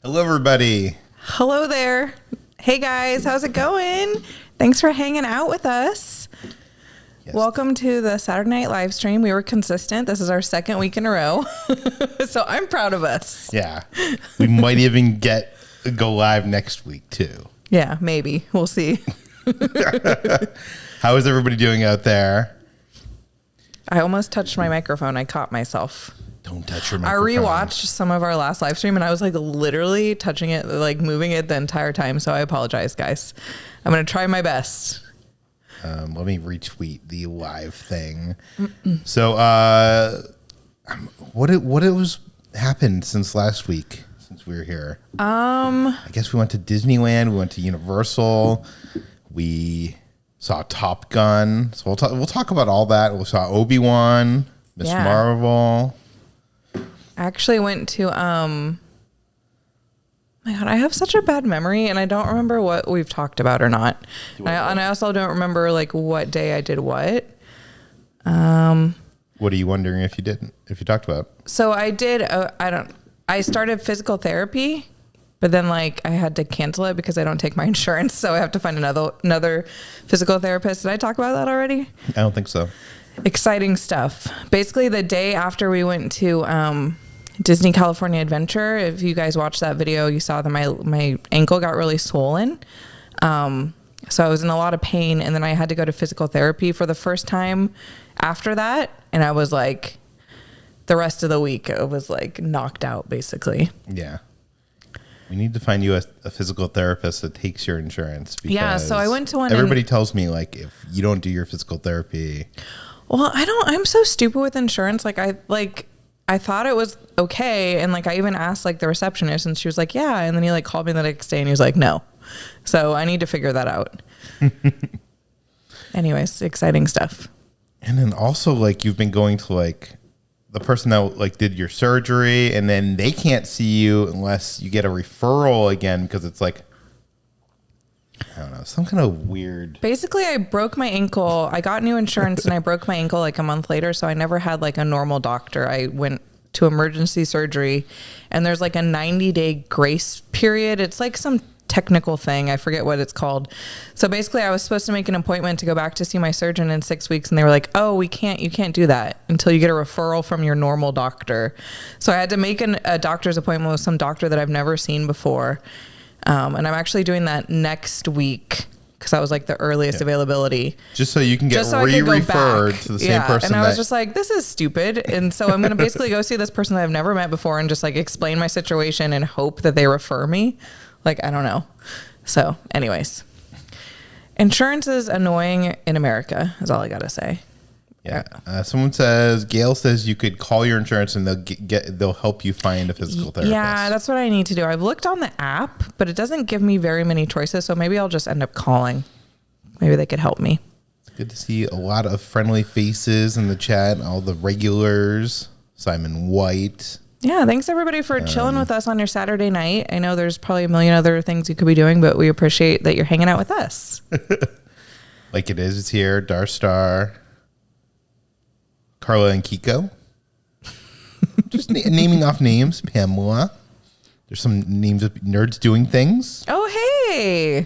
Hello, everybody. Hello there. Hey, guys. How's it going? Thanks for hanging out with us. Yes. Welcome to the Saturday night live stream. We were consistent. This is our second week in a row. So I'm proud of us. Yeah. We might even go live next week, too. Yeah, maybe. We'll see. How is everybody doing out there? I almost touched my microphone. I caught myself. Don't touch your microphone. I rewatched some of our last live stream and I was like literally touching it, like moving it the entire time. So I apologize, guys. I'm going to try my best. Let me retweet the live thing. So, what was happened since last week, since we were here? I guess we went to Disneyland. We went to Universal. We saw Top Gun. So we'll talk about all that. We saw Obi-Wan, Miss Marvel. I actually went to, my God, I have such a bad memory and I don't remember what we've talked about or not. And I also don't remember like what day I did what. What are you wondering if you talked about? So I did, I started physical therapy, but then like I had to cancel it because I don't take my insurance. So I have to find another physical therapist. Did I talk about that already? I don't think so. Exciting stuff. Basically the day after we went to, Disney California Adventure. If you guys watched that video, you saw that my ankle got really swollen. So I was in a lot of pain and then I had to go to physical therapy for the first time after that. And I was like, the rest of the week, I was like knocked out basically. Yeah. We need to find you a physical therapist that takes your insurance. Yeah. So I went to one. Everybody tells me like, if you don't do your physical therapy. Well, I'm so stupid with insurance. I thought it was okay. And like, I even asked like the receptionist and she was like, yeah. And then he like called me the next day and he was like, no. So I need to figure that out. Anyways, exciting stuff. And then also like you've been going to like the person that like did your surgery and then they can't see you unless you get a referral again because it's like, I don't know, some kind of weird. Basically, I broke my ankle. I got new insurance and I broke my ankle like a month later. So I never had like a normal doctor. I went to emergency surgery and there's like a 90-day grace period. It's like some technical thing. I forget what it's called. So basically I was supposed to make an appointment to go back to see my surgeon in 6 weeks. And they were like, oh, you can't do that until you get a referral from your normal doctor. So I had to make a doctor's appointment with some doctor that I've never seen before. And I'm actually doing that next week because that was like the earliest availability. Just so you can get re-referred to the same person. And I was just like, this is stupid. And so I'm going to basically go see this person that I've never met before and just like explain my situation and hope that they refer me. Like, I don't know. So anyways, insurance is annoying in America is all I got to say. Yeah. Someone says, Gail says you could call your insurance and they'll help you find a physical therapist. Yeah, that's what I need to do. I've looked on the app, but it doesn't give me very many choices. So maybe I'll just end up calling. Maybe they could help me. It's good to see a lot of friendly faces in the chat. All the regulars, Simon White. Yeah. Thanks everybody for chilling with us on your Saturday night. I know there's probably a million other things you could be doing, but we appreciate that you're hanging out with us. Like it is here. Darstar. Carla and Kiko. Just naming off names. Pamela. There's some names of nerds doing things. Oh, hey.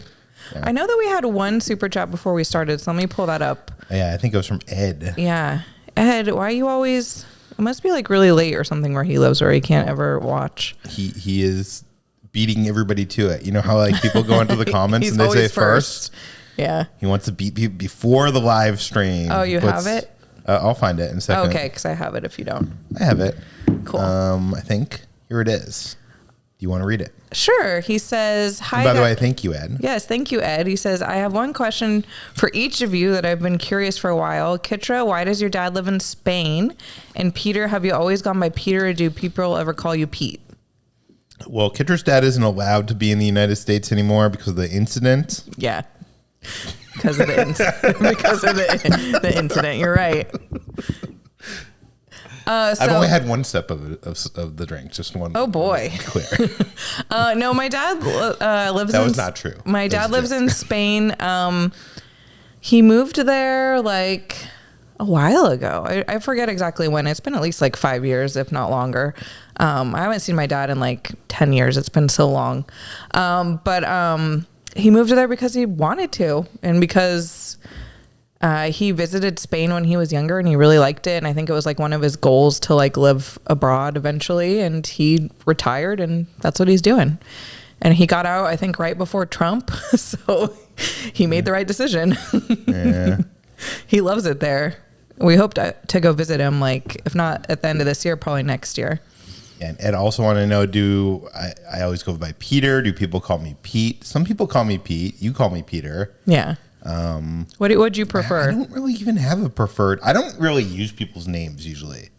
Yeah. I know that we had one super chat before we started, so let me pull that up. Yeah, I think it was from Ed. Yeah. Ed, why are you always... It must be like really late or something where he lives where he can't ever watch. He is beating everybody to it. You know how like people go into the comments and they say first? Yeah. He wants to beat people before the live stream. Oh, you have it? I'll find it in a second. Okay, because I have it if you don't. I have it. Cool. I think. Here it is. Do you want to read it? Sure. He says, hi. And by the way, thank you, Ed. Yes, thank you, Ed. He says, I have one question for each of you that I've been curious for a while. Kitra, why does your dad live in Spain? And Peter, have you always gone by Peter or do people ever call you Pete? Well, Kitra's dad isn't allowed to be in the United States anymore because of the incident. Yeah. Because of the incident. You're right. I've only had one sip of the drink, just one. Oh boy! Clear. No, my dad lives. That was not true. My dad lives in Spain. He moved there like a while ago. I forget exactly when. It's been at least like 5 years, if not longer. I haven't seen my dad in like 10 years. It's been so long. But he moved there because he wanted to, and because he visited Spain when he was younger and he really liked it. And I think it was like one of his goals to like live abroad eventually. And he retired, and that's what he's doing. And he got out, I think, right before Trump. So he made the right decision. Yeah. He loves it there. We hope to go visit him, like, if not at the end of this year, probably next year. And Ed also want to know, I always go by Peter. Do people call me Pete? Some people call me Pete. You call me Peter. Yeah. What would you prefer? I don't really even have a preferred. I don't really use people's names usually.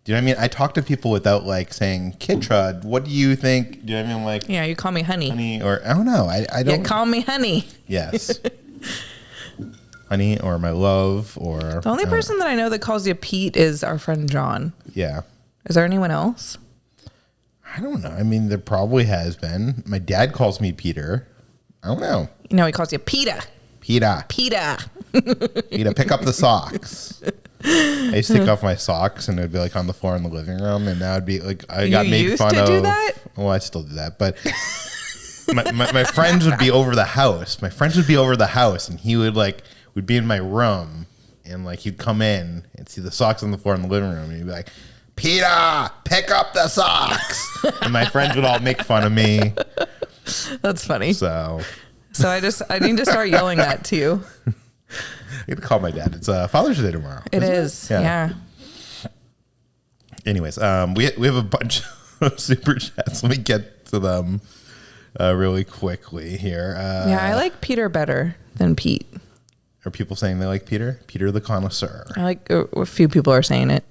Do you know what I mean? I talk to people without like saying, Kitra, what do you think? Do you know what I mean? Like, yeah, you call me honey. Honey, or I don't know. I don't. Yeah, call me honey. Yes. Honey, or my love, or. The only person that I know that calls you Pete is our friend John. Yeah. Is there anyone else? I don't know. I mean, there probably has been. My dad calls me Peter. I don't know. You know, he calls you Peter. Peter. Peter. Peter, pick up the socks. I used to take off my socks, and it would be like on the floor in the living room, and now it'd be like I got made fun of. You used to do that? Well, I still do that, but my friends would be over the house. My friends would be over the house, and he would would be in my room, and like he'd come in and see the socks on the floor in the living room, and he'd be like, Peter, pick up the socks. And my friends would all make fun of me. That's funny. So I need to start yelling that to you. I get to call my dad. It's Father's Day tomorrow. It is. Yeah. Anyways, we have a bunch of super chats. Let me get to them really quickly here. Yeah, I like Peter better than Pete. Are people saying they like Peter? Peter the connoisseur. I like a few people are saying it.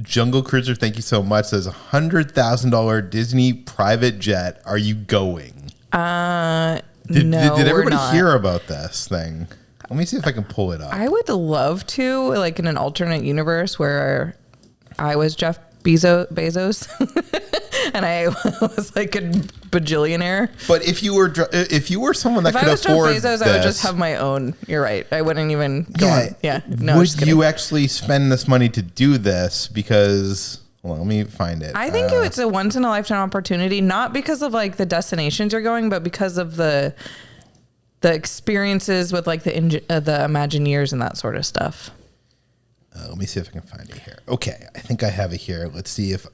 Jungle Cruiser, thank you so much. Says $100,000 Disney private jet. Are you going? No, did everybody hear about this thing? Let me see if I can pull it up. I would love to, like in an alternate universe where I was Jeff Bezos and I was like a bajillionaire. But if you were someone that could afford Jeff Bezos, this, I would just have my own. You're right. I wouldn't even go on. Yeah. No, would you actually spend this money to do this? Because, well, let me find it. I think it's a once in a lifetime opportunity, not because of like the destinations you're going, but because of the experiences with like the Imagineers and that sort of stuff. Let me see if I can find it here. Okay, I think I have it here. Let's see if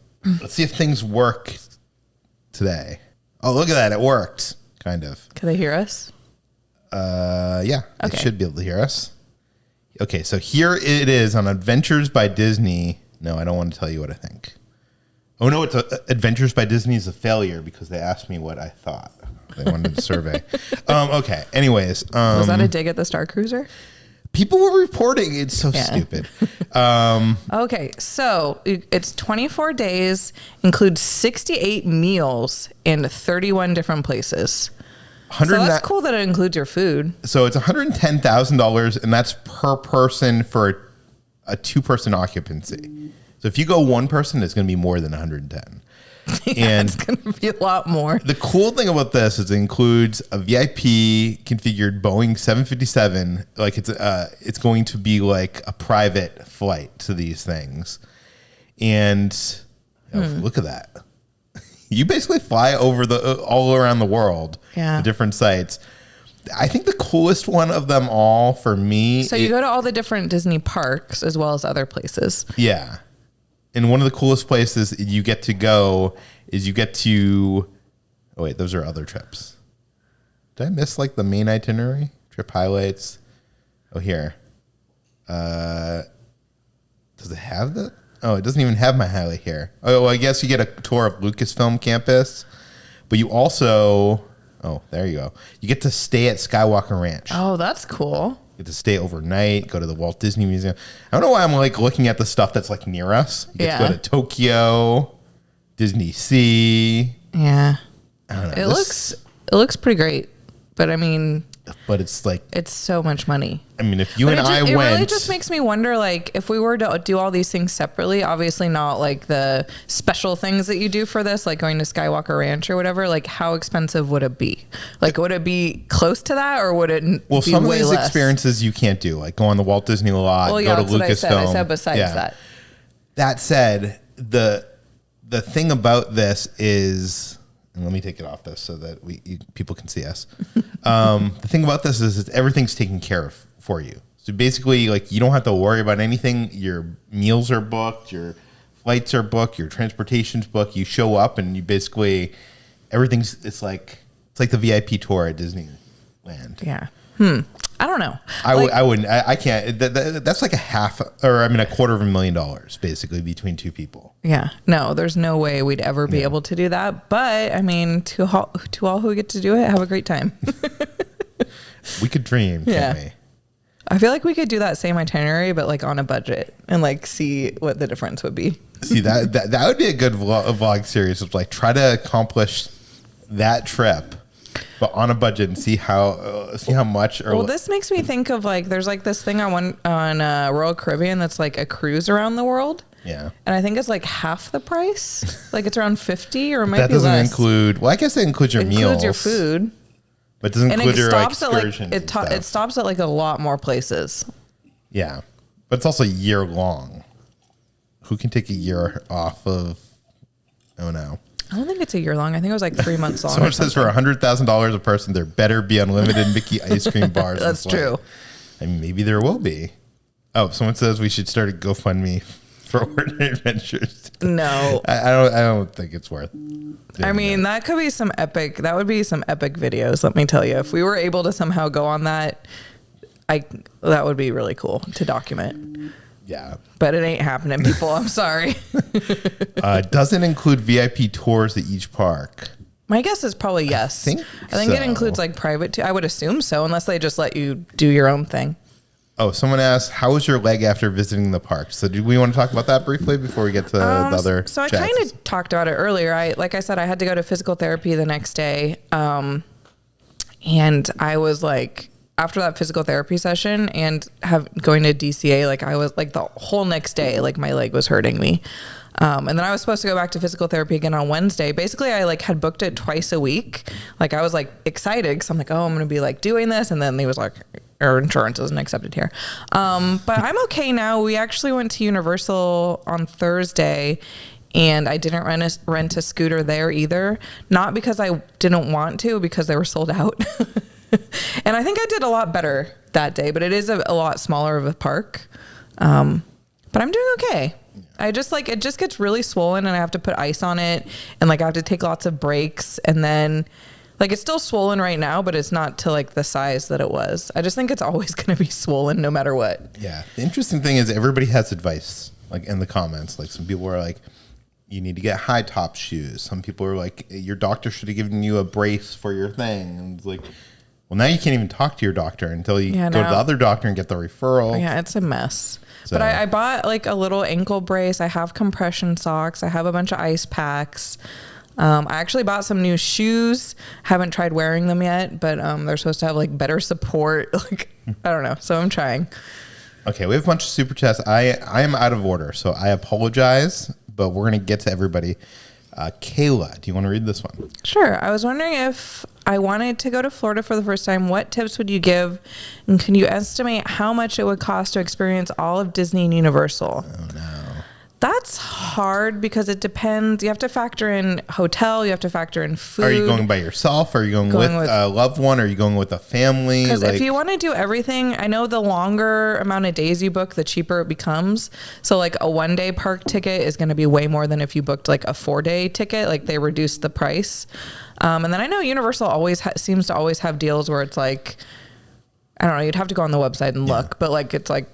things work today. Oh, look at that! It worked, kind of. Can they hear us? Yeah, okay. They should be able to hear us. Okay, so here it is on Adventures by Disney. No, I don't want to tell you what I think. Oh no, it's Adventures by Disney is a failure because they asked me what I thought. They wanted a survey. Okay. Anyways, was that a dig at the Star Cruiser? People were reporting. It's so stupid. Okay, so it's 24 days, includes 68 meals in 31 different places. So that's cool that it includes your food. So it's $110,000, and that's per person for a two-person occupancy. So if you go one person, it's going to be more than 110. And it's going to be a lot more. The cool thing about this is it includes a VIP configured Boeing 757. Like it's going to be like a private flight to these things. And look at that. You basically fly over all around the world. Yeah. The different sites. I think the coolest one of them all for me. So you go to all the different Disney parks as well as other places. Yeah. And one of the coolest places you get to go is oh wait, those are other trips. Did I miss like the main itinerary? Trip highlights. Oh, here. Does it have that? Oh, it doesn't even have my highlight here. Oh, well, I guess you get a tour of Lucasfilm campus, but you also, there you go. You get to stay at Skywalker Ranch. Oh, that's cool. You get to stay overnight, go to the Walt Disney Museum. I don't know why I'm like looking at the stuff that's like near us. You get to go to Tokyo, Disney Sea. Yeah. I don't know. It looks pretty great. But I mean, but it's like, it's so much money. I mean, if you and I went, it really just makes me wonder, like, if we were to do all these things separately, obviously not like the special things that you do for this, like going to Skywalker Ranch or whatever, like how expensive would it be? Like, would it be close to that, or would it be some of way these less? experiences you can't do, like go on the Walt Disney lot, go to Lucasfilm. I said besides that. That said, the thing about this is, and let me take it off this so that people can see us. The thing about this is that everything's taken care of for you. So basically, like, you don't have to worry about anything. Your meals are booked, your flights are booked, your transportation's booked. You show up and you basically, it's like the VIP tour at Disneyland. Yeah. I don't know. I wouldn't. I can't. That's like $250,000 basically between two people. Yeah. No, there's no way we'd ever be able to do that. But I mean, to all who get to do it, have a great time. We could dream, can't we? I feel like we could do that same itinerary, but like on a budget, and like see what the difference would be. See, that would be a good vlog series. Of like, try to accomplish that trip, but on a budget, and see how much. Well, this makes me think of, like, there's like this thing on Royal Caribbean that's like a cruise around the world. Yeah. And I think it's like half the price. Like it's around 50, or it might that be doesn't less. include. Well, I guess it includes your meals. Includes your food. But it doesn't include your stops excursions. At like, it stops at like a lot more places. Yeah, but it's also year long. Who can take a year off of? Oh no. I don't think it's a year long. I think it was like 3 months long. Someone says for $100,000 a person, there better be unlimited Mickey ice cream bars. That's true. And maybe there will be. Oh, someone says we should start a GoFundMe for Ordinary Adventures. No, I don't think it's worth. I mean, that could be some epic. That would be some epic videos. Let me tell you, if we were able to somehow go on that, that would be really cool to document. Yeah. But it ain't happening, people. I'm sorry. Doesn't include VIP tours at each park. My guess is probably yes. I think it includes like private. I would assume so, unless they just let you do your own thing. Oh, someone asked, how was your leg after visiting the park? So do we want to talk about that briefly before we get to the other So I kind of talked about it earlier. Like I said, I had to go to physical therapy the next day. And I was like, after that physical therapy session and going to DCA, like I was like the whole next day, like my leg was hurting me. And then I was supposed to go back to physical therapy again on Wednesday. Basically, I like had booked it twice a week. Like I was like excited because I'm like, oh, I'm going to be like doing this. And then he was like, our insurance isn't accepted here. But I'm okay now. We actually went to Universal on Thursday, and I didn't rent a scooter there either. Not because I didn't want to, because they were sold out. And I think I did a lot better that day, but it is a lot smaller of a park. But I'm doing okay. I just like, it just gets really swollen and I have to put ice on it, and like I have to take lots of breaks, and then like it's still swollen right now, but it's not to like the size that it was. I just think it's always going to be swollen no matter what. Yeah. The interesting thing is everybody has advice, like in the comments. Like some people are like, you need to get high top shoes. Some people are like, your doctor should have given you a brace for your thing. And it's like, well, now you can't even talk to your doctor until you go to the other doctor and get the referral. Yeah, it's a mess. So. But I bought like a little ankle brace. I have compression socks. I have a bunch of ice packs. I actually bought some new shoes. Haven't tried wearing them yet, but they're supposed to have like better support. Like, I don't know. So I'm trying. Okay, we have a bunch of super chats. I am out of order, so I apologize, but we're going to get to everybody. Kayla, do you want to read this one? Sure. I was wondering, if I wanted to go to Florida for the first time, what tips would you give? And can you estimate how much it would cost to experience all of Disney and Universal? Oh, no. That's hard because it depends. You have to factor in hotel. You have to factor in food. Are you going by yourself? Are you going with a loved one? Are you going with a family? Because if you want to do everything, I know the longer amount of days you book, the cheaper it becomes. So like a 1-day park ticket is going to be way more than if you booked like a 4-day ticket. Like they reduced the price. And then I know Universal always seems to always have deals where it's like, I don't know, you'd have to go on the website and look, but like it's like,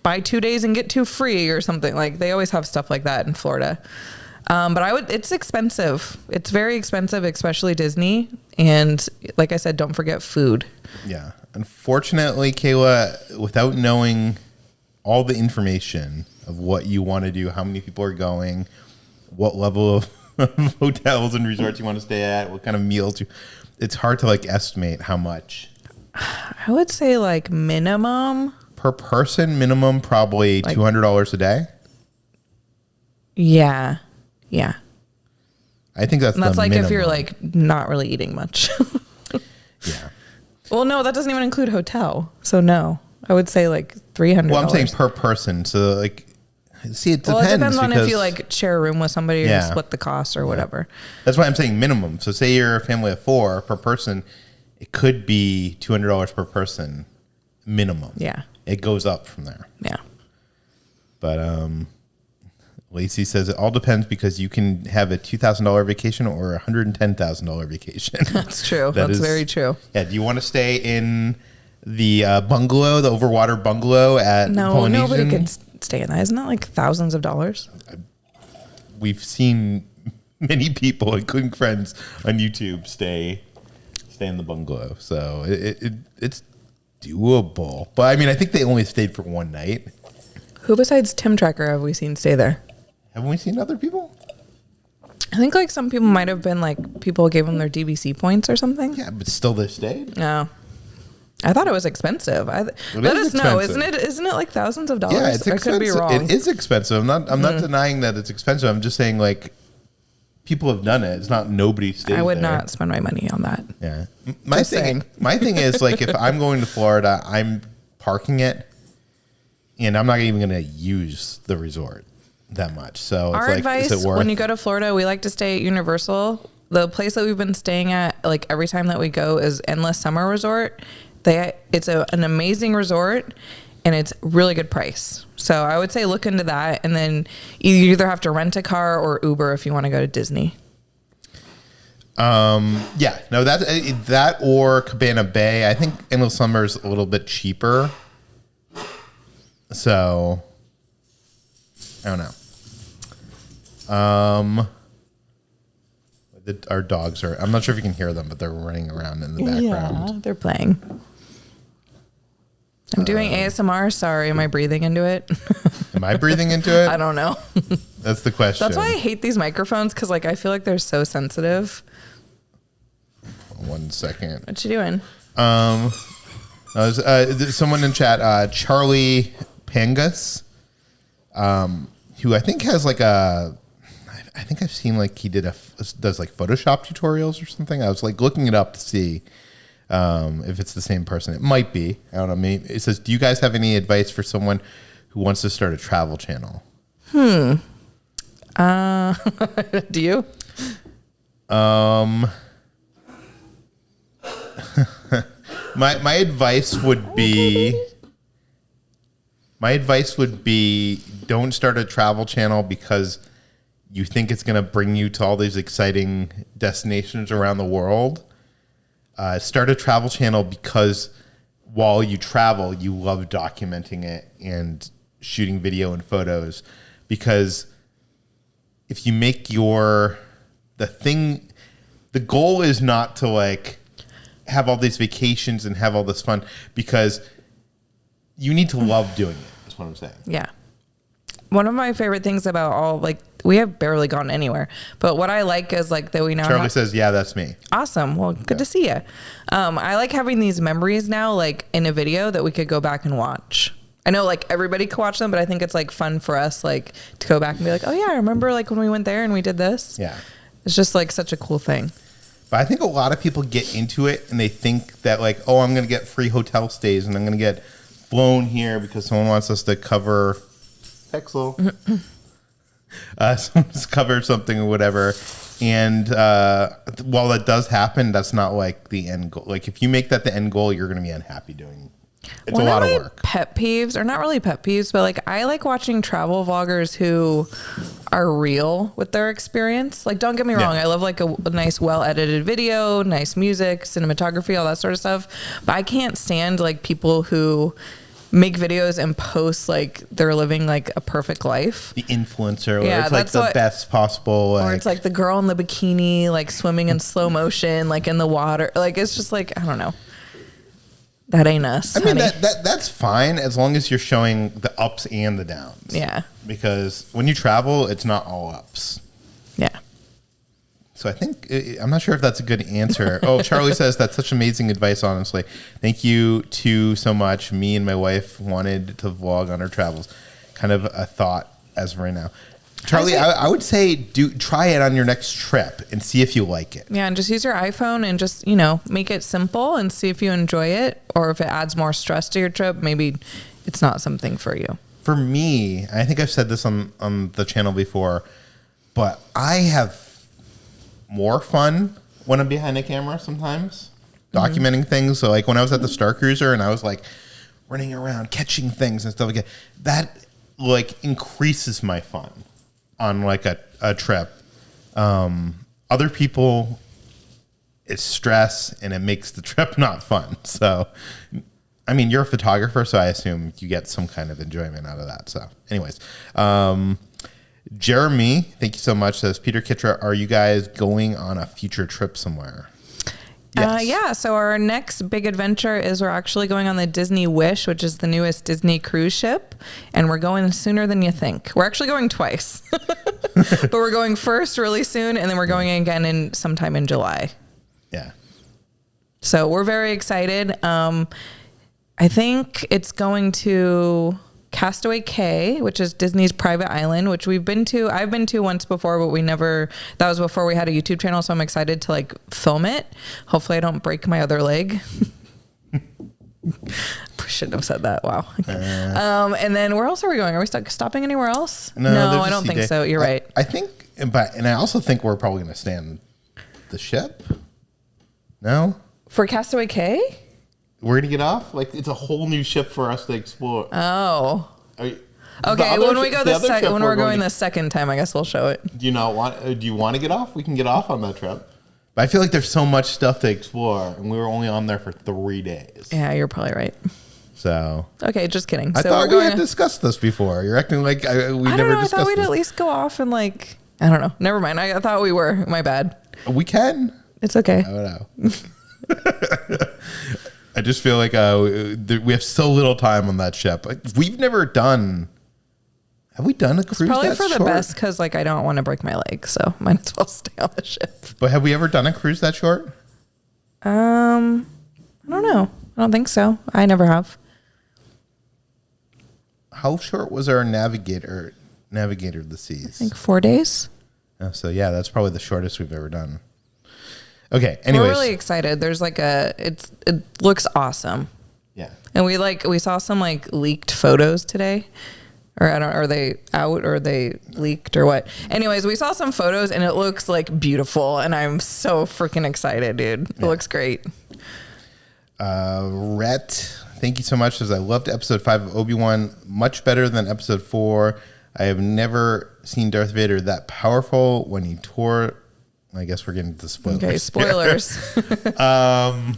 buy 2 days and get 2 free or something. Like they always have stuff like that in Florida. But it's expensive. It's very expensive, especially Disney. And like I said, don't forget food. Yeah. Unfortunately, Kayla, without knowing all the information of what you want to do, how many people are going, what level of hotels and resorts you want to stay at, what kind of meals, it's hard to like estimate how much. I would say like minimum. Per person, minimum probably like, $200 a day. Yeah. Yeah. I think that's like minimum. If you're like not really eating much. Yeah. Well, no, that doesn't even include hotel. So no, I would say like $300. Well, I'm saying per person. So like, see, it depends. Well, it depends on if you like share a room with somebody or split the cost or whatever. That's why I'm saying minimum. So say you're a family of 4 per person, it could be $200 per person minimum. Yeah. It goes up from there. Yeah. But Lacey says it all depends because you can have a $2,000 vacation or a $110,000 vacation. That's true. That's very true. Yeah. Do you want to stay in the bungalow, the overwater bungalow at Polynesian? No, nobody could stay in that. Isn't that like thousands of dollars? We've seen many people, including friends on YouTube, stay in the bungalow. So it's doable. But I mean, I think they only stayed for one night. Who besides Tim Tracker have we seen stay there? Haven't we seen other people? I think like some people might have been like people gave them their DVC points or something. Yeah, but still they stayed. No, I thought it was expensive. Let us know. Isn't it like thousands of dollars? Yeah, it's expensive. I could be wrong. It is expensive. I'm not denying that it's expensive. I'm just saying like people have done it. It's not nobody stays there. I would not spend my money on that. Yeah. My thing is like if I'm going to Florida, I'm parking it and I'm not even going to use the resort that much. So our advice when you go to Florida, we like to stay at Universal. The place that we've been staying at like every time that we go is Endless Summer Resort. It's an amazing resort and it's really good price. So I would say look into that, and then you either have to rent a car or Uber if you want to go to Disney. Yeah, no, that or Cabana Bay. I think Endless Summer is a little bit cheaper. So I don't know. Our dogs are, I'm not sure if you can hear them, but they're running around in the background. Yeah, they're playing. I'm doing ASMR. Sorry, am I breathing into it? Am I breathing into it? I don't know. That's the question. That's why I hate these microphones, because like I feel like they're so sensitive. 1 second. What you doing? There's someone in chat, Charlie Pangus, who I think has like I think I've seen like he does like Photoshop tutorials or something. I was like looking it up to see if it's the same person. It might be. I don't know. Maybe it says, do you guys have any advice for someone who wants to start a travel channel? Do you? My advice would be don't start a travel channel because you think it's going to bring you to all these exciting destinations around the world. Start a travel channel because while you travel, you love documenting it and shooting video and photos. Because if you make the goal is not to like have all these vacations and have all this fun, because you need to love doing it. That's what I'm saying. Yeah. One of my favorite things about we have barely gone anywhere, but what I like is like that we now Charlie says, yeah, that's me. Awesome. Well, good to see you. I like having these memories now, like in a video that we could go back and watch. I know like everybody could watch them, but I think it's like fun for us, like to go back and be like, oh yeah, I remember like when we went there and we did this. Yeah. It's just like such a cool thing. But I think a lot of people get into it and they think that like, oh, I'm going to get free hotel stays and I'm going to get flown here because someone wants us to cover Pexel. Someone's covered something or whatever. And while that does happen, that's not like the end goal. Like if you make that the end goal, you're going to be unhappy doing. It's a lot of work. Pet peeves, or not really pet peeves, but like I like watching travel vloggers who are real with their experience. Like, don't get me wrong, I love like a nice, well edited video, nice music, cinematography, all that sort of stuff. But I can't stand like people who make videos and post like they're living like a perfect life. The influencer, yeah, it's like the best possible. Or it's like the girl in the bikini, like swimming in slow motion, like in the water. Like it's just like, I don't know. That ain't us. I mean, that's fine as long as you're showing the ups and the downs. Yeah. Because when you travel, it's not all ups. Yeah. So I think, I'm not sure if that's a good answer. Oh, Charlie says, that's such amazing advice, honestly. Thank you two so much. Me and my wife wanted to vlog on our travels. Kind of a thought as of right now. Charlie, I would say try it on your next trip and see if you like it. Yeah, and just use your iPhone and just, make it simple and see if you enjoy it, or if it adds more stress to your trip, maybe it's not something for you. For me, I think I've said this on the channel before, but I have more fun when I'm behind a camera sometimes, documenting things. So like when I was at the Star Cruiser and I was like running around catching things and stuff like that like increases my fun on like a trip. Other people, it's stress and it makes the trip not fun. So, I mean, you're a photographer, so I assume you get some kind of enjoyment out of that. So anyways, Jeremy, thank you so much, says, Peter, Kitra, are you guys going on a future trip somewhere? Yes. Yeah, so our next big adventure is we're actually going on the Disney Wish, which is the newest Disney cruise ship, and we're going sooner than you think. We're actually going twice, but we're going first really soon, and then we're going again sometime in July. Yeah. So we're very excited. I think it's going to Castaway Cay, which is Disney's private island, which we've been to. I've been to once before, but that was before we had a YouTube channel. So I'm excited to like film it. Hopefully I don't break my other leg. Shouldn't have said that. Wow. Okay. And then where else are we going? Are we stopping anywhere else? No, I don't think so. You're right. I think, and I also think we're probably going to stay on the ship. No? For Castaway Cay? We're going to get off? Like, it's a whole new ship for us to explore. Oh. Okay, when we go when we're going the second time, I guess we'll show it. Do you want to get off? We can get off on that trip. But I feel like there's so much stuff to explore, and we were only on there for 3 days. Yeah, you're probably right. So. Okay, just kidding. I thought we had discussed this before. You're acting like we never discussed this. I thought we'd at least go off and I don't know. Never mind. I thought we were. My bad. We can. It's okay. I don't know. I just feel like we have so little time on that ship. We've never done. Have we done a cruise? It's probably for the best because I don't want to break my leg, so might as well stay on the ship. But have we ever done a cruise that short? I don't know. I don't think so. I never have. How short was our navigator of the seas? I think 4 days. Oh, so yeah, that's probably the shortest we've ever done. Okay. Anyways, we're really excited. There's it looks awesome. Yeah. And we saw some leaked photos today, or are they out or are they leaked or what? Anyways, we saw some photos and it looks beautiful, and I'm so freaking excited, dude. It looks great. Rhett, thank you so much. Says, I loved episode 5 of Obi-Wan much better than episode 4. I have never seen Darth Vader that powerful when he tore. I guess we're getting to spoilers. Okay, spoilers. The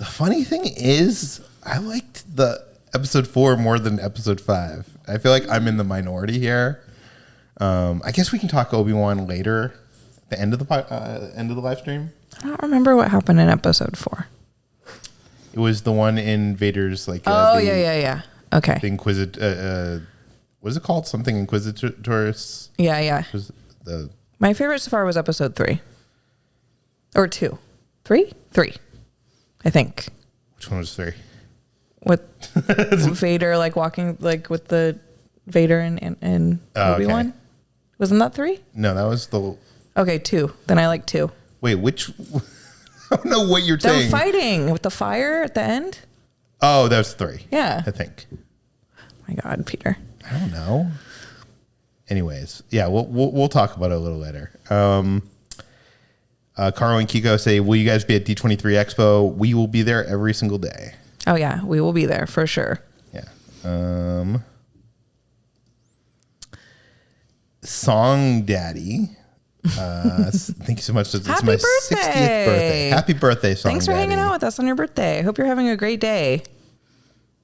funny thing is, I liked the episode 4 more than episode 5. I feel like I'm in the minority here. I guess we can talk Obi-Wan later, at the end of the live stream. I don't remember what happened in episode 4. It was the one in Vader's yeah. Okay. The Inquisitor. What is it called? Something Inquisitors. Yeah. My favorite so far was episode 3. Or 2. 3? 3. I think. Which one was 3? With Vader walking with the Vader and Obi-Wan. Okay. Wasn't that 3? No, that was the. Okay, 2. Then I like 2. Wait, which? I don't know what you're saying. Them fighting with the fire at the end. Oh, that was 3. Yeah, I think. My God, Peter. I don't know. Anyways, yeah, we'll talk about it a little later. Carl and Kiko say, will you guys be at D23 Expo? We will be there every single day. Oh yeah, we will be there for sure. Yeah. Song Daddy. Thank you so much. It's Happy my birthday. 60th birthday. Happy birthday, Song Thanks for Daddy. hanging out with us on your birthday. I hope you're having a great day.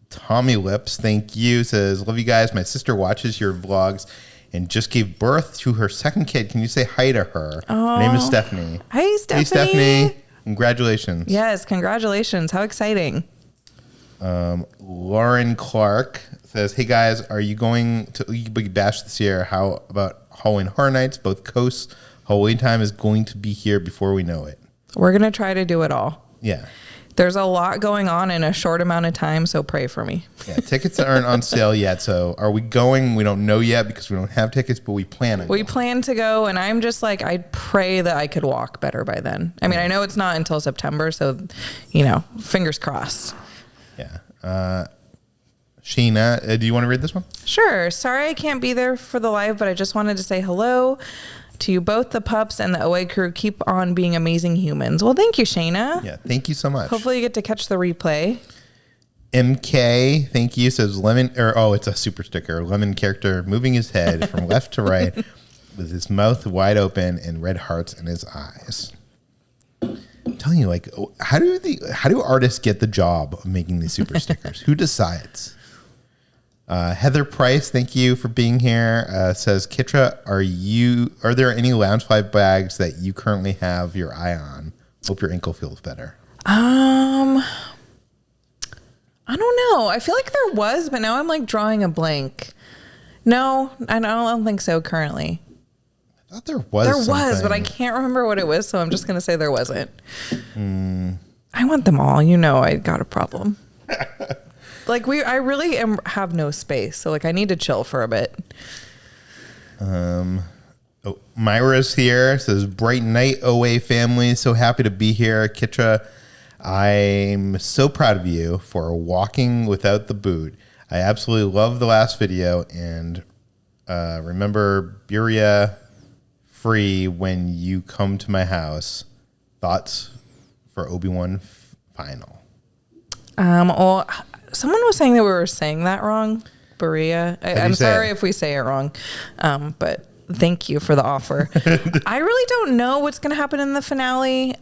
Tommy Lips, thank you, says, love you guys. My sister watches your vlogs and just gave birth to her second kid. Can you say hi to her? Oh. Her name is Stephanie. Hi, Stephanie. Hey, Stephanie. Congratulations. Yes, congratulations. How exciting. Lauren Clark says, hey guys, are you going to Oogie Boogie Bash this year? How about Halloween Horror Nights? Both coasts Halloween time is going to be here before we know it. We're going to try to do it all. Yeah. There's a lot going on in a short amount of time, so pray for me. Yeah, tickets aren't on sale yet, so are we going? We don't know yet because we don't have tickets, but we plan on We going. plan to go, and I'm just like, I pray that I could walk better by then. I mean, I know it's not until September, so, fingers crossed. Yeah. Sheena, do you want to read this one? Sure. Sorry I can't be there for the live, but I just wanted to say hello to you both, the pups and the OA crew. Keep on being amazing humans. Well, thank you, Shayna. Yeah, thank you so much. Hopefully you get to catch the replay. MK, thank you, says it's a super sticker. Lemon character moving his head from left to right with his mouth wide open and red hearts in his eyes. I'm telling you, like, how do artists get the job of making these super stickers? Who decides? Heather Price, thank you for being here. Says, Kitra, are there any Loungefly bags that you currently have your eye on? Hope your ankle feels better. I don't know. I feel like there was, but now I'm like drawing a blank. No, I don't think so currently. I thought there was. There was, but I can't remember what it was, so I'm just gonna say there wasn't. I want them all. I got a problem. I really have no space, so I need to chill for a bit. Myra's here. Says, bright night, OA family. So happy to be here. Kitra, I'm so proud of you for walking without the boot. I absolutely love the last video, and remember Buria free when you come to my house. Thoughts for Obi-Wan final. Well, someone was saying that we were saying that wrong. Berea. I'm sorry if we say it wrong, but thank you for the offer. I really don't know what's going to happen in the finale.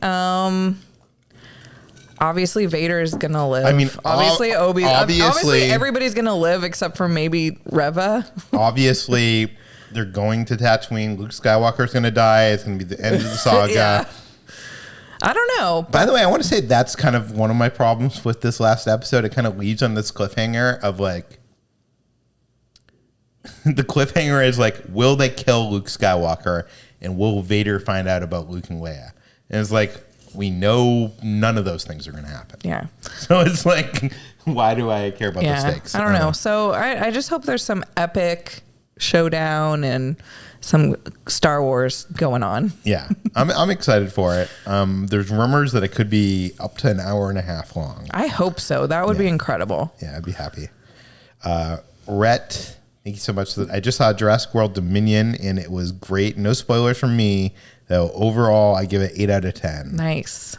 Obviously, Vader is going to live. I mean, obviously, obviously everybody's going to live except for maybe Reva. Obviously, they're going to Tatooine. Luke Skywalker's going to die. It's going to be the end of the saga. Yeah. I don't know. By the way, I want to say that's kind of one of my problems with this last episode. It kind of leaves on this cliffhanger of the cliffhanger is will they kill Luke Skywalker, and will Vader find out about Luke and Leia? And it's we know none of those things are going to happen. Yeah. So it's why do I care about the stakes? I don't know. So I just hope there's some epic showdown and some Star Wars going on. Yeah, I'm excited for it. There's rumors that it could be up to an hour and a half long. I hope so. That would be incredible. Yeah, I'd be happy. Rhett, thank you so much. I just saw Jurassic World Dominion, and it was great. No spoilers from me, though. Overall, I give it 8 out of 10. Nice.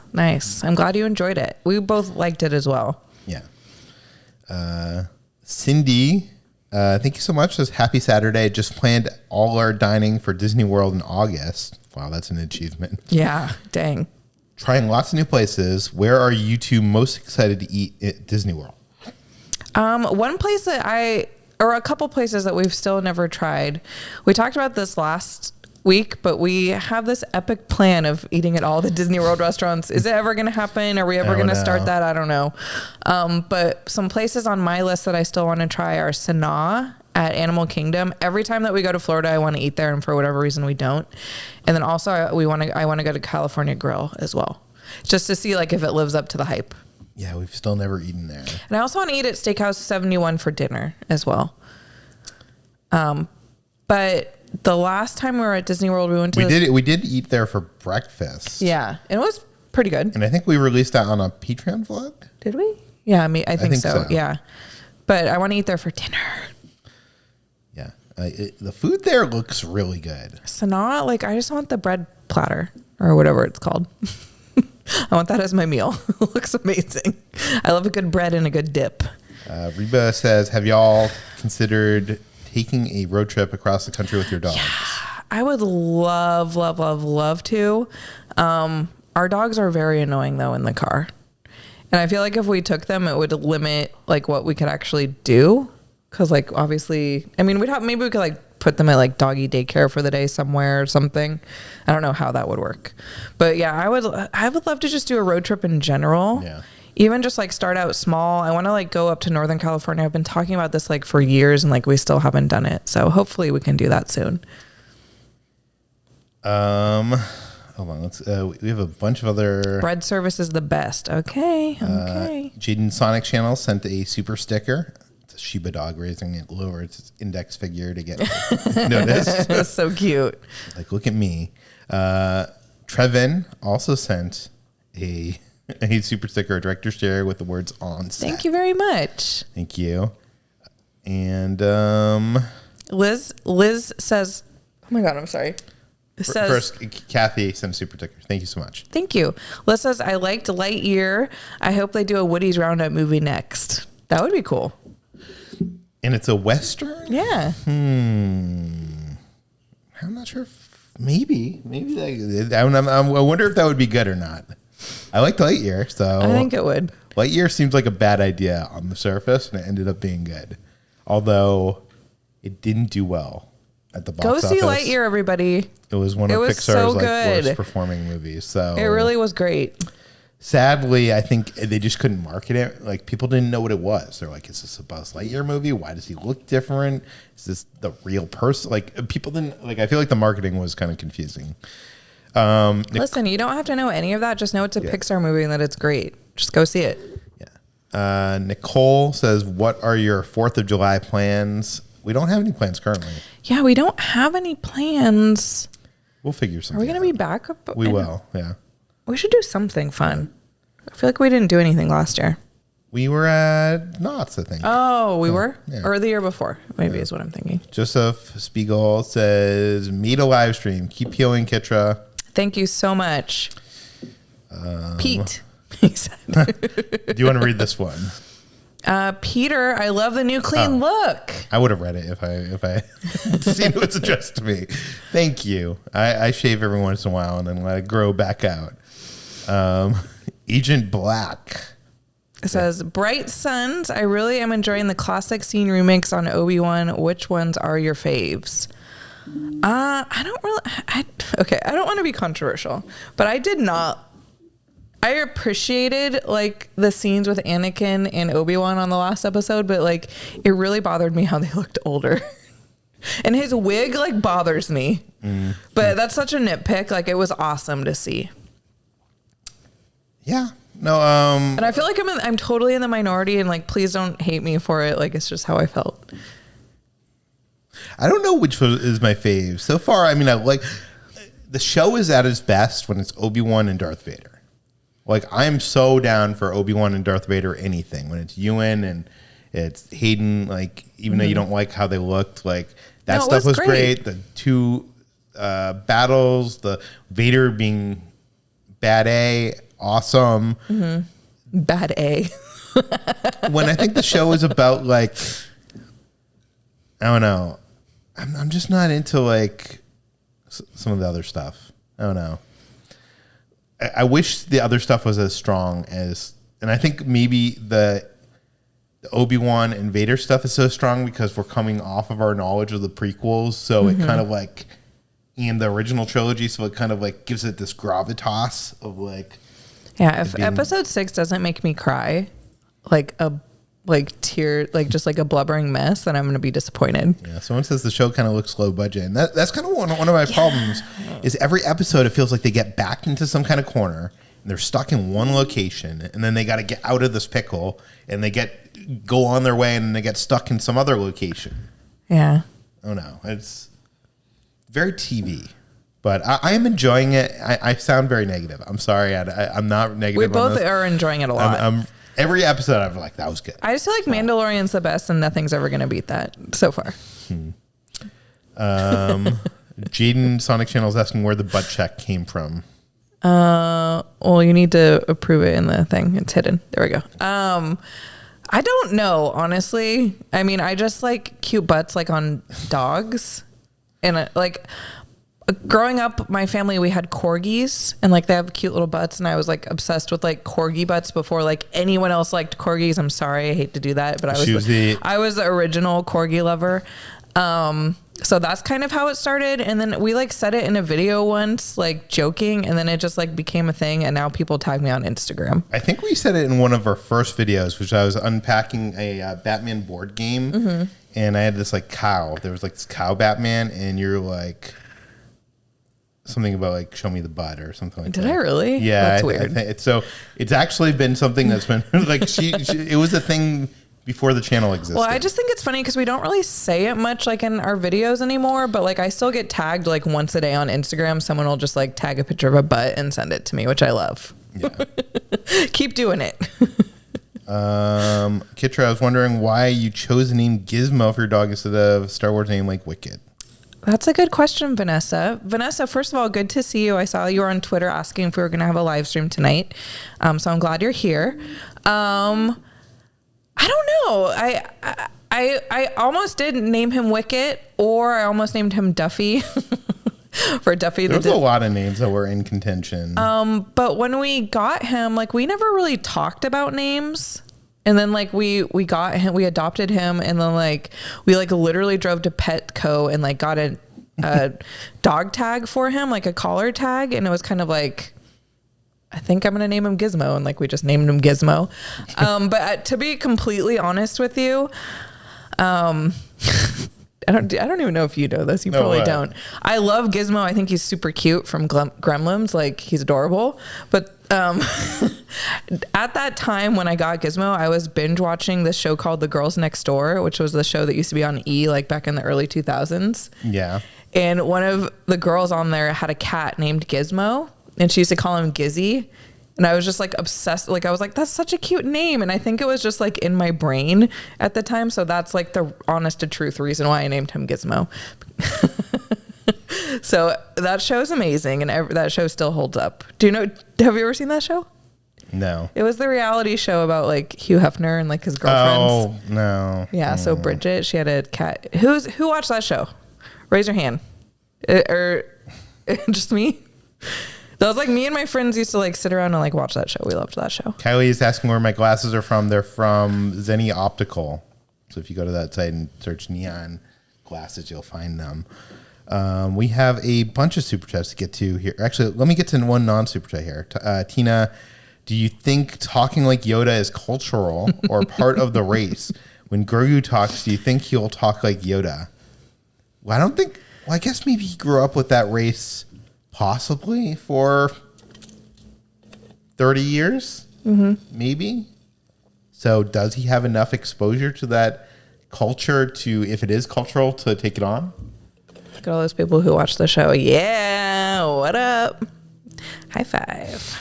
I'm glad you enjoyed it. We both liked it as well. Yeah. Cindy, thank you so much. Says, happy Saturday. Just planned all our dining for Disney World in August. Wow, that's an achievement. Yeah, dang. Trying lots of new places. Where are you two most excited to eat at Disney World? One place or a couple places that we've still never tried. We talked about this last week, but we have this epic plan of eating at all the Disney World restaurants. Is it ever going to happen? Are we ever going to start that? I don't know. But some places on my list that I still want to try are Sanaa at Animal Kingdom. Every time that we go to Florida, I want to eat there, and for whatever reason we don't. And then also I want to go to California Grill as well, just to see if it lives up to the hype. Yeah, we've still never eaten there. And I also want to eat at Steakhouse 71 for dinner as well. But the last time we were at Disney World, we did eat there for breakfast. Yeah, it was pretty good. And I think we released that on a Patreon vlog. Did we? Yeah, I think so. Yeah, but I want to eat there for dinner. Yeah, the food there looks really good. Sanaa, I just want the bread platter or whatever it's called. I want that as my meal. It looks amazing. I love a good bread and a good dip. Reba says, have y'all considered taking a road trip across the country with your dogs? Yeah, I would love to. Our dogs are very annoying though in the car. And I feel like if we took them, it would limit what we could actually do. Cause obviously, maybe we could put them at doggy daycare for the day somewhere or something. I don't know how that would work, but yeah, I would love to just do a road trip in general. Yeah. Even just start out small. I want to go up to Northern California. I've been talking about this for years, and we still haven't done it. So hopefully we can do that soon. Hold on. Let's. We have a bunch of other. Bread service is the best. Okay. Jaden Sonic Channel sent a super sticker. It's a Shiba dog raising it lower its index figure to get noticed. That's so cute. Like, look at me. Trevin also sent a super sticker, a director's chair with the words on set. Thank you very much. Thank you. And Liz says, oh my God, I'm sorry. It says, first, Kathy sent a super sticker. Thank you so much. Thank you. Liz says, I liked Lightyear. I hope they do a Woody's Roundup movie next. That would be cool. And it's a Western? Yeah. I'm not sure. Maybe. I wonder if that would be good or not. I liked Lightyear, so. I think it would. Lightyear seems like a bad idea on the surface, and it ended up being good. Although, it didn't do well at the box office. Go see Lightyear, everybody. It was one of Pixar's so worst performing movies. So it really was great. Sadly, I think they just couldn't market it. Like, people didn't know what it was. They're like, is this a Buzz Lightyear movie? Why does he look different? Is this the real person? Like, people didn't, like, I feel like the marketing was kind of confusing. Listen, you don't have to know any of that. Just know it's a Pixar movie and that it's great. Just go see it. Yeah. Nicole says, what are your 4th of July plans? We don't have any plans currently. Yeah, we don't have any plans. We'll figure something out. Are we going to be back up? We will, yeah. We should do something fun. I feel like we didn't do anything last year. We were at Knott's, I think. Oh, we were? Yeah. Or the year before, maybe is what I'm thinking. Joseph Spiegel says, meet a live stream. Keep healing, Kitra. Thank you so much. Pete, he said. Do you want to read this one? Peter, I love the new clean look. I would have read it if I seen it was addressed to me. Thank you. I shave every once in a while and then let it grow back out. Agent Black. It says, Bright Suns, I really am enjoying the classic scene remakes on Obi-Wan. Which ones are your faves? I don't want to be controversial, but I appreciated like the scenes with Anakin and Obi-Wan on the last episode, but like it really bothered me how they looked older. And his wig like bothers me. But that's such a nitpick. Like, it was awesome to see. Yeah. No, and I feel like I'm totally in the minority, and like, please don't hate me for it. Like, it's just how I felt. I don't know which one is my fave. So far, I mean, I like the show is at its best when it's Obi-Wan and Darth Vader. Like, I'm so down for Obi-Wan and Darth Vader anything. When it's Ewan and it's Hayden, like, even though you don't like how they looked, like, that stuff was great. The two battles, the Vader being bad A, awesome. Bad A. When I think the show is about, like, I don't know. I'm just not into, like, some of the other stuff. I don't know. I wish the other stuff was as strong as, and I think maybe the Obi-Wan and Vader stuff is so strong because we're coming off of our knowledge of the prequels. So it kind of like, and the original trilogy. So it kind of like gives it this gravitas of like. Yeah. If episode 6 doesn't make me cry, like tear, like just like a blubbering mess, then I'm going to be disappointed. Yeah. Someone says the show kind of looks low budget, and that's kind of one of my problems. Is every episode it feels like they get backed into some kind of corner and they're stuck in one location, and then they got to get out of this pickle, and they go on their way, and then they get stuck in some other location. Yeah. Oh no, it's very TV. But I am enjoying it. I sound very negative. I'm sorry. I'm not negative. We both are enjoying it a lot. Every episode, I'm like, that was good. I just feel like Mandalorian's the best, and nothing's ever going to beat that so far. Jaden Sonic Channel is asking where the butt check came from. Well, you need to approve it in the thing. It's hidden. There we go. I don't know, honestly. I mean, I just like cute butts, like on dogs, and like. Growing up, my family, we had corgis, and like they have cute little butts, and I was like obsessed with like corgi butts before like anyone else liked corgis. I'm sorry, I hate to do that, but I was the original corgi lover. So that's kind of how it started, and then we like said it in a video once, like joking, and then it just like became a thing, and now people tag me on Instagram. I think we said it in one of our first videos, which I was unpacking a Batman board game, and I had this like cow. There was like this cow Batman, and you're like. something about like show me the butt or something like that. Did I really? Yeah, That's weird. So it's actually been something that's been like it was a thing before the channel existed. Well, I just think it's funny because we don't really say it much like in our videos anymore, but like I still get tagged like once a day on Instagram. Someone will just like tag a picture of a butt and send it to me, which I love. Yeah. Keep doing it. Kitra, I was wondering why you chose the name Gizmo for your dog instead of a Star Wars name like Wicket. That's a good question, Vanessa. Vanessa, first of all, good to see you. I saw you were on Twitter asking if we were going to have a live stream tonight. So I'm glad you're here. I don't know. I almost did name him Wicket, or I almost named him Duffy. For Duffy. There's a lot of names that were in contention. But when we got him, like we never really talked about names. And then like we got him, we adopted him, and then like we like literally drove to Petco and like got a dog tag for him, like a collar tag, and it was kind of like, I think I'm gonna name him Gizmo, and like we just named him Gizmo. But to be completely honest with you, I don't even know if you know this. You probably don't. I love Gizmo. I think he's super cute from Gremlins. Like he's adorable. But at that time when I got Gizmo, I was binge watching this show called The Girls Next Door, which was the show that used to be on E! Like back in the early 2000s. Yeah. And one of the girls on there had a cat named Gizmo, and she used to call him Gizzy. And I was just like obsessed. Like I was like, that's such a cute name. And I think it was just like in my brain at the time. So that's like the honest to truth reason why I named him Gizmo. So that show's amazing. And that show still holds up. Have you ever seen that show? No. It was the reality show about like Hugh Hefner and like his girlfriends. Oh, no. Yeah. So Bridget, she had a cat. Who watched that show? Raise your hand. Or just me? That was like me and my friends used to like sit around and like watch that show. We loved that show. Kylie is asking where my glasses are from. They're from Zenny Optical. So if you go to that site and search neon glasses, you'll find them. We have a bunch of super chats to get to here. Actually, let me get to one non-super chat here. Tina, do you think talking like Yoda is cultural or part of the race? When Grogu talks, do you think he'll talk like Yoda? Well, I guess maybe he grew up with that race possibly for 30 years, maybe. So does he have enough exposure to that culture to, if it is cultural, to take it on? Look at all those people who watch the show. Yeah, what up? High five.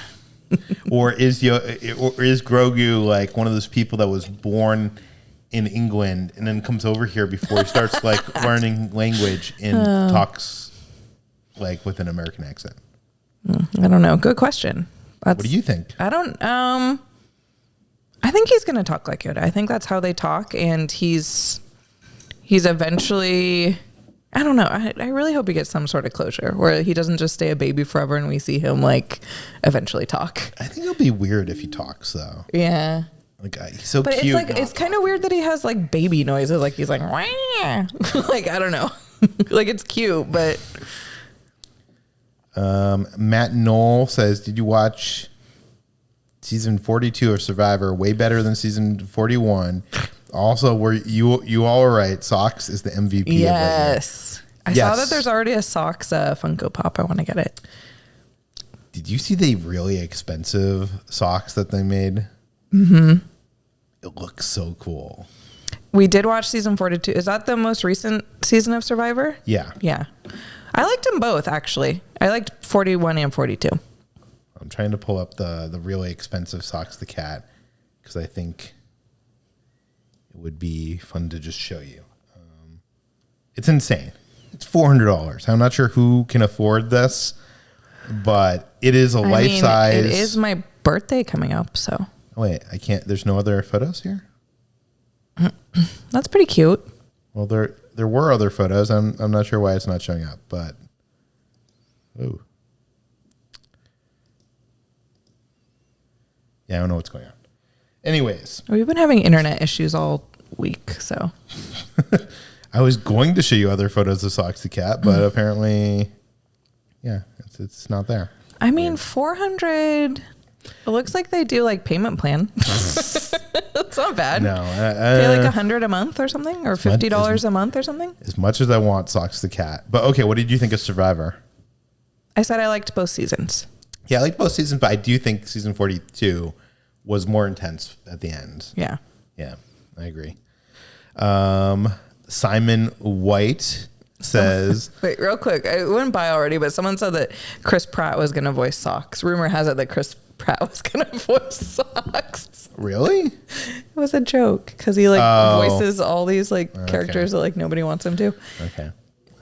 Or is Grogu like one of those people that was born in England and then comes over here before he starts like learning language and talks like with an American accent? I don't know. Good question. What do you think? I think he's going to talk like Yoda. I think that's how they talk. And he's eventually, I don't know. I really hope he gets some sort of closure where he doesn't just stay a baby forever and we see him like eventually talk. I think it'll be weird if he talks though. Yeah. Like he's so but cute. It's kind of weird that he has like baby noises. Like he's like, wah. Like, I don't know. Like it's cute, but. Matt Knoll says, did you watch season 42 of Survivor? Way better than season 41. Also, were you all right? Socks is the MVP. Yes. I saw that there's already a Socks Funko Pop. I want to get it. Did you see the really expensive socks that they made? Mm-hmm. It looks so cool. We did watch season 42. Is that the most recent season of Survivor? Yeah. Yeah. I liked them both, actually. I liked 41 and 42. I'm trying to pull up the really expensive Socks the Cat because I think it would be fun to just show you. It's insane. It's $400. I'm not sure who can afford this, but it is a life size. It is my birthday coming up, so. Wait, I can't. There's no other photos here? That's pretty cute. Well, there were other photos. I'm not sure why it's not showing up, but oh. Yeah, I don't know what's going on. Anyways. We've been having internet issues all week, so. I was going to show you other photos of Socks the Cat, but apparently, yeah, it's not there. I mean, 400. It looks like they do like payment plan. That's not bad. No, pay like $100 a month or something, or $50 a month or something. As much as I want Socks the Cat, but okay, what did you think of Survivor? I said I liked both seasons. Yeah, I liked both seasons, but I do think season 42 was more intense at the end. Yeah. Yeah, I agree. Simon White says... Wait, real quick. I went by already, but someone said that Chris Pratt was going to voice Socks. Rumor has it that Chris Pratt was going to voice Socks. Really? It was a joke because he voices all these characters that nobody wants him to. Okay.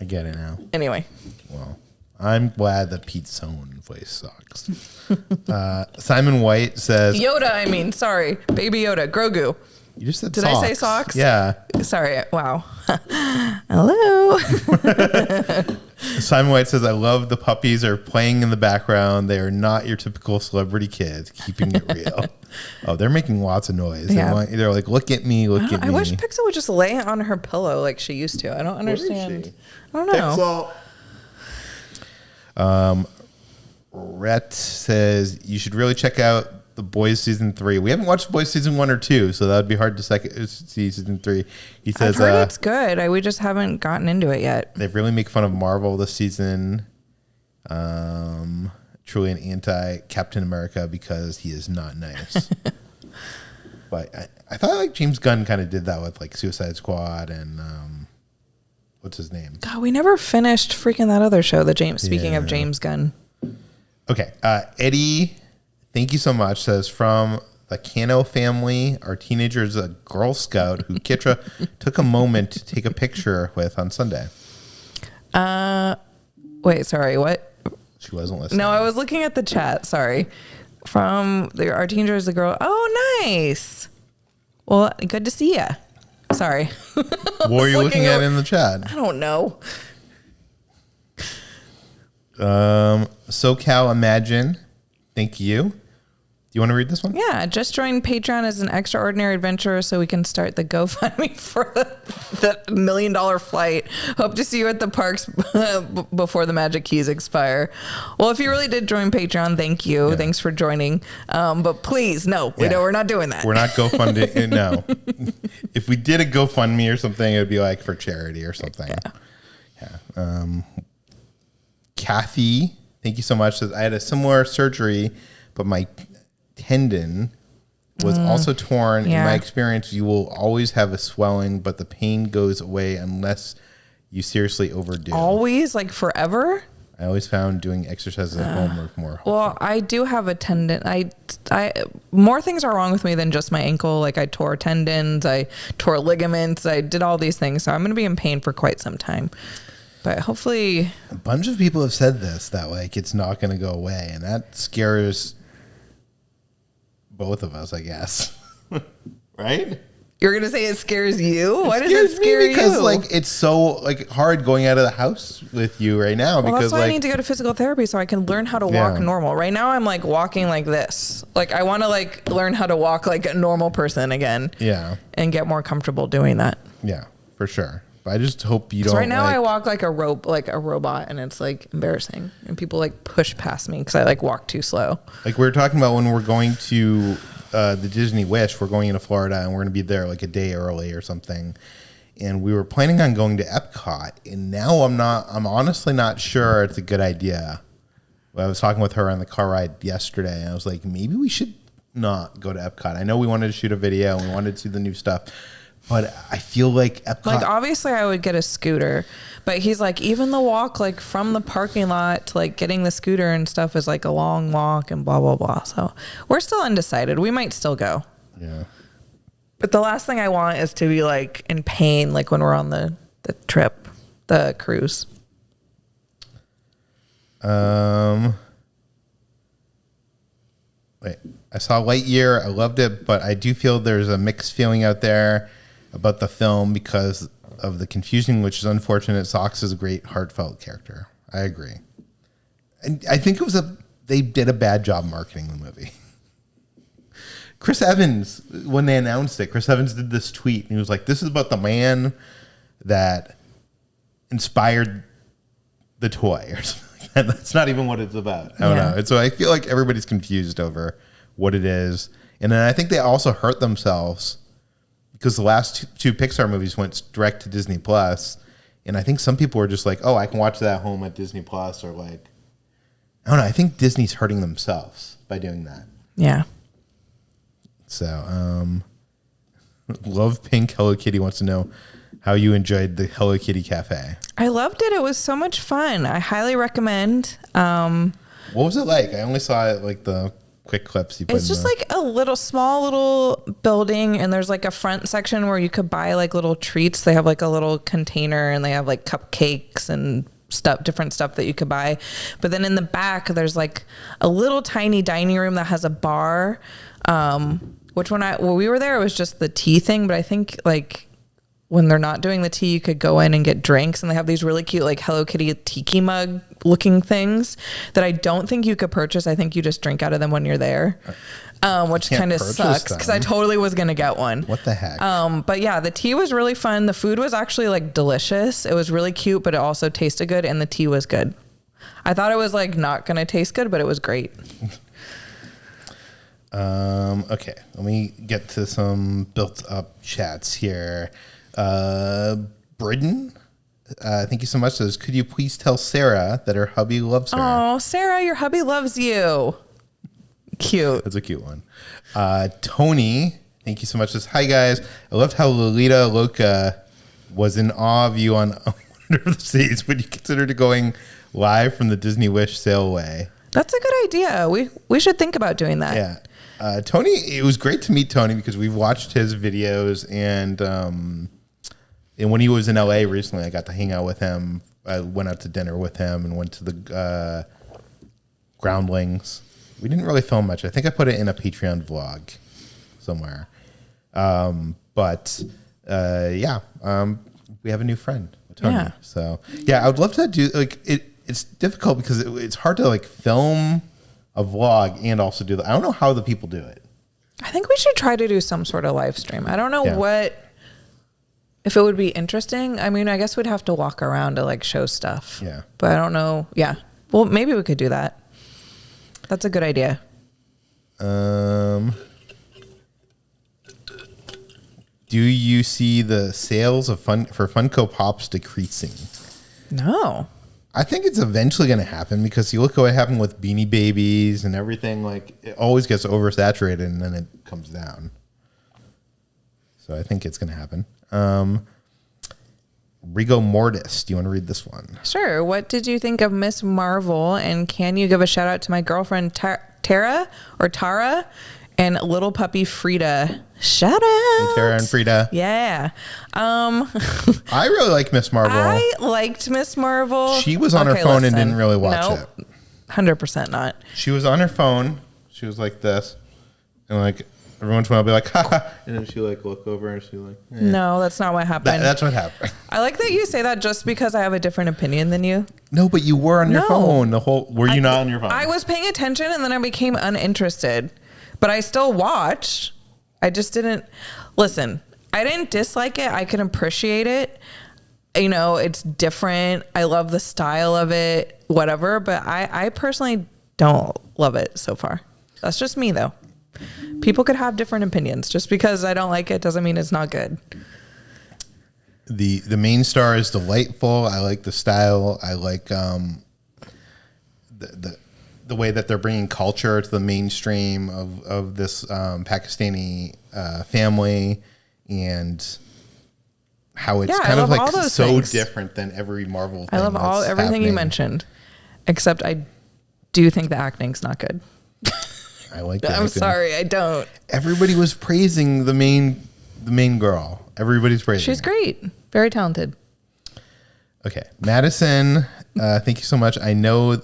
I get it now. Anyway. Well, I'm glad that Pete Sohn voice Socks. Simon White says... Yoda, sorry. Baby Yoda. Grogu. You just said Did socks. I say socks? Yeah. Sorry. Wow. Hello. Simon White says, I love the puppies are playing in the background. They are not your typical celebrity kids, keeping it real. Oh, they're making lots of noise. Yeah. They're like, look at me, look at me. I wish Pixel would just lay on her pillow like she used to. I don't understand. I don't know. Pixel. Rhett says, you should really check out The Boys season 3. We haven't watched The Boys season 1 or 2, so that would be hard to see season 3. He says, I've heard it's good. We just haven't gotten into it yet. They really make fun of Marvel this season. Truly an anti-Captain America because he is not nice. But I thought James Gunn kind of did that with Suicide Squad and what's his name? God, we never finished freaking that other show. Speaking of James Gunn. Okay, Eddie, thank you so much. Says from the Cano family, our teenager is a Girl Scout who Kitra took a moment to take a picture with on Sunday. Wait, sorry, what? She wasn't listening. No, I was looking at the chat. Sorry. From our teenager is a girl. Oh, nice. Well, good to see you. Sorry. What were you looking at in the chat? I don't know. SoCal Imagine, thank you. Do you want to read this one? Yeah, just joined Patreon as an extraordinary adventurer so we can start the GoFundMe for the $1 million flight. Hope to see you at the parks before the magic keys expire. Well, if you really did join Patreon, thank you. Yeah. Thanks for joining. But please, no, we're not doing that. We're not GoFundMe. No. If we did a GoFundMe or something, it would be for charity or something. Yeah. Kathy, thank you so much. Says, I had a similar surgery, but my tendon was also torn. Yeah. In my experience, you will always have a swelling, but the pain goes away unless you seriously overdo. Always? Forever? I always found doing exercises at home were more helpful. Well, I do have a tendon. I more things are wrong with me than just my ankle. I tore tendons, I tore ligaments, I did all these things. So I'm going to be in pain for quite some time. But hopefully... A bunch of people have said this, that it's not going to go away. And that scares both of us, I guess. Right? You're going to say it scares you? Why does it scare you? Because it's so hard going out of the house with you right now. Well, because that's why I need to go to physical therapy so I can learn how to walk normal. Right now I'm walking like this. I want to learn how to walk like a normal person again. Yeah. And get more comfortable doing that. Yeah, for sure. But I just hope you don't. Right now I walk like a robot, and it's embarrassing. And people push past me because I walk too slow. We were talking about when we're going to the Disney Wish, we're going into Florida and we're going to be there a day early or something. And we were planning on going to Epcot, and now I'm honestly not sure it's a good idea. I was talking with her on the car ride yesterday, and I was like, maybe we should not go to Epcot. I know we wanted to shoot a video and we wanted to see the new stuff. But I feel like Epcot... obviously I would get a scooter. But he's even the walk, from the parking lot to, getting the scooter and stuff is, a long walk and blah, blah, blah. So we're still undecided. We might still go. Yeah. But the last thing I want is to be, in pain, when we're on the trip, the cruise. Wait. I saw Lightyear. I loved it, but I do feel there's a mixed feeling out there about the film because of the confusion, which is unfortunate. Socks is a great heartfelt character. I agree. And I think they did a bad job marketing the movie. Chris Evans, when they announced it, Chris Evans did this tweet and he was like, this is about the man that inspired the toy or something like that. That's not even what it's about. I don't know. And so I feel like everybody's confused over what it is. And then I think they also hurt themselves because the last two Pixar movies went direct to Disney Plus, and I think some people were just like, "Oh, I can watch that at home at Disney Plus," or I don't know. I think Disney's hurting themselves by doing that. Yeah. So, Love Pink Hello Kitty wants to know how you enjoyed the Hello Kitty Cafe. I loved it. It was so much fun. I highly recommend. What was it like? I only saw it like the quick clips you put. It's just like a small little building, and there's like a front section where you could buy like little treats. They have like a little container, and they have like cupcakes and different stuff that you could buy. But then in the back, there's like a little tiny dining room that has a bar. Which when we were there, it was just the tea thing. But I think like when they're not doing the tea, you could go in and get drinks, and they have these really cute like Hello Kitty tiki mug looking things that I don't think you could purchase. I think you just drink out of them when you're there, which kind of sucks because I totally was gonna get one. What the heck? But yeah, the tea was really fun. The food was actually like delicious. It was really cute, but it also tasted good, and the tea was good. I thought it was like not gonna taste good, but it was great. Okay, let me get to some built up chats here. Bridden, thank you so much. Says, could you please tell Sarah that her hubby loves her? Oh, Sarah, your hubby loves you. Cute. That's a cute one. Tony, thank you so much. Says, hi guys. I loved how Lolita Loca was in awe of you on Wonder of the Seas. Would you consider going live from the Disney Wish sailway? That's a good idea. We should think about doing that. Yeah. Tony, it was great to meet Tony because we've watched his videos, and when he was in LA recently, I got to hang out with him. I went out to dinner with him and went to the Groundlings. We didn't really film much. I think I put it in a Patreon vlog somewhere. We have a new friend, Tony. Yeah. So yeah, I would love to do like it. It's difficult because it's hard to like film a vlog and also do that. I don't know how the people do it. I think we should try to do some sort of live stream. I don't know if it would be interesting. I mean, I guess we'd have to walk around to like show stuff. Yeah. But I don't know. Yeah. Well, maybe we could do that. That's a good idea. Do you see the sales for Funko Pops decreasing? No. I think it's eventually going to happen because you look at what happened with Beanie Babies and everything. Like, it always gets oversaturated and then it comes down. So I think it's going to happen. Rigo Mortis, do you want to read this one? Sure. What did you think of Miss Marvel? And can you give a shout out to my girlfriend Tara and little puppy Frida? Shout out. Hey, Tara and Frida. Yeah. I really like Miss Marvel. I liked Miss Marvel. She was on her phone and didn't really watch it. 100% not. She was on her phone. She was like this. And like every once in a while I'll be like, ha ha. And then she like look over and she like, eh. No, that's not what happened. That's what happened. I like that you say that just because I have a different opinion than you. No, but you were on your phone. Were you not on your phone? I was paying attention and then I became uninterested. But I still watched. I just didn't listen. I didn't dislike it. I can appreciate it. You know, it's different. I love the style of it, whatever. But I personally don't love it so far. That's just me, though. People could have different opinions. Just because I don't like it doesn't mean it's not good. The main star is delightful. I like the style. I like the way that they're bringing culture to the mainstream of this Pakistani family, and how it's kind of like so things. Different than every Marvel thing. I love everything you mentioned, except I do think the acting's not good. I like the I'm sorry, I don't. Everybody was praising the main girl. Everybody's praising She's her. Great. Very talented. Okay. Madison, thank you so much. I know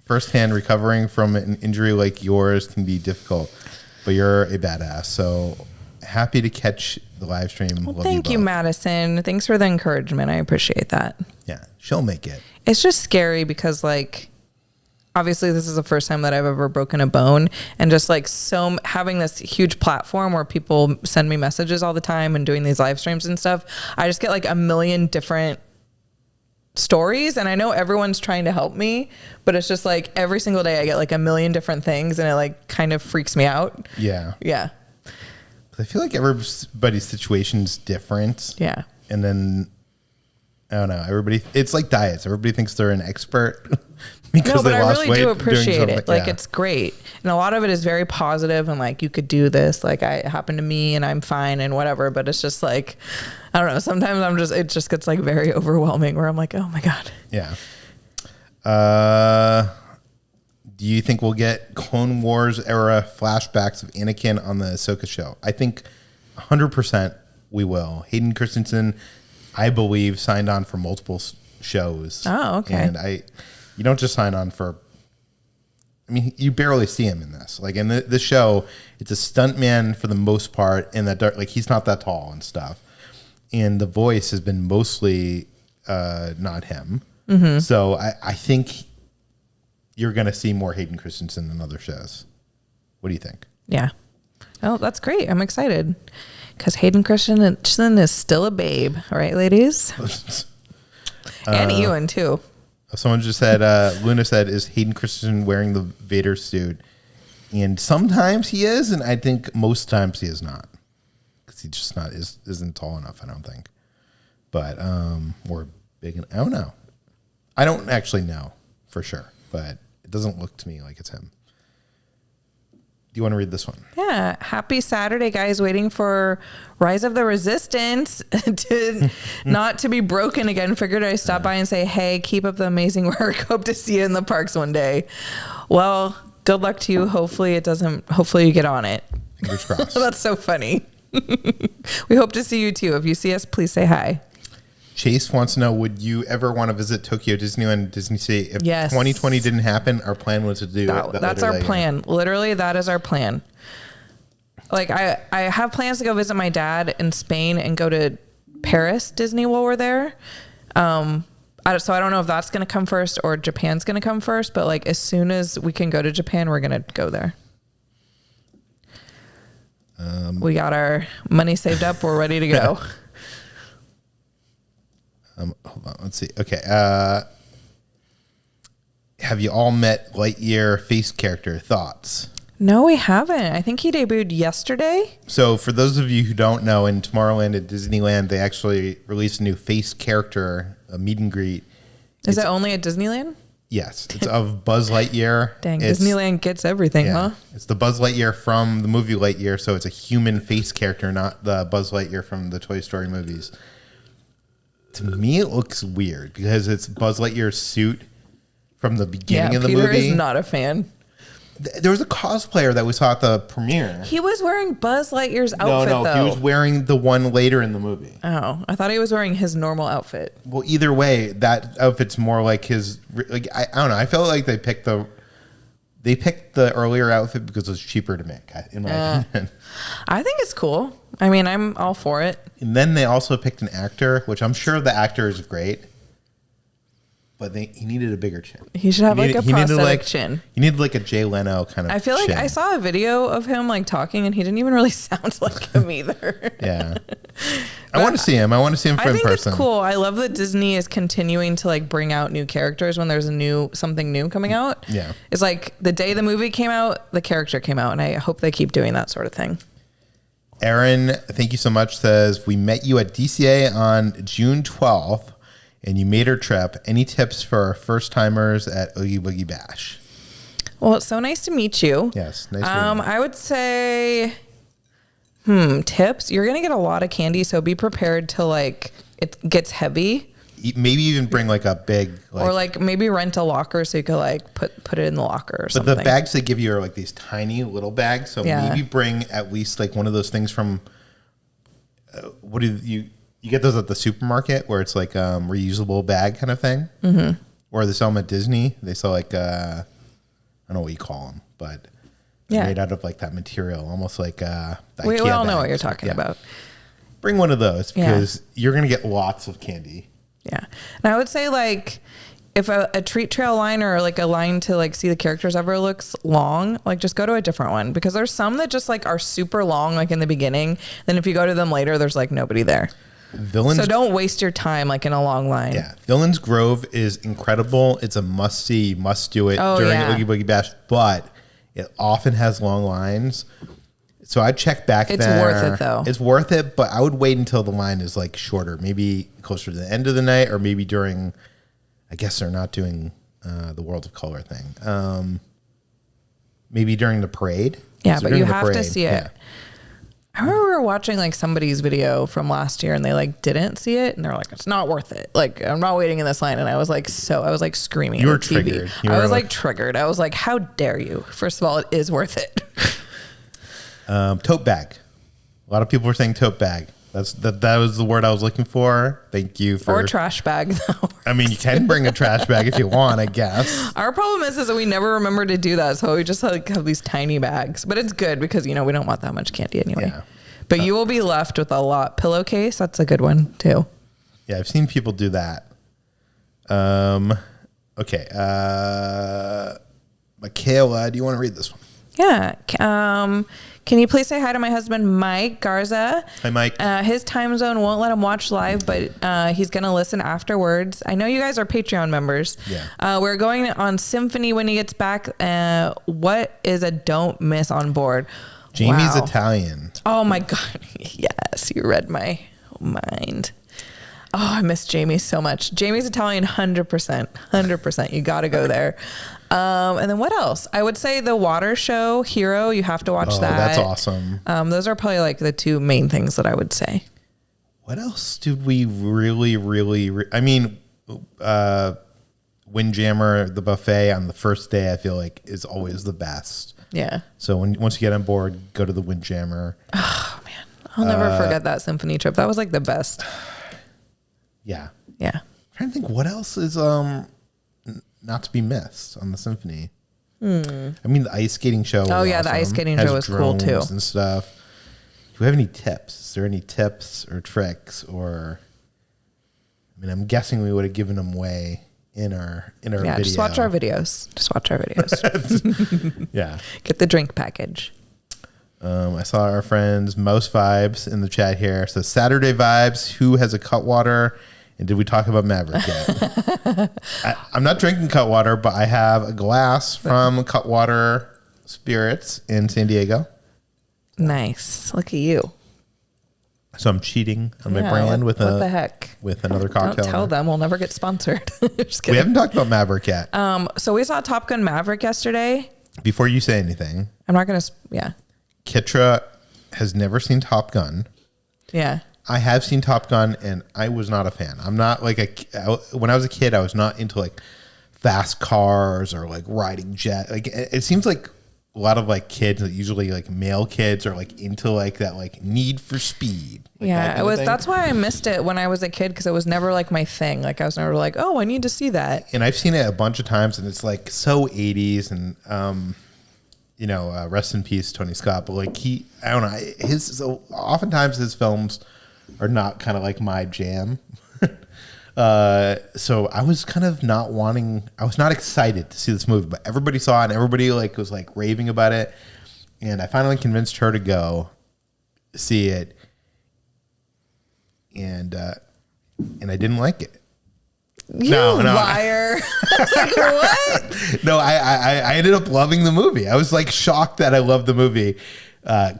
firsthand recovering from an injury like yours can be difficult, but you're a badass. So happy to catch the live stream. Well, thank you, Madison. Thanks for the encouragement. I appreciate that. Yeah, she'll make it. It's just scary because like, obviously this is the first time that I've ever broken a bone, and just like having this huge platform where people send me messages all the time and doing these live streams and stuff. I just get like a million different stories, and I know everyone's trying to help me, but it's just like every single day I get like a million different things, and it like kind of freaks me out. Yeah. Yeah. I feel like everybody's situation's different. Yeah. And then I don't know, it's like diets. Everybody thinks they're an expert because No, but they I lost really weight do doing appreciate something. it. Like, Yeah. it's great. And a lot of it is very positive and like, you could do this. Like, it happened to me and I'm fine and whatever. But it's just like, I don't know. Sometimes it just gets like very overwhelming where I'm like, oh my God. Yeah. Do you think we'll get Clone Wars era flashbacks of Anakin on the Ahsoka show? I think 100% we will. Hayden Christensen, I believe, signed on for multiple shows. Oh, okay. And you don't just sign on for, I mean, you barely see him in this. Like in this show, it's a stuntman for the most part, and like he's not that tall and stuff. And the voice has been mostly not him. Mm-hmm. So I think you're going to see more Hayden Christensen than other shows. What do you think? Yeah. Oh, that's great. I'm excited because Hayden Christensen is still a babe. Right, ladies? And Ewan, too. Someone just said, Luna said, is Hayden Christensen wearing the Vader suit? And sometimes he is, and I think most times he is not. Because he just isn't tall enough, I don't think. But, or big, I don't know. I don't actually know for sure, but it doesn't look to me like it's him. Do you want to read this one? Yeah. Happy Saturday, guys. Waiting for Rise of the Resistance not to be broken again. Figured I'd stop by and say, hey, keep up the amazing work. Hope to see you in the parks one day. Well, good luck to you. Hopefully you get on it. Fingers crossed. That's so funny. We hope to see you too. If you see us, please say hi. Chase wants to know, would you ever want to visit Tokyo Disneyland, Disney Sea? If Yes. 2020 didn't happen, our plan was to do it. That's our plan. Literally, that is our plan. Like, I have plans to go visit my dad in Spain and go to Paris Disney while we're there. So I don't know if that's going to come first or Japan's going to come first, but like as soon as we can go to Japan, we're going to go there. We got our money saved up. We're ready to go. Hold on, let's see. Okay. Have you all met Lightyear face character? Thoughts? No, we haven't. I think he debuted yesterday. So for those of you who don't know, in Tomorrowland at Disneyland, they actually released a new face character, a meet and greet. Is it only at Disneyland? Yes. It's of Buzz Lightyear. Dang, Disneyland gets everything, huh? It's the Buzz Lightyear from the movie Lightyear, so it's a human face character, not the Buzz Lightyear from the Toy Story movies. To me, it looks weird because it's Buzz Lightyear's suit from the beginning of the Peter movie. Peter is not a fan. There was a cosplayer that we saw at the premiere. He was wearing Buzz Lightyear's outfit, though. He was wearing the one later in the movie. Oh, I thought he was wearing his normal outfit. Well, either way, that outfit's more like his. Like I don't know. I felt like they picked the earlier outfit because it was cheaper to make. In my opinion, I think it's cool. I mean, I'm all for it. And then they also picked an actor, which I'm sure the actor is great, but he needed a bigger chin. He should have a prosthetic chin. He needed like a Jay Leno kind of. I feel like chin. I saw a video of him like talking, and he didn't even really sound like him either. Yeah, I want to see him. I want to see him in person. It's cool. I love that Disney is continuing to like bring out new characters when there's something new coming out. Yeah, it's like the day the movie came out, the character came out, and I hope they keep doing that sort of thing. Aaron, thank you so much, says, we met you at DCA on June 12th, and you made our trip. Any tips for our first-timers at Oogie Boogie Bash? Well, it's so nice to meet you. Yes, nice to meet you. I would say, tips. You're going to get a lot of candy, so be prepared to, like, it gets heavy. Maybe even bring like a big, or like maybe rent a locker so you could like put it in the locker or something. But the bags they give you are like these tiny little bags, so maybe bring at least like one of those things from. What do you get those at the supermarket where it's like reusable bag kind of thing, or they sell them at Disney. They sell like I don't know what you call them, but they're made out of like that material, almost like we all know what you're talking about. Bring one of those because you're gonna get lots of candy. Yeah. And I would say like if a treat trail line or like a line to like see the characters ever looks long, like just go to a different one because there's some that just like are super long like in the beginning. Then if you go to them later, there's like nobody there. So don't waste your time like in a long line. Yeah. Villains Grove is incredible. It's a must see. You must do it during Oogie Boogie Bash, but it often has long lines. So I'd check back there. It's worth it though. It's worth it, but I would wait until the line is like shorter, maybe closer to the end of the night or maybe during, I guess they're not doing the World of Color thing. Maybe during the parade. Yeah, but you have to see it. Yeah. I remember we were watching like somebody's video from last year and they like didn't see it and they're like, it's not worth it. Like, I'm not waiting in this line. And I was like, screaming. You were triggered. I was like triggered. I was like, how dare you? First of all, it is worth it. Tote bag. A lot of people were saying tote bag. That was the word I was looking for. Thank you for. Or trash bag, though. I mean, you can bring a trash bag if you want, I guess. Our problem is that we never remember to do that, so we just like have these tiny bags. But it's good because we don't want that much candy anyway. Yeah. But you will be left with a lot. Pillowcase, that's a good one too. Yeah, I've seen people do that. Okay. Michaela, do you want to read this one? Yeah. Can you please say hi to my husband, Mike Garza? Hi, Mike. His time zone won't let him watch live, but he's going to listen afterwards. I know you guys are Patreon members. Yeah. We're going on Symphony when he gets back. What is a don't miss on board? Jamie's Italian. Oh, my God. Yes, you read my mind. Oh, I miss Jamie so much. Jamie's Italian, 100%. 100%. You got to go there. And then what else? I would say the water show, Hero. You have to watch that. That's awesome. Those are probably like the two main things that I would say. What else did we really... I mean, Windjammer, the buffet on the first day, I feel like is always the best. Yeah. So once you get on board, go to the Windjammer. Oh, man. I'll never forget that symphony trip. That was like the best. Yeah. Yeah. I'm trying to think what else is not to be missed on the symphony. I mean, the ice skating show. Oh yeah, the ice skating show was cool too. And stuff. Do we have any tips? Is there any tips or tricks or? I mean, I'm guessing we would have given them away in our video. Just watch our videos. Yeah. Get the drink package. I saw our friends Most Vibes in the chat here. So Saturday Vibes, who has a Cutwater? And did we talk about Maverick yet? I'm not drinking Cutwater, but I have a glass from Cutwater Spirits in San Diego. Nice. Look at you. So I'm cheating on my brand with what the heck? With another cocktail. Don't tell them. We'll never get sponsored. Just kidding. We haven't talked about Maverick yet. So we saw Top Gun Maverick yesterday. Before you say anything. I'm not going to... Yeah. Kitra has never seen Top Gun. Yeah. I have seen Top Gun and I was not a fan. I'm not like when I was a kid, I was not into like fast cars or like riding jet. Like it seems like a lot of like kids, usually like male kids, are like into like that like need for speed. Like yeah, it was. That's why I missed it when I was a kid because it was never like my thing. Like I was never like, oh, I need to see that. And I've seen it a bunch of times and it's like so 80s and rest in peace, Tony Scott. But like I don't know, oftentimes his films are not kind of like my jam. So I was kind of I was not excited to see this movie, but everybody saw it and everybody like was like raving about it. And I finally convinced her to go see it. And I didn't like it. No, liar. I was like, what? No, I ended up loving the movie. I was like shocked that I loved the movie.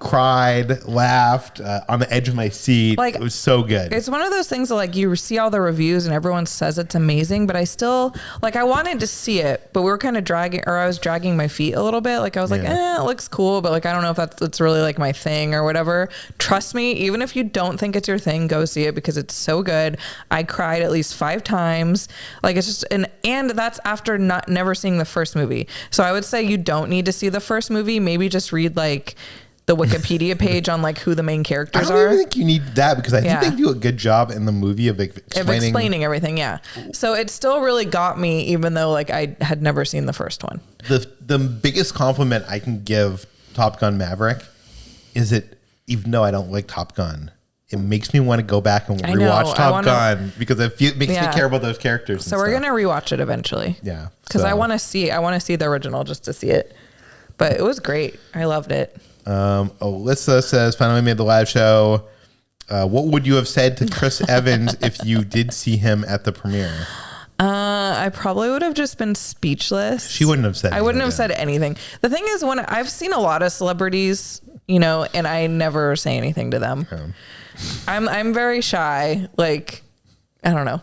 Cried, laughed, on the edge of my seat. Like, it was so good. It's one of those things that like you see all the reviews and everyone says it's amazing, but I still like I wanted to see it, but we were kind of I was dragging my feet a little bit. Like I was like, it looks cool, but like I don't know if that's really like my thing or whatever. Trust me, even if you don't think it's your thing, go see it because it's so good. I cried at least 5 times. Like it's just and that's after never seeing the first movie. So I would say you don't need to see the first movie. Maybe just read like the Wikipedia page on like who the main characters are. I don't even think you need that because I think they do a good job in the movie of explaining everything. Yeah. So it still really got me, even though like I had never seen the first one. The biggest compliment I can give Top Gun Maverick is that even though I don't like Top Gun, it makes me want to go back and rewatch Top Gun because it makes me care about those characters. So we're going to rewatch it eventually. Yeah. Because I want to see the original just to see it. But it was great. I loved it. Alyssa says, finally made the live show. What would you have said to Chris Evans if you did see him at the premiere? I probably would have just been speechless. She wouldn't have said anything. I wouldn't have said anything. The thing is, when I've seen a lot of celebrities, and I never say anything to them. I'm very shy. Like, I don't know.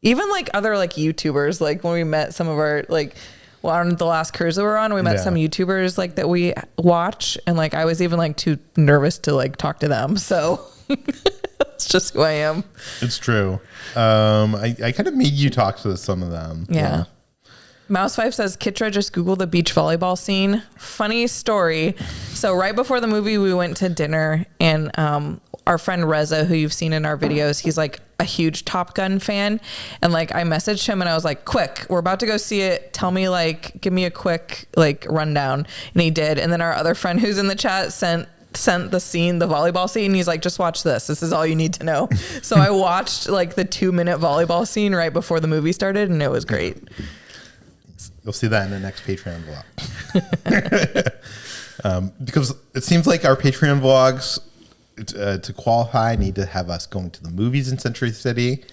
Even like other like YouTubers, like when we met some of our like, well, on the last cruise that we're on, we met some YouTubers like that we watch, and like I was even like too nervous to like talk to them. So it's just who I am. It's true. I kind of made you talk to some of them. Yeah. Mouse5 says, Kitra just Googled the beach volleyball scene. Funny story. So right before the movie, we went to dinner, and our friend Reza, who you've seen in our videos, he's like a huge Top Gun fan. And like, I messaged him and I was like, quick, we're about to go see it. Tell me, like, give me a quick like rundown. And he did. And then our other friend who's in the chat sent the scene, the volleyball scene. He's like, just watch this. This is all you need to know. So I watched like the 2-minute volleyball scene right before the movie started, and it was great. You'll see that in the next Patreon vlog. Because it seems like our Patreon vlogs, to qualify, need to have us going to the movies in Century City.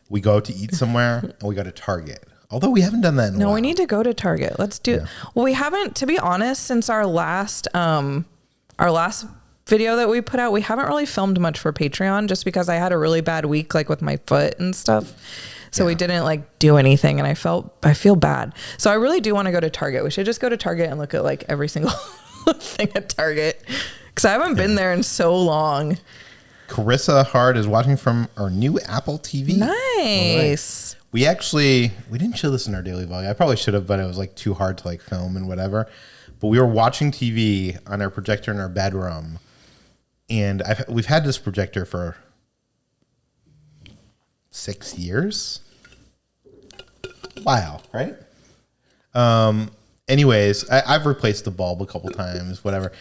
We go to eat somewhere, and we go to Target. Although we haven't done that in a while. No, we need to go to Target. Let's do it. Well, we haven't, to be honest, since our last video that we put out, we haven't really filmed much for Patreon, just because I had a really bad week, like with my foot and stuff. So we didn't like do anything, and I feel bad. So I really do want to go to Target. We should just go to Target and look at like every single thing at Target, because I haven't been there in so long. Carissa Hard is watching from our new Apple TV. Nice. Right. We didn't show this in our daily vlog. I probably should have, but it was like too hard to like film and whatever. But we were watching TV on our projector in our bedroom, and we've had this projector for 6 years. Wow, right? Anyways, I've replaced the bulb a couple times, whatever.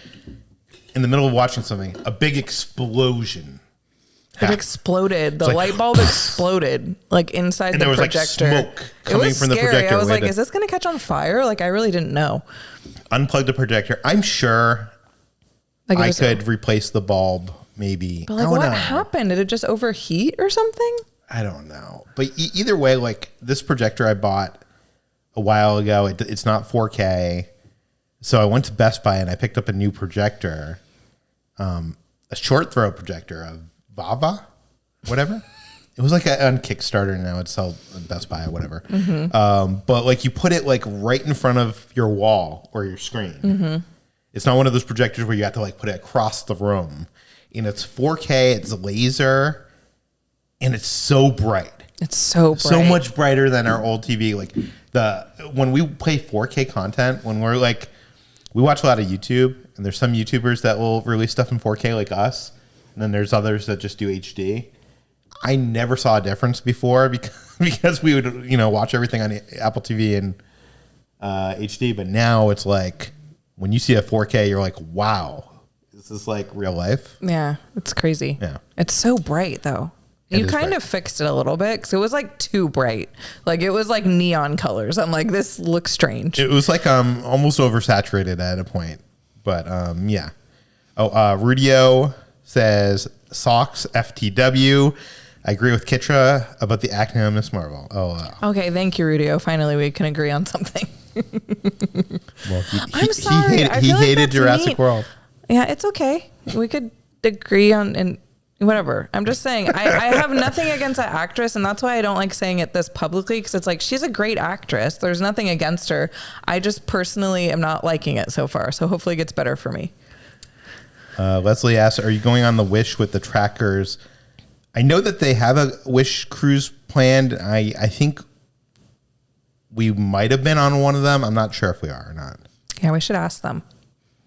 In the middle of watching something, a big explosion. It exploded. The light bulb exploded like inside the projector. And there was like smoke coming from the projector. I was like, is this going to catch on fire? Like, I really didn't know. Unplugged the projector. I'm sure like I could replace the bulb, maybe. But like, what happened? Did it just overheat or something? I don't know. But either way, like this projector I bought a while ago, it's not 4K. So I went to Best Buy and I picked up a new projector, a short throw projector, a Vava, whatever. It was like on Kickstarter now. It's sold at Best Buy or whatever. Mm-hmm. But like you put it like right in front of your wall or your screen. Mm-hmm. It's not one of those projectors where you have to like put it across the room. And it's 4K, it's laser. And it's so bright. It's so bright. So much brighter than our old TV. Like when we play 4K content, when we're like, we watch a lot of YouTube, and there's some YouTubers that will release stuff in 4K like us. And then there's others that just do HD. I never saw a difference before because we would, watch everything on Apple TV and HD. But now it's like, when you see a 4K, you're like, wow, is this like real life? Yeah, it's crazy. Yeah. It's so bright though. You kind of fixed it a little bit because it was like too bright. Like it was like neon colors. I'm like, this looks strange. It was like almost oversaturated at a point. But yeah. Oh, Rudio says socks FTW. I agree with Kitra about the acting on Miss Marvel. Oh, okay. Thank you, Rudio. Finally, we can agree on something. Well, I'm sorry. He hated Jurassic World. Yeah, it's okay. We could agree on and. Whatever. I'm just saying, I have nothing against that actress, and that's why I don't like saying it this publicly, because it's like, she's a great actress. There's nothing against her. I just personally am not liking it so far, so hopefully it gets better for me. Leslie asks, are you going on the Wish with the trackers? I know that they have a Wish cruise planned. I think we might have been on one of them. I'm not sure if we are or not. Yeah, we should ask them.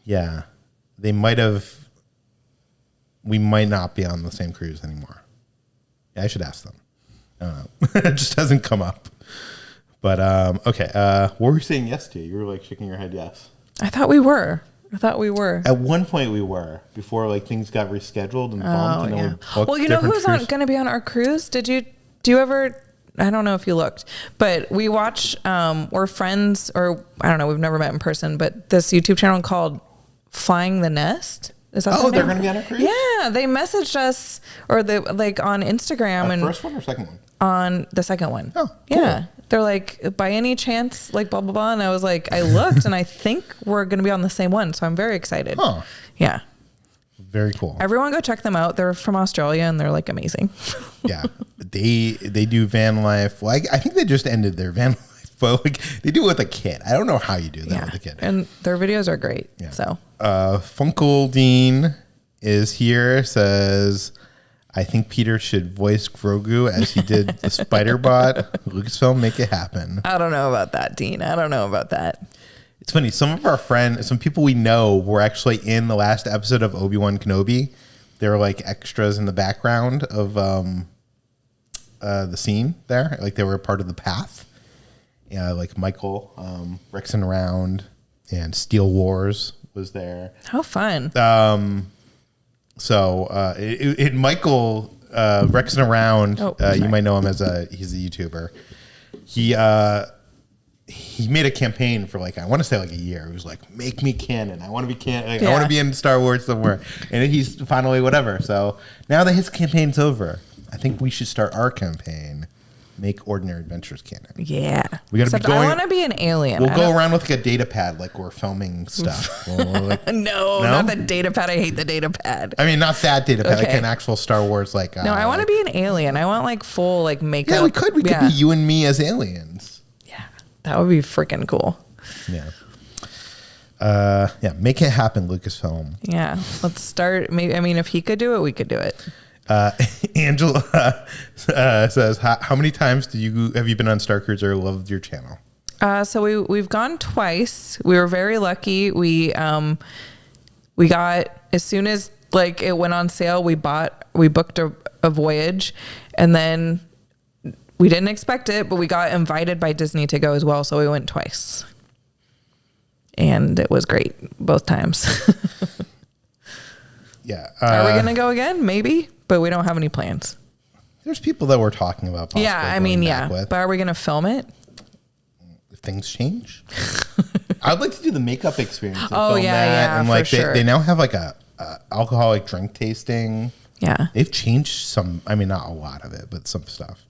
Yeah. They might have... We might not be on the same cruise anymore. Yeah, I should ask them. I don't know. It just hasn't come up. But, okay. What were you saying yes to? You were like shaking your head yes. I thought we were. At one point we were, before like things got rescheduled and bumped. Yeah. Well, you know who's going to be on our cruise? Do you ever... I don't know if you looked, but we watch, we're friends, or I don't know, we've never met in person, but this YouTube channel called Flying the Nest. Is that they're going to be on a cruise? Yeah, they messaged us, or they like on Instagram. And first one or second one? On the second one. Oh, cool. Yeah. They're like, by any chance, like blah, blah, blah. And I was like, I looked and I think we're going to be on the same one. So I'm very excited. Huh. Yeah. Very cool. Everyone go check them out. They're from Australia and they're like amazing. Yeah. They do van life. Well, I think they just ended their van life, but like they do it with a kid. I don't know how you do that with a kid. And their videos are great. Yeah. So Funko Dean is here, says, I think Peter should voice Grogu as he did the Spider Bot. Lucasfilm, make it happen. I don't know about that, Dean. I don't know about that. It's funny. Some of our friends, some people we know were actually in the last episode of Obi-Wan Kenobi. They were like extras in the background of the scene there. Like they were a part of the path. Yeah, like Michael, Rexing Around, and Steel Wars was there. How fun. So Michael Rexing Around, you might know him as he's a YouTuber. He made a campaign for like, I want to say like a year. It was like, make me canon. I want to be canon. Like, I want to be in Star Wars somewhere. And he's finally whatever. So now that his campaign's over, I think we should start our campaign. Make Ordinary Adventures canon. Yeah. We gotta be going, I want to be an alien. We'll go around with like a data pad like we're filming stuff. No, not the data pad. I hate the data pad. I mean, not that data pad. Like an actual Star Wars like. No, I want to be an alien. I want like full like makeup. Yeah, we could. We could be you and me as aliens. Yeah, that would be freaking cool. Yeah. Make it happen, Lucasfilm. Yeah, let's start. Maybe, I mean, if he could do it, we could do it. Angela says, how many times have you been on Star Cruiser? Loved your channel. So we've gone twice. We were very lucky. We got, as soon as like it went on sale, we booked a voyage, and then we didn't expect it, but we got invited by Disney to go as well. So we went twice, and it was great both times. Yeah. Are we going to go again? Maybe, but we don't have any plans. There's people that we're talking about. Yeah. I mean, yeah. But are we going to film it? If things change. I'd like to do the makeup experience. And film that. Yeah. And like sure. they now have like a alcoholic drink tasting. Yeah. They've changed some, I mean, not a lot of it, but some stuff.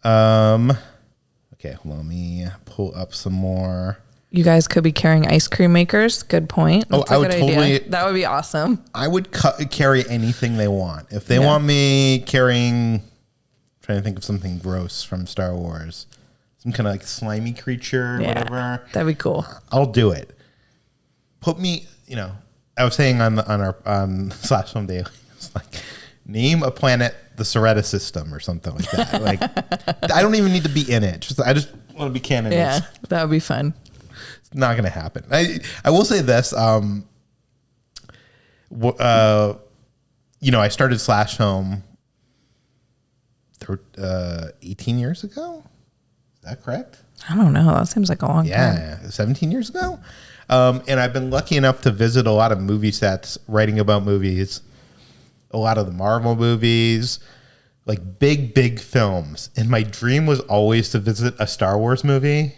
Okay. Let me pull up some more. You guys could be carrying ice cream makers. Good point. That's I would totally. Idea. That would be awesome. I would carry anything they want. If they want me carrying, trying to think of something gross from Star Wars, some kind of like slimy creature, or whatever. That'd be cool. I'll do it. Put me, I was saying on our Slash Film Daily, it's like, name a planet the Soretta system or something like that. Like, I don't even need to be in it. I just want to be canon. Yeah, that would be fun. Not going to happen. I will say this. I started Slash Film 18 years ago. Is that correct? I don't know. That seems like a long time. Yeah, 17 years ago. And I've been lucky enough to visit a lot of movie sets, writing about movies, a lot of the Marvel movies, like big films. And my dream was always to visit a Star Wars movie.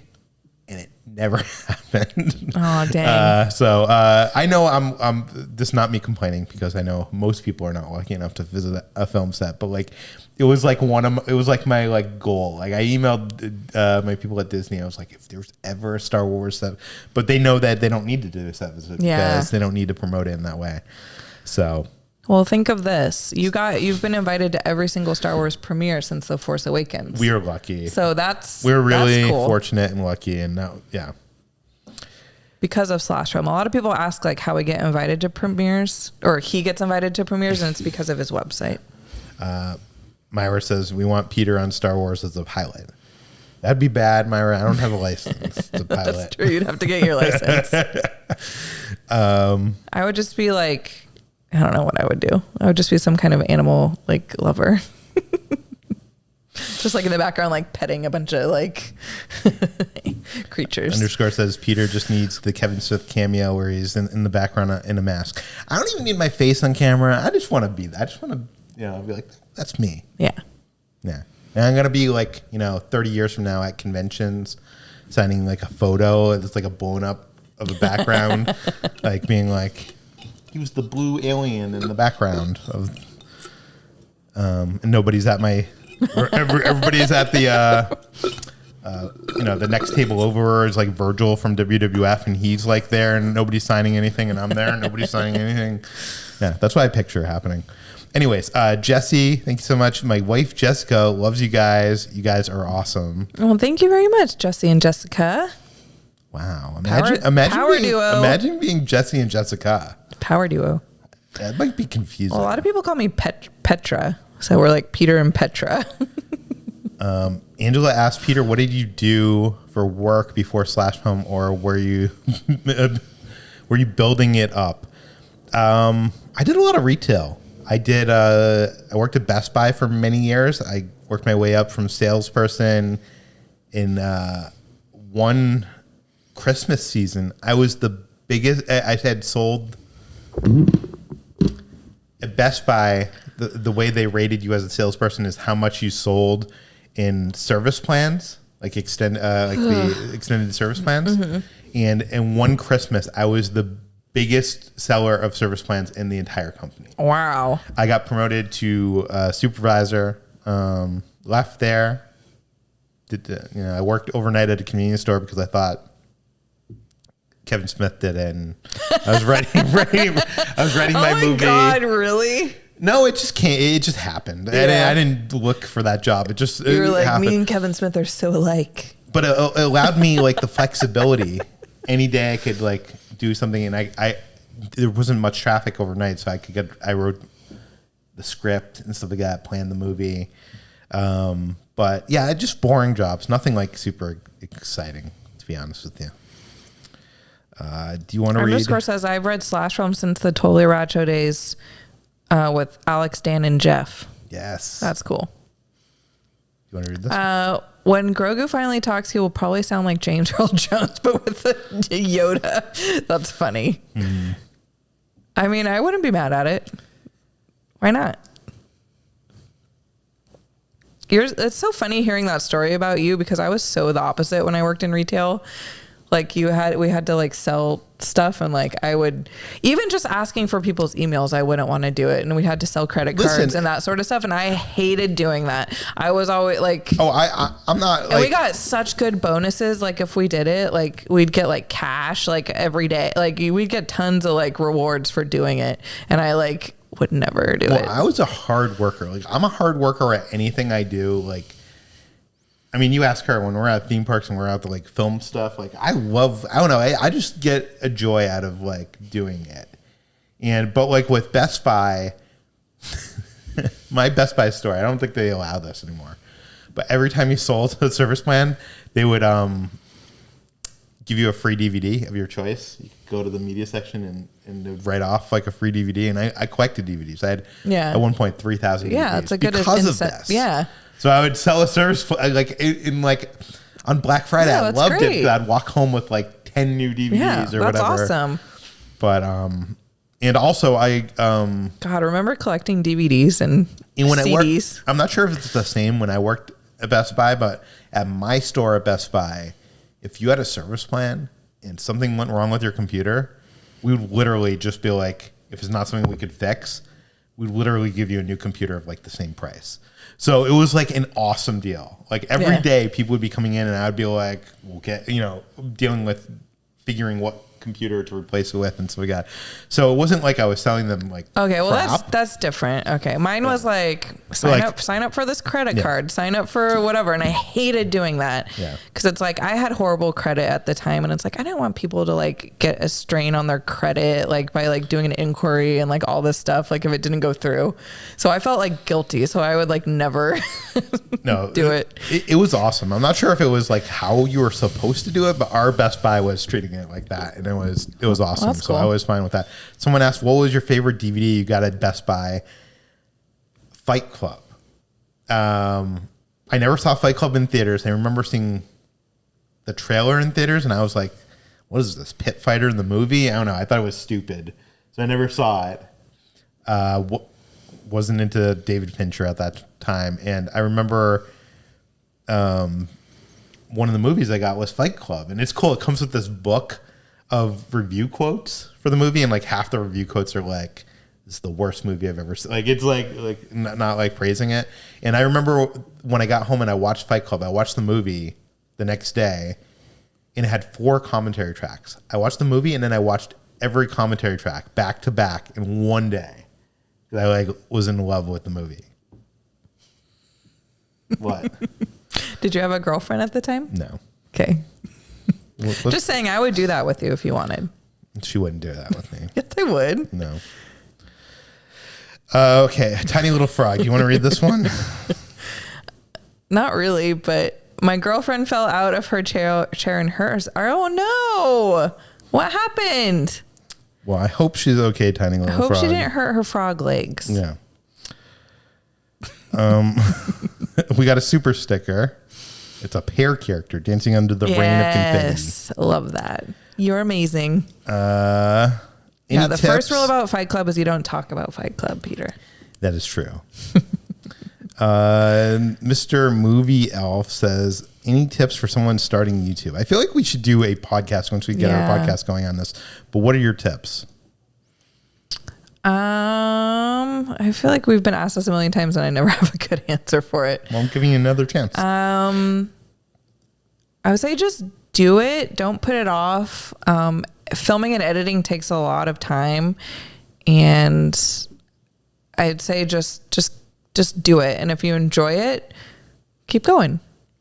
And it never happened. Oh, dang. So I know I'm this not me complaining, because I know most people are not lucky enough to visit a film set, but like it was like my like goal. Like I emailed my people at Disney. I was like, if there's ever a Star Wars set, but they know that they don't need to do this episode because they don't need to promote it in that way. So. Well, think of this. You've been invited to every single Star Wars premiere since The Force Awakens. We are lucky. So we're really cool. fortunate and lucky, and yeah. Because of Slash Film. A lot of people ask like how we get invited to premieres, or he gets invited to premieres, and it's because of his website. Myra says, we want Peter on Star Wars as a pilot. That'd be bad, Myra. I don't have a license to pilot. That's true. You'd have to get your license. I would just be like, I don't know what I would do. I would just be some kind of animal like lover. Just like in the background, like petting a bunch of like creatures. Underscore says Peter just needs the Kevin Smith cameo where he's in the background in a mask. I don't even need my face on camera. I just want to be that. I just want to, be like, that's me. Yeah. Yeah. And I'm going to be like, 30 years from now at conventions signing like a photo. It's like a blown up of a background, like being like, he was the blue alien in the background of, and nobody's at my, everybody's at the the next table over is like Virgil from WWF, and he's like there, and nobody's signing anything, and I'm there, and nobody's signing anything. Yeah, that's what I picture happening. Anyways, Jesse, thank you so much. My wife Jessica loves you guys. You guys are awesome. Well, thank you very much, Jesse and Jessica. Wow, Imagine being Jesse and Jessica. Power duo. That might be confusing. Well, a lot of people call me Petra, so we're like Peter and Petra. Angela asked Peter, "What did you do for work before Slash Home, or were you building it up?" I did a lot of retail. I worked at Best Buy for many years. I worked my way up from salesperson. In one Christmas season, I was the biggest. I had sold at Best Buy. The way they rated you as a salesperson is how much you sold in service plans, like the extended service plans. Mm-hmm. And in one Christmas, I was the biggest seller of service plans in the entire company. Wow. I got promoted to supervisor, left there. I worked overnight at a convenience store because I thought Kevin Smith did it, and I was writing my movie. Oh my God, really? No, it just can't. It just happened. Yeah. I didn't look for that job. It just you were like, happened. Me and Kevin Smith are so alike. But it allowed me like the flexibility. Any day I could like do something, and I there wasn't much traffic overnight, so I wrote the script and stuff like that, planned the movie. But yeah, just boring jobs. Nothing like super exciting, to be honest with you. Do you want to read? Underscore says, I've read slash films since the Totally Racho days with Alex, Dan, and Jeff. Yes. That's cool. You want to read this? When Grogu finally talks, he will probably sound like James Earl Jones, but with a Yoda. That's funny. Mm. I mean, I wouldn't be mad at it. Why not? It's so funny hearing that story about you, because I was so the opposite when I worked in retail. Like we had to like sell stuff, and like I would, even just asking for people's emails, I wouldn't want to do it. And we had to sell credit cards and that sort of stuff. And I hated doing that. I was always like, I'm not. And we got such good bonuses. Like if we did it, like we'd get like cash, like every day, like we'd get tons of like rewards for doing it. And I like would never do it. I was a hard worker. Like I'm a hard worker at anything I do. Like, I mean, you ask her when we're at theme parks and we're out to like film stuff. Like I don't know. I just get a joy out of like doing it. But like with Best Buy, my Best Buy store, I don't think they allow this anymore. But every time you sold a service plan, they would give you a free DVD of your choice. You could go to the media section and they'd write off like a free DVD. And I collected DVDs. I had at one point 3,000 DVDs. Yeah, it's a good because of this. Yeah. So I would sell a service like in like on Black Friday. I loved it. I'd walk home with like 10 new DVDs or whatever. That's awesome. But and also I God, remember collecting DVDs and when CDs. I'm not sure if it's the same when I worked at Best Buy, but at my store at Best Buy, if you had a service plan and something went wrong with your computer, we would literally just be like, if it's not something we could fix, we'd literally give you a new computer of like the same price. So it was like an awesome deal. Like every day people would be coming in and I would be like, we'll get, dealing with figuring what computer to replace it with and stuff like that. So it wasn't like I was selling them like crap. That's different. Okay. Mine was like sign up for this credit card, sign up for whatever. And I hated doing that because it's like I had horrible credit at the time, and it's like I didn't want people to like get a strain on their credit like by like doing an inquiry and like all this stuff, like if it didn't go through. So I felt like guilty, so I would like never do it. It was awesome. I'm not sure if it was like how you were supposed to do it, but our Best Buy was treating it like that, and it was awesome. Well, so I was fine with that. Someone asked, what was your favorite DVD you got at Best Buy? Fight Club. I never saw Fight Club in theaters. I remember seeing the trailer in theaters, and I was like, what is this, pit fighter in the movie? I don't know. I thought it was stupid. So I never saw it. Wasn't into David Fincher at that time. And I remember one of the movies I got was Fight Club. And it's cool. It comes with this book of review quotes for the movie, and like half the review quotes are like, this is the worst movie I've ever seen. Like it's like not like praising it. And I remember when I got home and I watched Fight Club, I watched the movie the next day, and it had 4 commentary tracks. I watched the movie, and then I watched every commentary track back to back in one day. I like was in love with the movie. What? Did you have a girlfriend at the time? No. Okay. Just saying, I would do that with you if you wanted. She wouldn't do that with me. Yes, I would. No. Okay, Tiny Little Frog. You want to read this one? Not really, but my girlfriend fell out of her chair in hers. Oh no! What happened? Well, I hope she's okay, Tiny Little Frog. I hope she didn't hurt her frog legs. Yeah. We got a super sticker. It's a pear character dancing under the rain of confetti. Yes, love that. You're amazing. The tips? First rule about Fight Club is you don't talk about Fight Club, Peter. That is true. Mr. Movie Elf says, any tips for someone starting YouTube? I feel like we should do a podcast once we get our podcast going on this. But what are your tips? I feel like we've been asked this a million times and I never have a good answer for it. Well, I'm giving you another chance. I would say just do it. Don't put it off. Filming and editing takes a lot of time, and I'd say just do it. And if you enjoy it, keep going,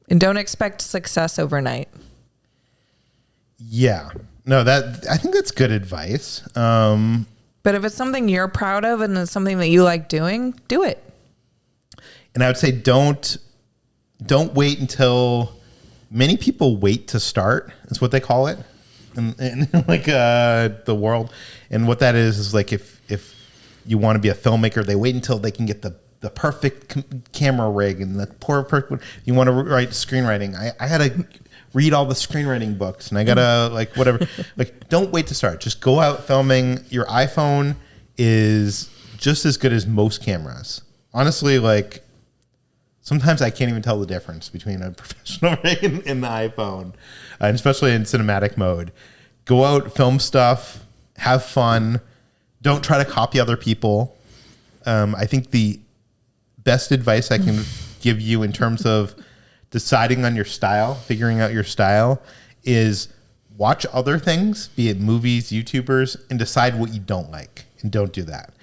and don't expect success overnight. Yeah, no, I think that's good advice. But if it's something you're proud of and it's something that you like doing, do it. And I would say don't wait until many people wait to start. Is what they call it in like the world. And what that is like if you want to be a filmmaker, they wait until they can get the perfect camera rig and the perfect. You want to write screenwriting. I had to read all the screenwriting books and I gotta like whatever. Like, don't wait to start. Just go out filming. Your iPhone is just as good as most cameras. Honestly, like sometimes I can't even tell the difference between a professional rig and the iPhone, and especially in cinematic mode. Go out, film stuff, have fun. Don't try to copy other people. I think the best advice I can give you in terms of deciding on your style, figuring out your style, is watch other things, be it movies, YouTubers, and decide what you don't like. And don't do that.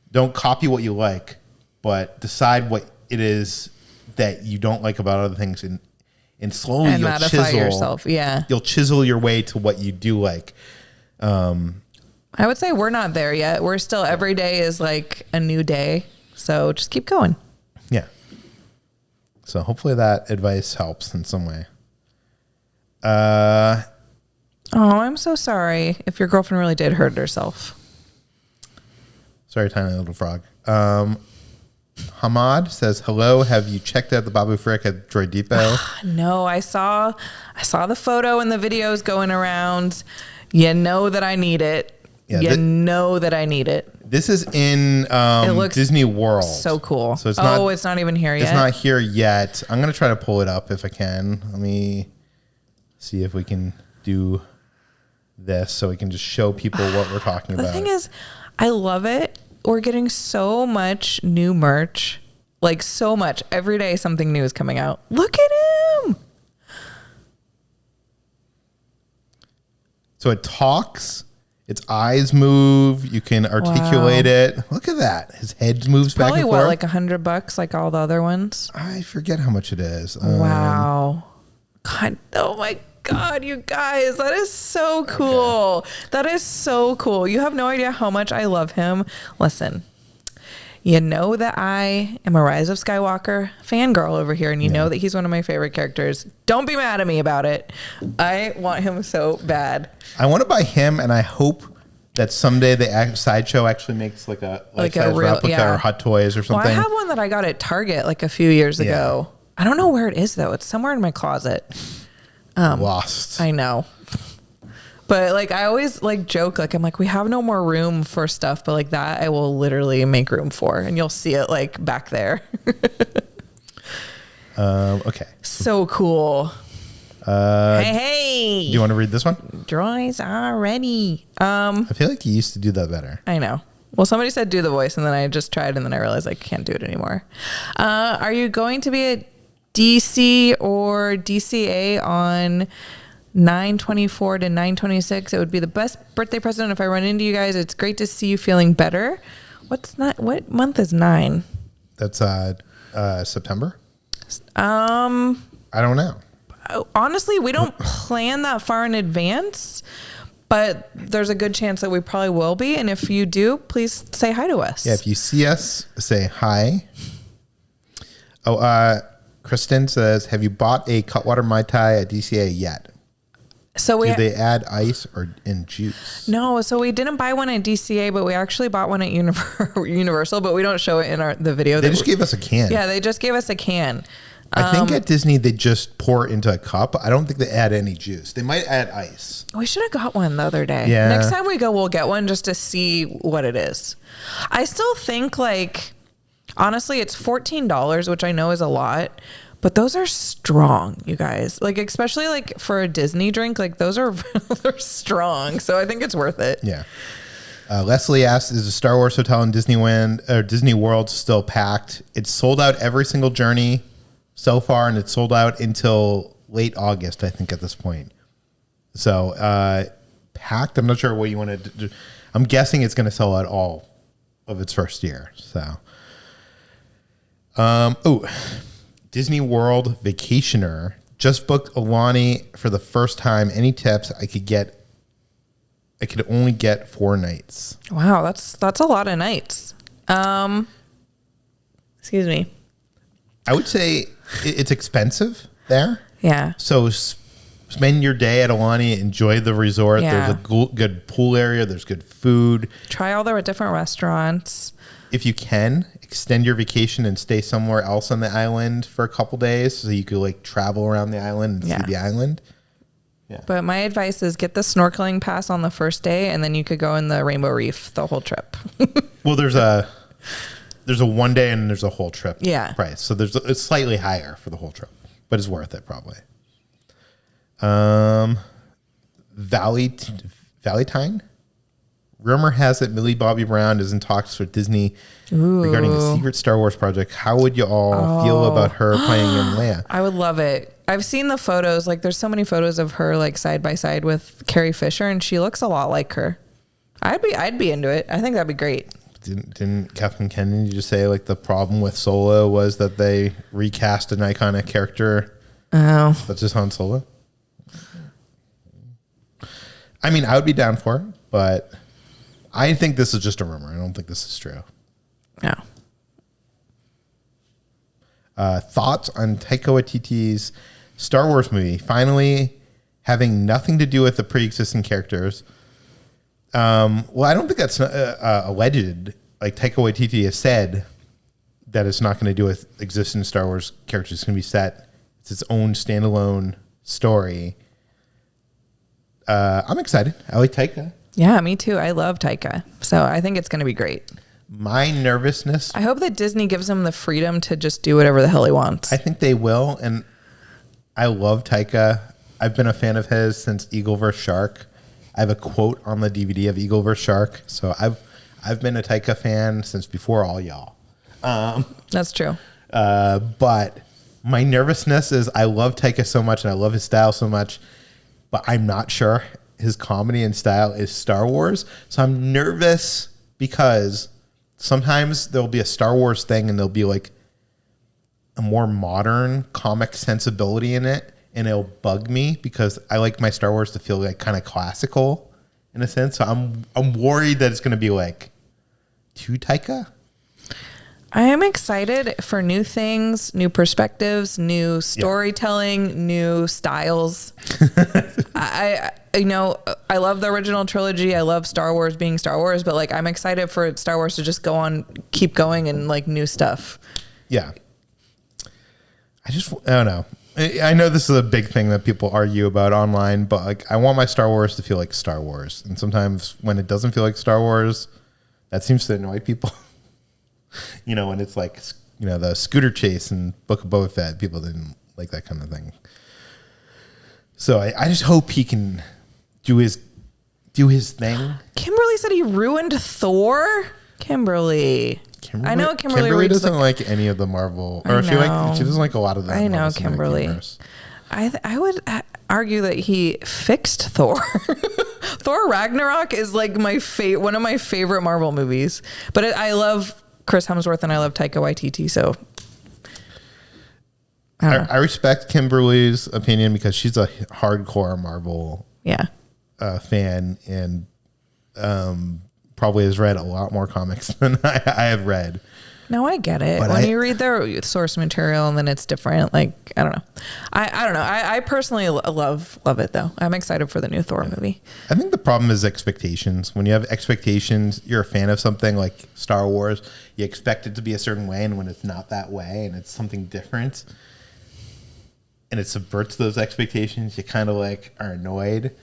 Don't copy what you like, but decide what it is that you don't like about other things, and slowly and you'll modify chisel yourself. Yeah, you'll chisel your way to what you do like. I would say we're not there yet. We're still, every day is like a new day. So just keep going. Yeah. So hopefully that advice helps in some way. Oh, I'm so sorry if your girlfriend really did hurt herself. Sorry, Tiny Little Frog. Hamad says, hello, have you checked out the Babu Frick at Droid Depot? No, I saw the photo and the videos going around. You know that I need it. Yeah, know that I need it. This is in Disney World. So cool. So it's not even here yet. It's not here yet. I'm going to try to pull it up if I can. Let me see if we can do this so we can just show people what we're talking about. The thing is, I love it. We're getting so much new merch. Like so much. Every day something new is coming out. Look at him. So it talks. Its eyes move. You can articulate it. Look at that. His head moves back and forth. Probably what, like $100, like all the other ones? I forget how much it is. Wow. God, oh my God, you guys, that is so cool. Okay. That is so cool. You have no idea how much I love him. Listen, you know that I am a Rise of Skywalker fangirl over here, and you know that he's one of my favorite characters. Don't be mad at me about it. I want him so bad. I want to buy him, and I hope that someday the Sideshow actually makes like a real replica or Hot Toys or something. Well, I have one that I got at Target like a few years ago. I don't know where it is though. It's somewhere in my closet. Lost. I know. But like I always like joke, like I'm like, we have no more room for stuff, but like that I will literally make room for, and you'll see it like back there. Okay. So cool. Hey. Do you want to read this one? Droids are ready. I feel like you used to do that better. I know. Well, somebody said do the voice, and then I just tried, and then I realized I can't do it anymore. Are you going to be at DC or DCA on 9/24 to 9/26. It would be the best birthday present if I run into you guys. It's great to see you feeling better. What month is 9? That's September. I don't know. Honestly, we don't plan that far in advance, but there's a good chance that we probably will be. And if you do, please say hi to us. Yeah, if you see us, say hi. Oh, Kristen says, have you bought a Cutwater Mai Tai at DCA yet? So do they add ice or in juice? No, so we didn't buy one at DCA, but we actually bought one at Universal, but we don't show it in the video. They just gave us a can. Yeah, they just gave us a can. I think at Disney they just pour it into a cup. I don't think they add any juice. They might add ice. We should have got one the other day. Yeah. Next time we go, we'll get one just to see what it is. I still think honestly, it's $14, which I know is a lot. But those are strong, you guys. Especially for a Disney drink, those are they're strong. So I think it's worth it. Yeah. Leslie asks, is the Star Wars hotel in Disneyland or Disney World still packed? It's sold out every single journey so far, and it's sold out until late August, I think, at this point. So packed. I'm not sure what you want to do. I'm guessing it's going to sell out all of its first year. So, Disney World Vacationer just booked Alani for the first time. Any tips? I could only get 4 nights. Wow, that's a lot of nights. Excuse me. I would say it's expensive there. Yeah. So spend your day at Alani, enjoy the resort. Yeah. There's a good pool area. There's good food. Try all the different restaurants. If you can, extend your vacation and stay somewhere else on the island for a couple days so you could travel around the island and see the island. Yeah. But my advice is get the snorkeling pass on the first day, and then you could go in the Rainbow Reef the whole trip. Well, there's a 1 day and there's a whole trip price. So it's slightly higher for the whole trip, but it's worth it probably. Valentine? Rumor has it Millie Bobby Brown is in talks with Disney regarding the secret Star Wars project. How would you all feel about her playing in Leia? I would love it. I've seen the photos. There's so many photos of her side by side with Carrie Fisher, and she looks a lot like her. I'd be into it. I think that'd be great. Didn't Kathleen Kennedy just say the problem with Solo was that they recast an iconic character? Oh, that's just Han Solo. I mean, I would be down for it, but I think this is just a rumor. I don't think this is true. No. Thoughts on Taika Waititi's Star Wars movie finally having nothing to do with the pre-existing characters? Well, I don't think that's alleged. Taika Waititi has said that it's not going to do with existing Star Wars characters. It's going to be set. It's its own standalone story. I'm excited. I like Taika. Yeah, me too. I love Taika. So I think it's going to be great. My nervousness. I hope that Disney gives him the freedom to just do whatever the hell he wants. I think they will. And I love Taika. I've been a fan of his since Eagle vs. Shark. I have a quote on the DVD of Eagle vs. Shark. So I've been a Taika fan since before all y'all. That's true. But my nervousness is I love Taika so much and I love his style so much, but I'm not sure his comedy and style is Star Wars. So I'm nervous because sometimes there'll be a Star Wars thing and there'll be a more modern comic sensibility in it. And it'll bug me because I like my Star Wars to feel kind of classical in a sense. So I'm worried that it's going to be too Taika. I am excited for new things, new perspectives, new storytelling, new styles. I love the original trilogy. I love Star Wars being Star Wars, but I'm excited for Star Wars to just keep going and new stuff. Yeah. I don't know. I know this is a big thing that people argue about online, but I want my Star Wars to feel like Star Wars. And sometimes when it doesn't feel like Star Wars, that seems to annoy people. When it's the scooter chase and Book of Boba Fett, people didn't like that kind of thing. So I just hope he can do his thing. Kimberly said he ruined Thor. Kimberly. I know Kimberly reads doesn't like any of the Marvel, or she doesn't like a lot of the. I know Marvel Kimberly. Universe. I would argue that he fixed Thor. Thor Ragnarok is like one of my favorite Marvel movies. But I love Chris Hemsworth and I love Taika Waititi, so I respect Kimberly's opinion because she's a hardcore Marvel fan and probably has read a lot more comics than I have read. No, I get it. But when you read their source material and then it's different, like, I don't know. I don't know. I personally love it, though. I'm excited for the new Thor movie. I think the problem is expectations. When you have expectations, you're a fan of something like Star Wars, you expect it to be a certain way, and when it's not that way and it's something different and it subverts those expectations, you kind of like are annoyed.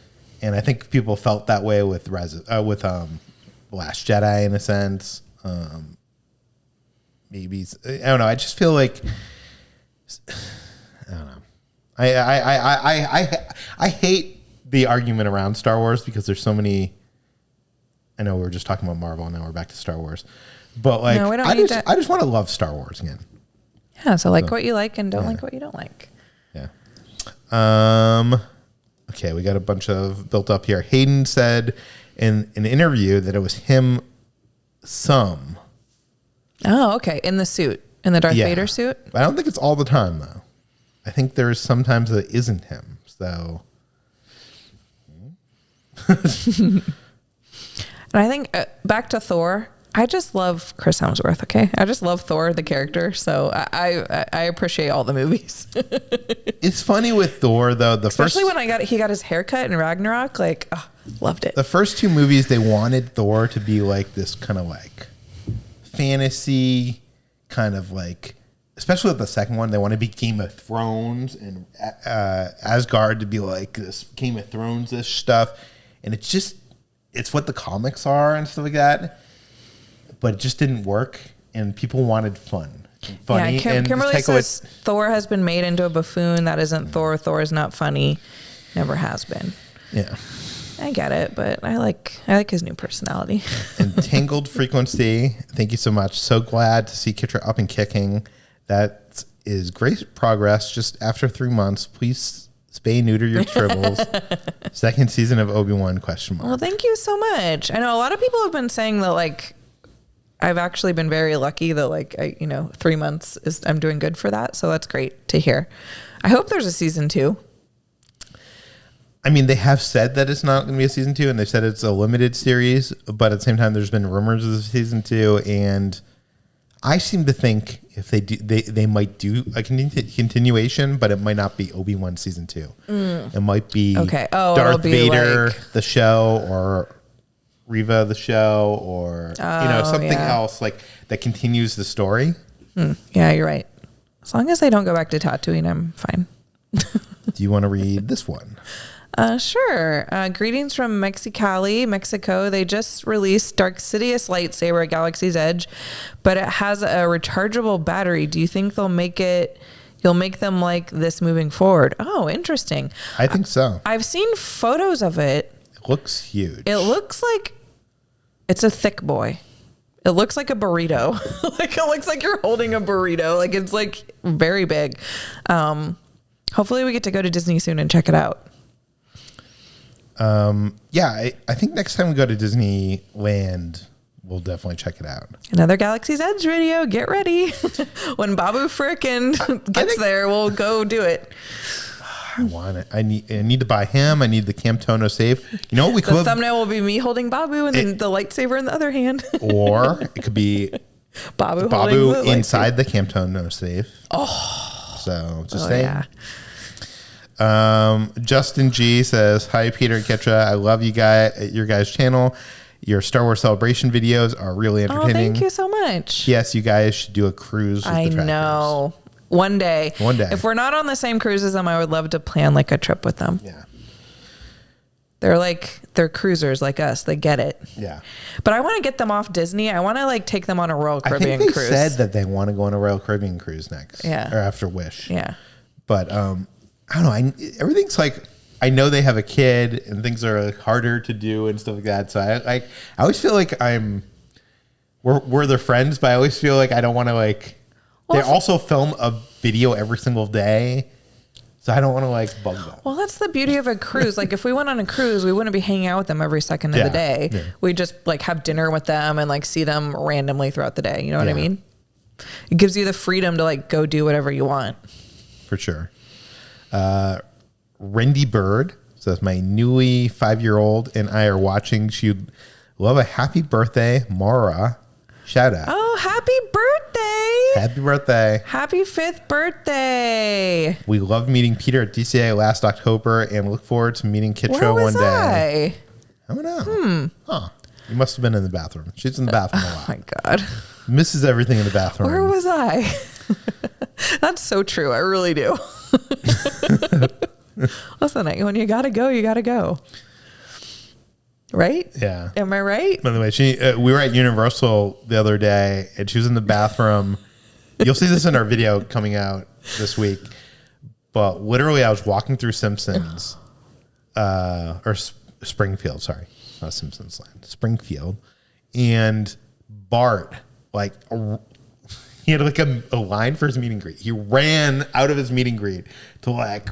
And I think people felt that way with Last Jedi in a sense. Maybe I don't know. I just feel like I don't know. I hate the argument around Star Wars because there's so many. I know we were just talking about Marvel, and now we're back to Star Wars. But like, no, I just want to love Star Wars again. Yeah. So like what you like and don't like what you don't like. Yeah. Okay, we got a bunch of built up here. Hayden said in an interview that it was him. Oh, okay. In the suit, in the Darth Vader suit. I don't think it's all the time though. I think there's sometimes that isn't him. So, and I think back to Thor. I just love Chris Hemsworth. Okay, I just love Thor the character. So I appreciate all the movies. It's funny with Thor though. Especially when he got his haircut in Ragnarok. Like, loved it. The first two movies, they wanted Thor to be like this kind of like fantasy kind of like, especially with the second one, they want to be Game of Thrones and Asgard to be like this Game of Thrones ish stuff, and it's what the comics are and stuff like that. But it just didn't work, and people wanted fun and funny. Yeah, Kimberly says Thor has been made into a buffoon. That isn't Thor. Thor is not funny. Never has been. Yeah. I get it, but I like his new personality. Entangled Frequency, thank you so much. So glad to see Kitra up and kicking. That is great progress. Just after 3 months, please spay neuter your tribbles. Second season of Obi-Wan ? Well, thank you so much. I know a lot of people have been saying that like I've actually been very lucky that like 3 months I'm doing good for that. So that's great to hear. I hope there's a season 2. I mean, they have said that it's not going to be a season 2, and they said it's a limited series, but at the same time, there's been rumors of season 2, and I seem to think if they do, they might do a continuation, but it might not be Obi-Wan season 2. It might be Darth Vader like the show, or Reva the show, or something else like that continues the story. Yeah, you're right. As long as they don't go back to Tatooine, I'm fine. Do you want to read this one? Sure. Greetings from Mexicali, Mexico. They just released Dark Sidious lightsaber at Galaxy's Edge, but it has a rechargeable battery. Do you think you'll make them like this moving forward? Oh, interesting. I think so. I've seen photos of it. It looks huge. It looks like it's a thick boy. It looks like a burrito. Like it looks like you're holding a burrito. Like it's like very big. Hopefully we get to go to Disney soon and check it out. I think next time we go to Disneyland, we'll definitely check it out. Another Galaxy's Edge video. Get ready. When Babu frickin' gets there, we'll go do it. I want it. I need to buy him. I need the Camtono save. You know what we could? The thumbnail will be me holding Babu and then the lightsaber in the other hand. Or it could be Babu inside the Camtono save. Oh. So just saying. Yeah. Justin G says, "Hi Peter and Kitra, I love you guys. Your guys' channel. Your Star Wars celebration videos are really entertaining. Oh, thank you so much. Yes, you guys should do a cruise. With the trackers. Know. One day. If we're not on the same cruise as them, I would love to plan like a trip with them. Yeah. They're cruisers like us. They get it. Yeah. But I want to get them off Disney. I want to like take them on a Royal Caribbean cruise. I think they said that they want to go on a Royal Caribbean cruise next. Yeah. Or after Wish. Yeah. But I don't know. Everything's like, I know they have a kid and things are like harder to do and stuff like that. So I always feel like I'm we're their friends, but I always feel like I don't want to like. They also film a video every single day, so I don't want to like bug them. Well, that's the beauty of a cruise. Like if we went on a cruise, we wouldn't be hanging out with them every second of the day. Yeah. We just like have dinner with them and like see them randomly throughout the day. You know what I mean? It gives you the freedom to like go do whatever you want. For sure. Rendy Bird says, my newly 5-year-old and I are watching. She'd love a happy birthday, Mara. Shout out. Oh, happy birthday. Happy birthday. Happy 5th birthday. We loved meeting Peter at DCA last October and look forward to meeting Kitra one day. I don't know. Huh. You must have been in the bathroom. She's in the bathroom a lot. Oh my God. Misses everything in the bathroom. Where was I? That's so true. I really do. Listen, when you gotta go, you gotta go. Right? Yeah. Am I right? By the way, we were at Universal the other day, and she was in the bathroom. You'll see this in our video coming out this week. But literally, I was walking through Simpsons, or Springfield. Sorry, not Simpsons Land, Springfield, and Bart, like, he had like a line for his meet and greet. He ran out of his meet and greet to like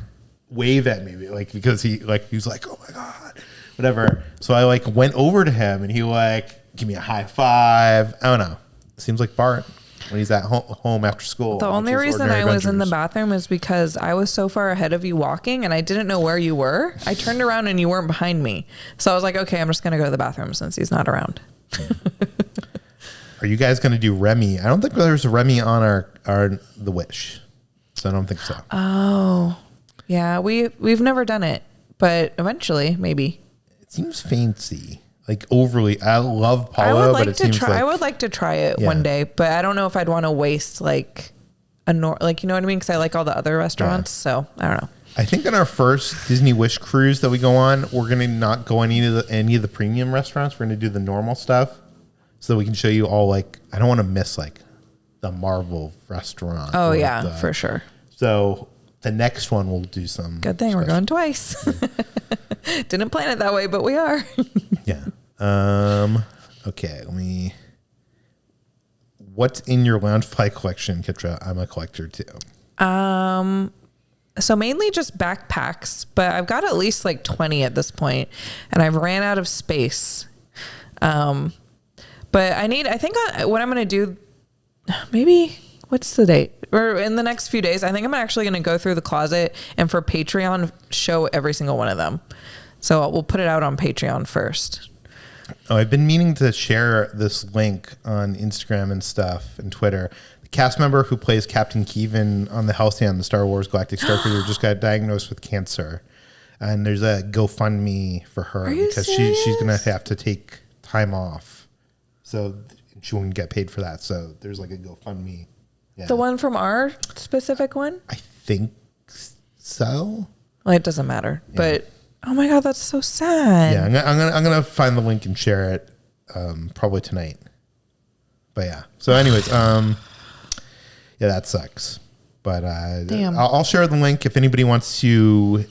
wave at me, like because he was like, oh my God. Whatever. So I like went over to him and he like give me a high five. I don't know. Seems like Bart when he's at home after school. The only reason I was in the bathroom is because I was so far ahead of you walking and I didn't know where you were. I turned around and you weren't behind me. So I was like, okay, I'm just going to go to the bathroom since he's not around. Are you guys going to do Remy? I don't think there's a Remy on our The Wish. So I don't think so. Oh, yeah. We've never done it, but eventually maybe. It seems fancy, like overly. I love Paulo, but it seems like I would like to try it one day, but I don't know if I'd want to waste like you know what I mean? Because I like all the other restaurants, so I don't know. I think on our first Disney Wish cruise that we go on, we're gonna not go on any of the premium restaurants. We're gonna do the normal stuff, so that we can show you all. Like, I don't want to miss like the Marvel restaurant. Oh yeah, for sure. So the next one we'll do some. Good thing we're going twice. Didn't plan it that way, but we are. Yeah. Okay. What's in your Loungefly collection, Kitra? I'm a collector too. So mainly just backpacks, but I've got at least like 20 at this point, and I've ran out of space. But I think what I'm going to do, maybe, what's the date? Or in the next few days, I think I'm actually going to go through the closet and for Patreon, show every single one of them. So we'll put it out on Patreon first. Oh, I've been meaning to share this link on Instagram and stuff and Twitter. The cast member who plays Captain Kevin on the Halcyon, the Star Wars Galactic Starcruiser, just got diagnosed with cancer. And there's a GoFundMe for her because she's going to have to take time off. So she won't get paid for that. So there's like a GoFundMe. Yeah. The one from our specific one? I think so. Well, it doesn't matter. Yeah. But oh my God, that's so sad. Yeah, I'm gonna find the link and share it probably tonight. But yeah. So anyways, yeah, that sucks. But I'll share the link if anybody wants to,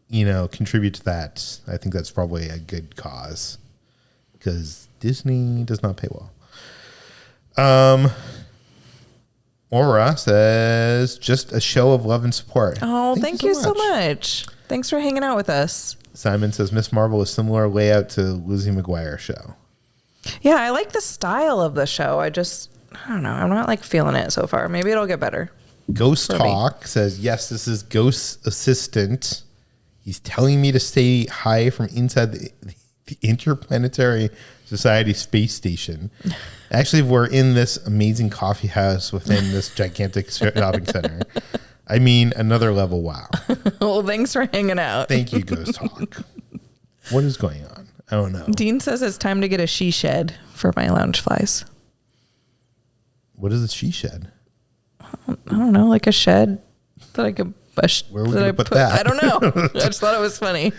contribute to that. I think that's probably a good cause because Disney does not pay well. Aura says, just a show of love and support. Oh, thank you so much. Thanks for hanging out with us. Simon says, Miss Marvel is similar layout to Lizzie McGuire show. Yeah, I like the style of the show. I don't know. I'm not like feeling it so far. Maybe it'll get better. Ghost Talk says, yes, this is Ghost's assistant. He's telling me to stay high from inside the Interplanetary Society space station. Actually, we're in this amazing coffee house within this gigantic shopping center. I mean, another level. Wow. Well, thanks for hanging out. Thank you, Ghost Talk. What is going on? I don't know. Dean says it's time to get a she shed for my lounge flies. What is a she shed? I don't know, like a shed that I could. Where would you put that? I don't know. I just thought it was funny.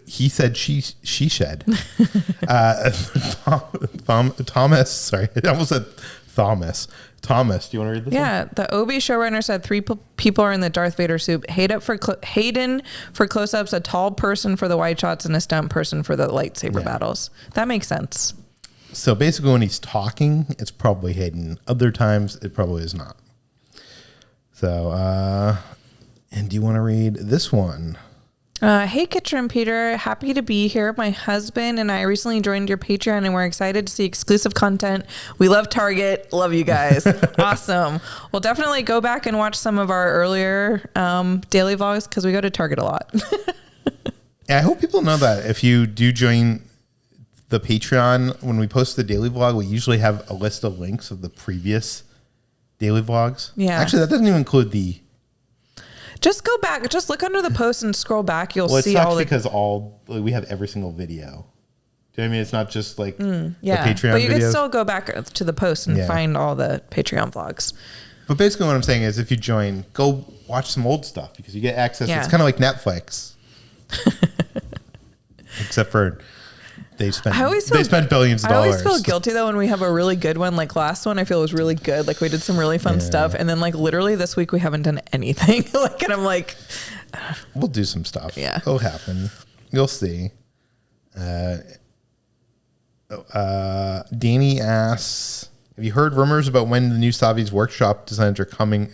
He said she shed. Thomas, sorry, I almost said Thomas. Thomas, do you want to read this? Yeah, the Obi showrunner said 3 people are in the Darth Vader suit. Hayden for close-ups, a tall person for the wide shots, and a stunt person for the lightsaber battles. That makes sense. So basically when he's talking, it's probably hidden. Other times, it probably is not. So, and do you want to read this one? Hey, Kitra and Peter. Happy to be here. My husband and I recently joined your Patreon and we're excited to see exclusive content. We love Target. Love you guys. Awesome. We'll definitely go back and watch some of our earlier daily vlogs because we go to Target a lot. Yeah, I hope people know that if you do join the Patreon, when we post the daily vlog, we usually have a list of links of the previous daily vlogs. Yeah. Actually, that doesn't even include the... Just go back. Just look under the post and scroll back. You'll see sucks all the... because we have every single video. Do you know what I mean? It's not just like the yeah, Patreon but you videos. can still go back to the post and find all the Patreon vlogs. But basically what I'm saying is if you join, go watch some old stuff because you get access. Yeah. It's kind of like Netflix. Except for they spend billions of dollars. I always feel guilty though when we have a really good one. Like last one, I feel was really good. Like we did some really fun stuff, and then like literally this week we haven't done anything. Like, and I'm like, we'll do some stuff. Yeah, it'll happen. You'll see. Danny asks, "Have you heard rumors about when the new Savi's workshop designs are coming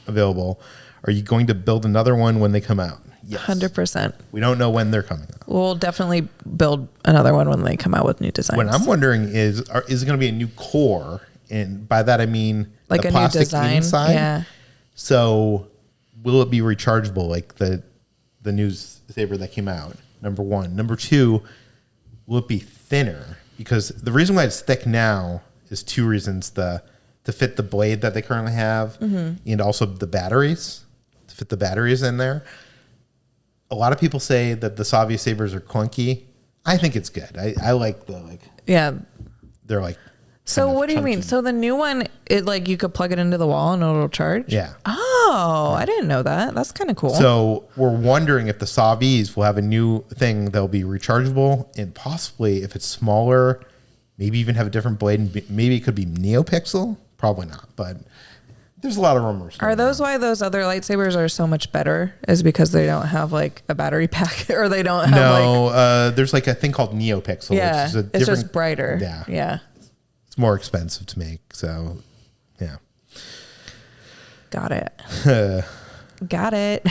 available? Are you going to build another one when they come out?" Yes. 100%. We don't know when they're coming out. We'll definitely build another one when they come out with new designs. What I'm wondering is it going to be a new core? And by that, I mean like the a plastic new design inside. Yeah. So will it be rechargeable like the new saber that came out? Number one. Number two, will it be thinner? Because the reason why it's thick now is two reasons. To fit the blade that they currently have, and also the batteries, to fit the batteries in there. A lot of people say that the Savia sabers are clunky. I think it's good. I like the Yeah. They're like. So what do you mean? So the new one, it like you could plug it into the wall and it'll charge? Yeah. Oh, I didn't know that. That's kind of cool. So we're wondering if the Savis will have a new thing that'll be rechargeable, and possibly if it's smaller, maybe even have a different blade, and maybe it could be NeoPixel. Probably not, but there's a lot of rumors. Are those why those other lightsabers are so much better? Is because they don't have like a battery pack, or they don't have there's like a thing called NeoPixel. Yeah, which is it's just brighter. Yeah. Yeah. It's more expensive to make, so yeah. Got it. Got it.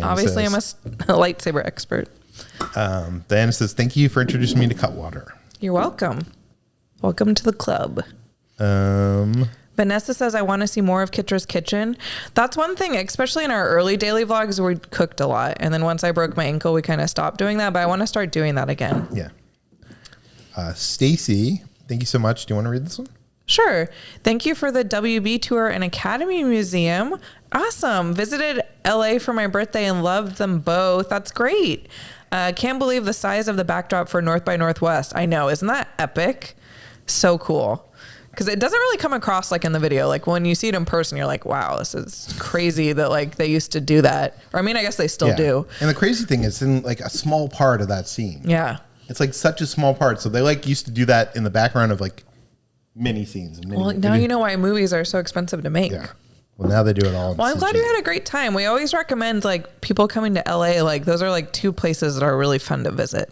Obviously, I'm a lightsaber expert. Diana says, "Thank you for introducing me to Cutwater." You're welcome. Welcome to the club. Vanessa says, "I want to see more of Kitra's kitchen." That's one thing, especially in our early daily vlogs, we cooked a lot. And then once I broke my ankle, we kind of stopped doing that. But I want to start doing that again. Yeah. Stacy, thank you so much. Do you want to read this one? Sure. Thank you for the WB tour and Academy Museum. Awesome. Visited LA for my birthday and loved them both. That's great. Can't believe the size of the backdrop for North by Northwest. I know. Isn't that epic? So cool. Because it doesn't really come across like in the video. Like when you see it in person, you're like, wow, this is crazy that like they used to do that. Or I mean, I guess they still do. And the crazy thing is in like a small part of that scene. Yeah. It's like such a small part. So they like used to do that in the background of like mini scenes. Well, now you know why movies are so expensive to make. Yeah. Well, now they do it all. Well, I'm glad you had a great time. We always recommend like people coming to LA. Like those are like two places that are really fun to visit.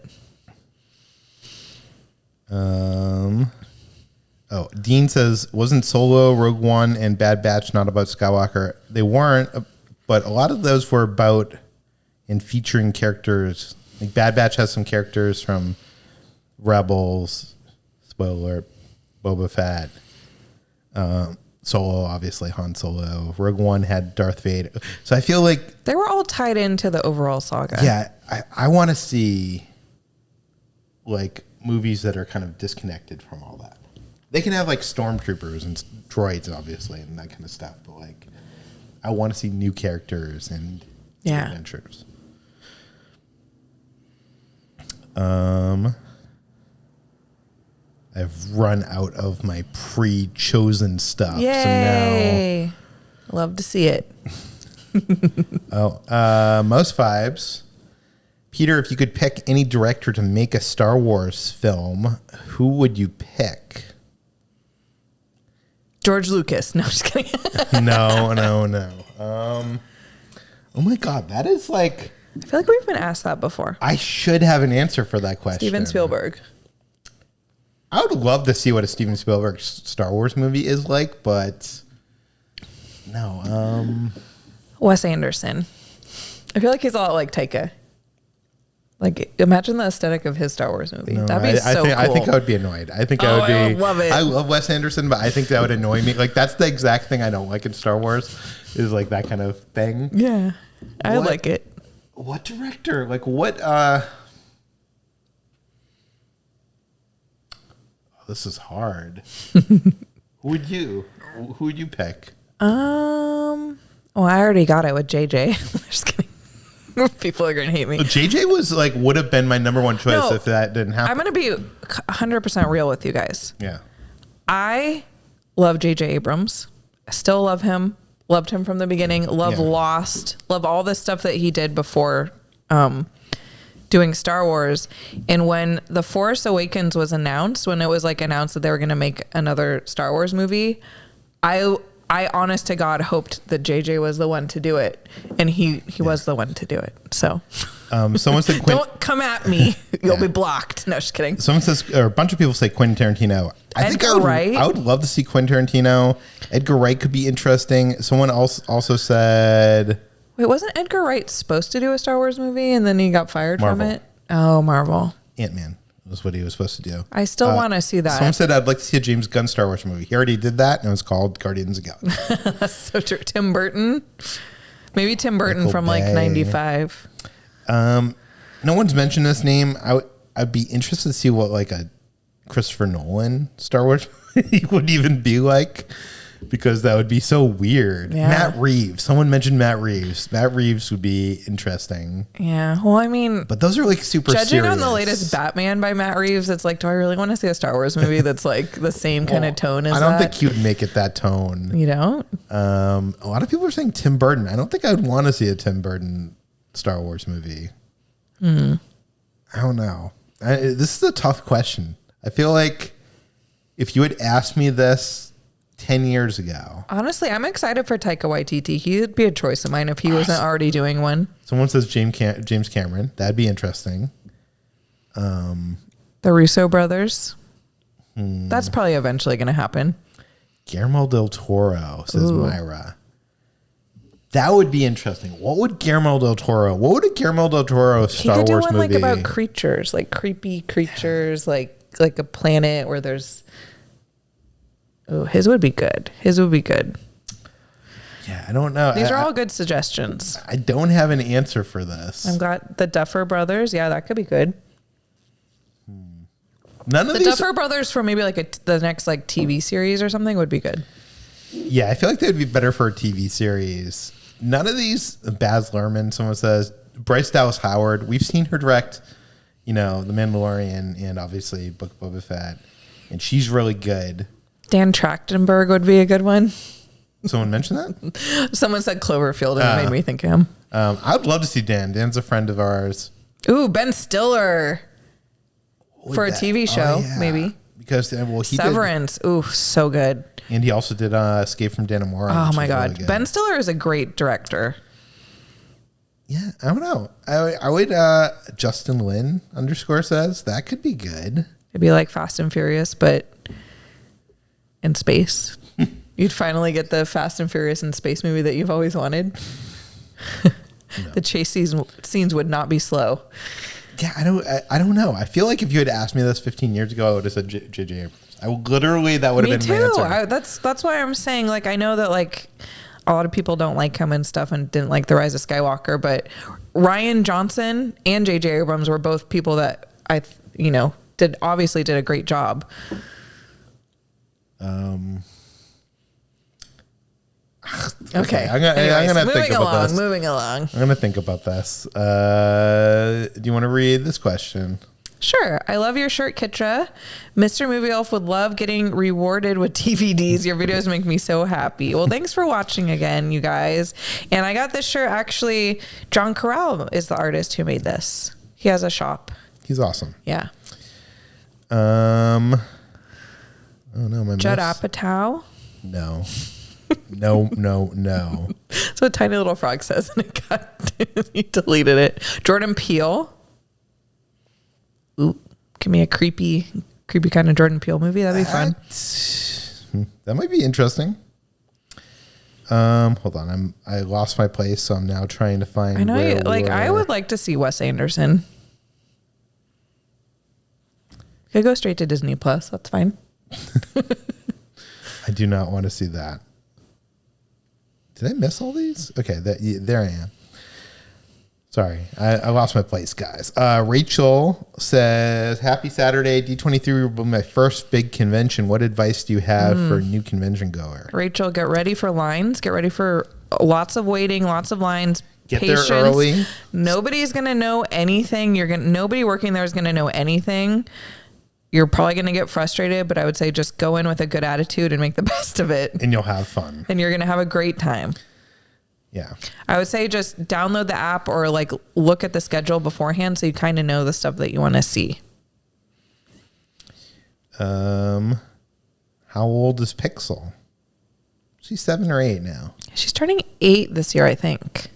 Oh, Dean says, wasn't Solo, Rogue One, and Bad Batch not about Skywalker? They weren't, but a lot of those were about and featuring characters. Like Bad Batch has some characters from Rebels, spoiler, Boba Fett. Solo, obviously, Han Solo. Rogue One had Darth Vader. So I feel like... They were all tied into the overall saga. Yeah, I want to see like movies that are kind of disconnected from all that. They can have like stormtroopers and droids, obviously, and that kind of stuff. But like, I want to see new characters and adventures. I've run out of my pre-chosen stuff. Yay! So now, love to see it. Most vibes. Peter, if you could pick any director to make a Star Wars film, who would you pick? George Lucas. No, just kidding. No. Oh my God, that is like... I feel like we've been asked that before. I should have an answer for that question. Steven Spielberg. I would love to see what a Steven Spielberg Star Wars movie is like, but no. Wes Anderson. I feel like he's a lot like Taika. Like, imagine the aesthetic of his Star Wars movie. No, That'd be so cool. I think I would be annoyed. I think I would be. I would love it. I love Wes Anderson, but I think that would annoy me. Like, that's the exact thing I don't like in Star Wars, is like that kind of thing. Yeah, I like it. What director? Like, what? This is hard. Who would you pick? Well, I already got it with JJ. Just kidding. People are gonna hate me. JJ was like would have been my number one choice if that didn't happen. I'm gonna be 100% real with you guys. Yeah. I love JJ Abrams. I still love him. Loved him from the beginning. Love Lost. Love all the stuff that he did before doing Star Wars. And when The Force Awakens was announced, when it was like announced that they were gonna make another Star Wars movie, I honest to God hoped that JJ was the one to do it, and he was the one to do it. So, someone said don't come at me; you'll be blocked. No, just kidding. Someone says, or a bunch of people say Quentin Tarantino. I would love to see Quentin Tarantino. Edgar Wright could be interesting. Someone else also said, wait, wasn't Edgar Wright supposed to do a Star Wars movie and then he got fired from it? Oh, Marvel. Ant-Man was what he was supposed to do. I still want to see that. Someone said I'd like to see a James Gunn Star Wars movie. He already did that, and it was called Guardians of the Galaxy. That's so true. Tim Burton, maybe Tim Burton from like '95. No one's mentioned this name. I'd be interested to see what like a Christopher Nolan Star Wars movie would even be like, because that would be so weird. Yeah. Matt Reeves. Someone mentioned Matt Reeves. Matt Reeves would be interesting. Yeah. Well, I mean, but those are like super judging serious. on the latest Batman by Matt Reeves, it's like, do I really want to see a Star Wars movie that's like the same kind of tone as that? I don't think he would make it that tone. You don't? A lot of people are saying Tim Burton. I don't think I'd want to see a Tim Burton Star Wars movie. I don't know. This is a tough question. I feel like if you had asked me this 10 years ago. Honestly, I'm excited for Taika Waititi. He would be a choice of mine if he wasn't already doing one. Someone says James Cameron. That'd be interesting. The Russo brothers. That's probably eventually going to happen. Guillermo del Toro, says Myra. That would be interesting. What would a Guillermo del Toro Star Wars movie? He could do one like about creatures, like creepy creatures, like a planet where there's... Oh, his would be good. Yeah, I don't know. These are all good suggestions. I don't have an answer for this. I've got the Duffer Brothers. Yeah, that could be good. None of the Duffer Brothers for maybe like the next like TV series or something would be good. Yeah, I feel like they would be better for a TV series. None of these. Baz Luhrmann, someone says. Bryce Dallas Howard. We've seen her direct, The Mandalorian and obviously Book of Boba Fett, and she's really good. Dan Trachtenberg would be a good one. Someone mentioned that? Someone said Cloverfield and it made me think of him. I would love to see Dan. Dan's a friend of ours. Ooh, Ben Stiller for a TV show, maybe. Because he Severance. Ooh, so good. And he also did Escape from Dannemora. Oh my God. Really Ben Stiller is a great director. Yeah, I don't know. I would Justin Lin _ says that could be good. It'd be like Fast and Furious, but in space. You'd finally get the Fast and Furious in space movie that you've always wanted. No. The chase scenes would not be slow. Yeah, I don't know. I feel like if you had asked me this 15 years ago, I would have said J.J. Abrams. That would have been my answer. That's why I'm saying, like, I know that like a lot of people don't like him and stuff and didn't like The Rise of Skywalker, but Rian Johnson and J.J. Abrams were both people that did a great job. Okay. I'm gonna think about this. Moving along. I'm gonna think about this. Do you want to read this question? Sure. I love your shirt, Kitra. Mr. Movie Elf would love getting rewarded with DVDs. Your videos make me so happy. Well, thanks for watching again, you guys. And I got this shirt. Actually, John Corral is the artist who made this. He has a shop. He's awesome. Yeah. Oh no, my Judd Apatow. No. No. That's what a tiny little frog says, and he deleted it. Jordan Peele. Ooh, give me a creepy creepy kind of Jordan Peele movie. That'd be fun. That might be interesting. Hold on. I lost my place, so I'm now trying to find. I know. I would like to see Wes Anderson. Could go straight to Disney Plus. That's fine. I do not want to see that. Did I miss all these? Okay, there I am. Sorry, I lost my place, guys. Rachel says, "Happy Saturday, D23 will be my first big convention. What advice do you have for a new convention goer?" Rachel, get ready for lines. Get ready for lots of waiting, lots of lines. Get patience. there early. Nobody's gonna know anything. Nobody working there is gonna know anything. You're probably going to get frustrated, but I would say just go in with a good attitude and make the best of it. And you'll have fun. And you're going to have a great time. Yeah. I would say just download the app or like look at the schedule beforehand so you kind of know the stuff that you want to see. How old is Pixel? She's 7 or 8 now. She's turning 8 this year, I think.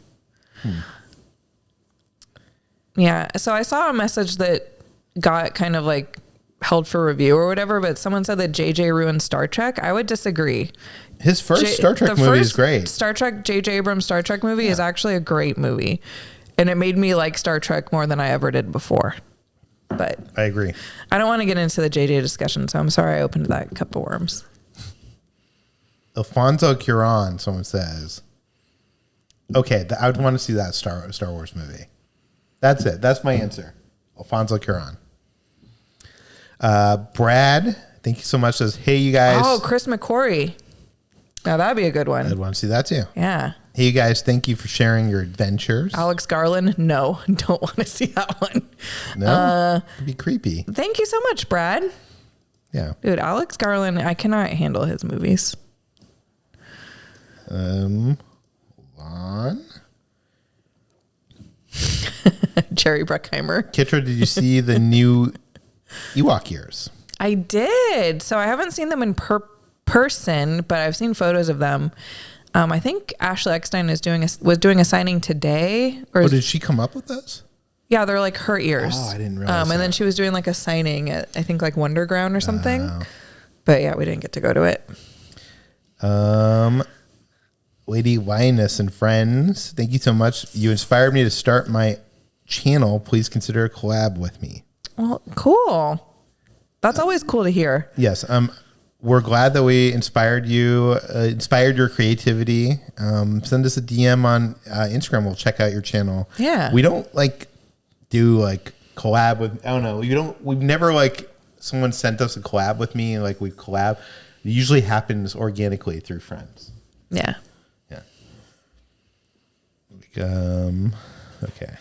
Yeah. So I saw a message that got kind of like held for review or whatever, but someone said that JJ ruined Star Trek. I would disagree. His first Star Trek movie is great. Star Trek, JJ Abrams' Star Trek movie is actually a great movie. And it made me like Star Trek more than I ever did before. But I agree. I don't want to get into the JJ discussion, so I'm sorry I opened that cup of worms. Alfonso Cuarón, someone says. Okay, I would want to see that Star Wars movie. That's it. That's my answer. Alfonso Cuarón. Brad, thank you so much. Says, hey, you guys. Oh, Chris McQuarrie. Now that'd be a good one. I'd want to see that too. Yeah. Hey, you guys, thank you for sharing your adventures. Alex Garland. No, don't want to see that one. No, it'd be creepy. Thank you so much, Brad. Yeah. Dude, Alex Garland, I cannot handle his movies. Hold on. Jerry Bruckheimer. Kitra, did you see the new Ewok ears? I did. So I haven't seen them in person, but I've seen photos of them. I think Ashley Eckstein was doing a signing today. Or did she come up with those? Yeah, they're like her ears. Oh, I didn't realize. And then she was doing like a signing at I think like Wonderground or something. But yeah, we didn't get to go to it. Lady Lioness and friends, thank you so much. You inspired me to start my channel. Please consider a collab with me. Well, cool. That's always cool to hear. Yes. We're glad that we inspired you, inspired your creativity. Send us a DM on Instagram. We'll check out your channel. Yeah. We don't do collab with, I don't know. We've never someone sent us a collab with me and we collab. It usually happens organically through friends. Yeah. Yeah. Okay.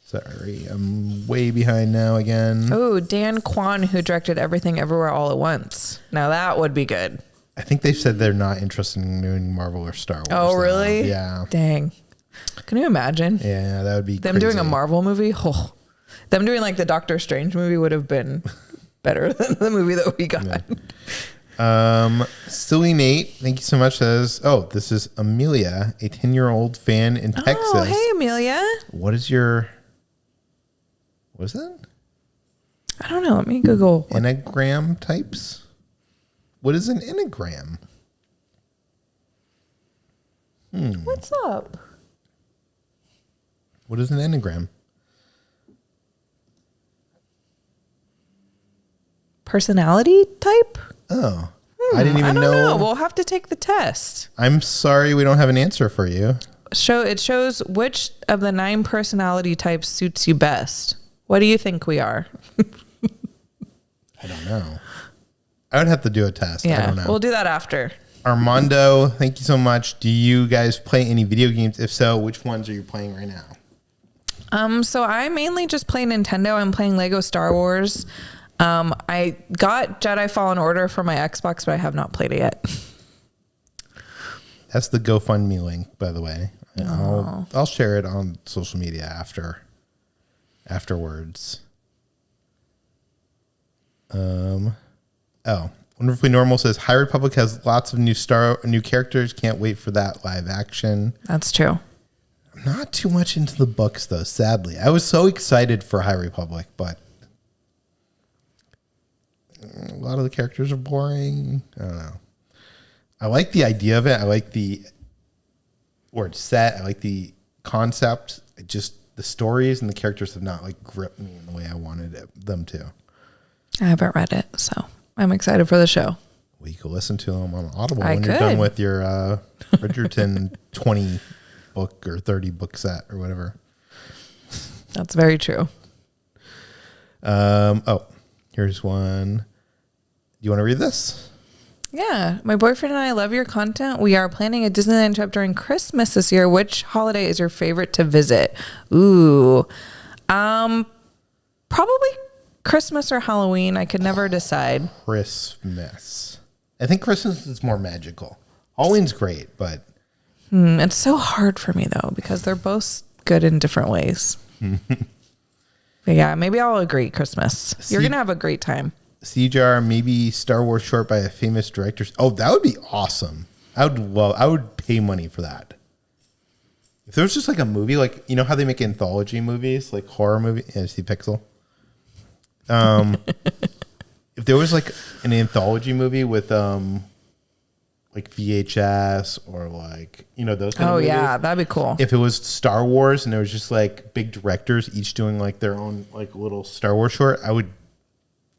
Sorry, I'm way behind now again. Oh, Dan Kwan, who directed Everything Everywhere All at Once. Now that would be good. I think they said they're not interested in doing Marvel or Star Wars. Oh, really? Now. Yeah. Dang. Can you imagine? Yeah, that would be them crazy. Doing a Marvel movie. Oh, them doing the Doctor Strange movie would have been better than the movie that we got. Yeah. Silly Nate, thank you so much. Says, this is Amelia, a 10-year-old fan in Texas. Oh, hey, Amelia. What is that? I don't know. Let me Google. Enneagram types? What is an enneagram? What's up? What is an enneagram? Personality type? Oh. I didn't even know. We'll have to take the test. I'm sorry we don't have an answer for you. It shows which of the 9 personality types suits you best. What do you think we are? I don't know. I would have to do a test. Yeah, I don't know. We'll do that after. Armando, thank you so much. Do you guys play any video games? If so, which ones are you playing right now? So I mainly just play Nintendo. I'm playing Lego Star Wars. I got Jedi Fallen Order for my Xbox, but I have not played it yet. That's the GoFundMe link, by the way. I'll share it on social media afterwards. Wonderfully Normal says High Republic has lots of new characters. Can't wait for that live action. That's true. I'm not too much into the books though, sadly. I was so excited for High Republic, but a lot of the characters are boring. I don't know. I like the idea of it. I like where it's set. I like the concept. The stories and the characters have not like gripped me in the way I wanted them to. I haven't read it, so I'm excited for the show. Well, you can listen to them on Audible when you're done with your Bridgerton 20 book or 30 book set or whatever. That's very true. Here's one. Do you want to read this? Yeah. My boyfriend and I love your content. We are planning a Disneyland trip during Christmas this year. Which holiday is your favorite to visit? Ooh. Probably Christmas or Halloween. I could never decide. Christmas. I think Christmas is more magical. Halloween's great, but... It's so hard for me, though, because they're both good in different ways. But yeah, maybe I'll agree. Christmas. You're going to have a great time. CJR, maybe Star Wars short by a famous director. Oh, that would be awesome. I would pay money for that. If there was just like a movie, like, you know how they make anthology movies, like horror movie? Yeah, see Pixel? If there was like an anthology movie with like VHS or like, you know, those kind of movies. Oh yeah, that'd be cool. If it was Star Wars and there was just like big directors each doing like their own like little Star Wars short,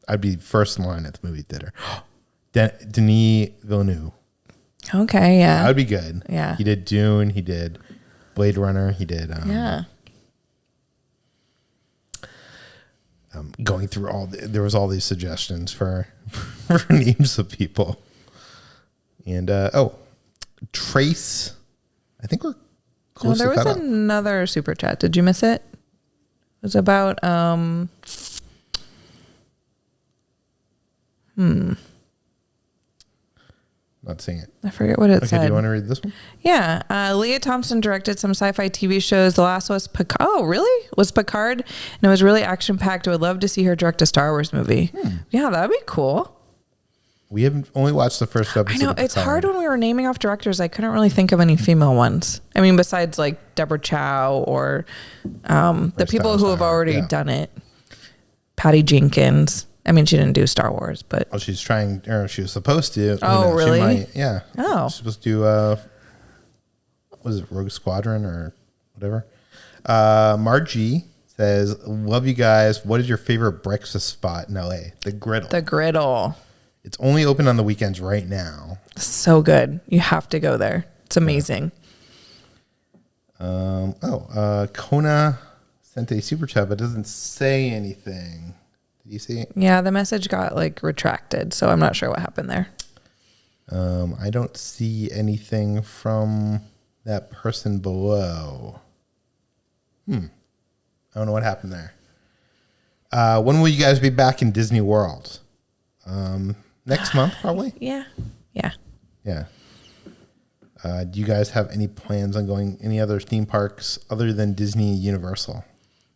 I'd be first in line at the movie theater. Denis Villeneuve. Okay, yeah. That would be good. Yeah. He did Dune, he did Blade Runner, he did going through there was all these suggestions for names of people. And Trace, I think we're close. There was another super chat. Did you miss it? It was about Not seeing it. I forget what it said. Do you want to read this one? Yeah. Leah Thompson directed some sci-fi TV shows. The last was Picard. Oh, really? Was Picard? And it was really action-packed. I would love to see her direct a Star Wars movie. Yeah, that'd be cool. We haven't only watched the first episode. I know. It's hard when we were naming off directors. I couldn't really think of any female ones. I mean, besides like Deborah Chow or the people who have already done it. Patty Jenkins. I mean, she didn't do Star Wars, but... Oh, she's trying... Or she was supposed to. Oh, really? She might, yeah. Oh. She's supposed to do... was it Rogue Squadron or whatever? Margie says, love you guys. What is your favorite breakfast spot in LA? The Griddle. The Griddle. It's only open on the weekends right now. So good. You have to go there. It's amazing. Kona sent a super chat, but doesn't say anything. Did you see it? Yeah, the message got like retracted, so I'm not sure what happened there. I don't see anything from that person below. I don't know what happened there. When will you guys be back in Disney World? Next month, probably? Yeah. Do you guys have any plans on going any other theme parks other than Disney and Universal?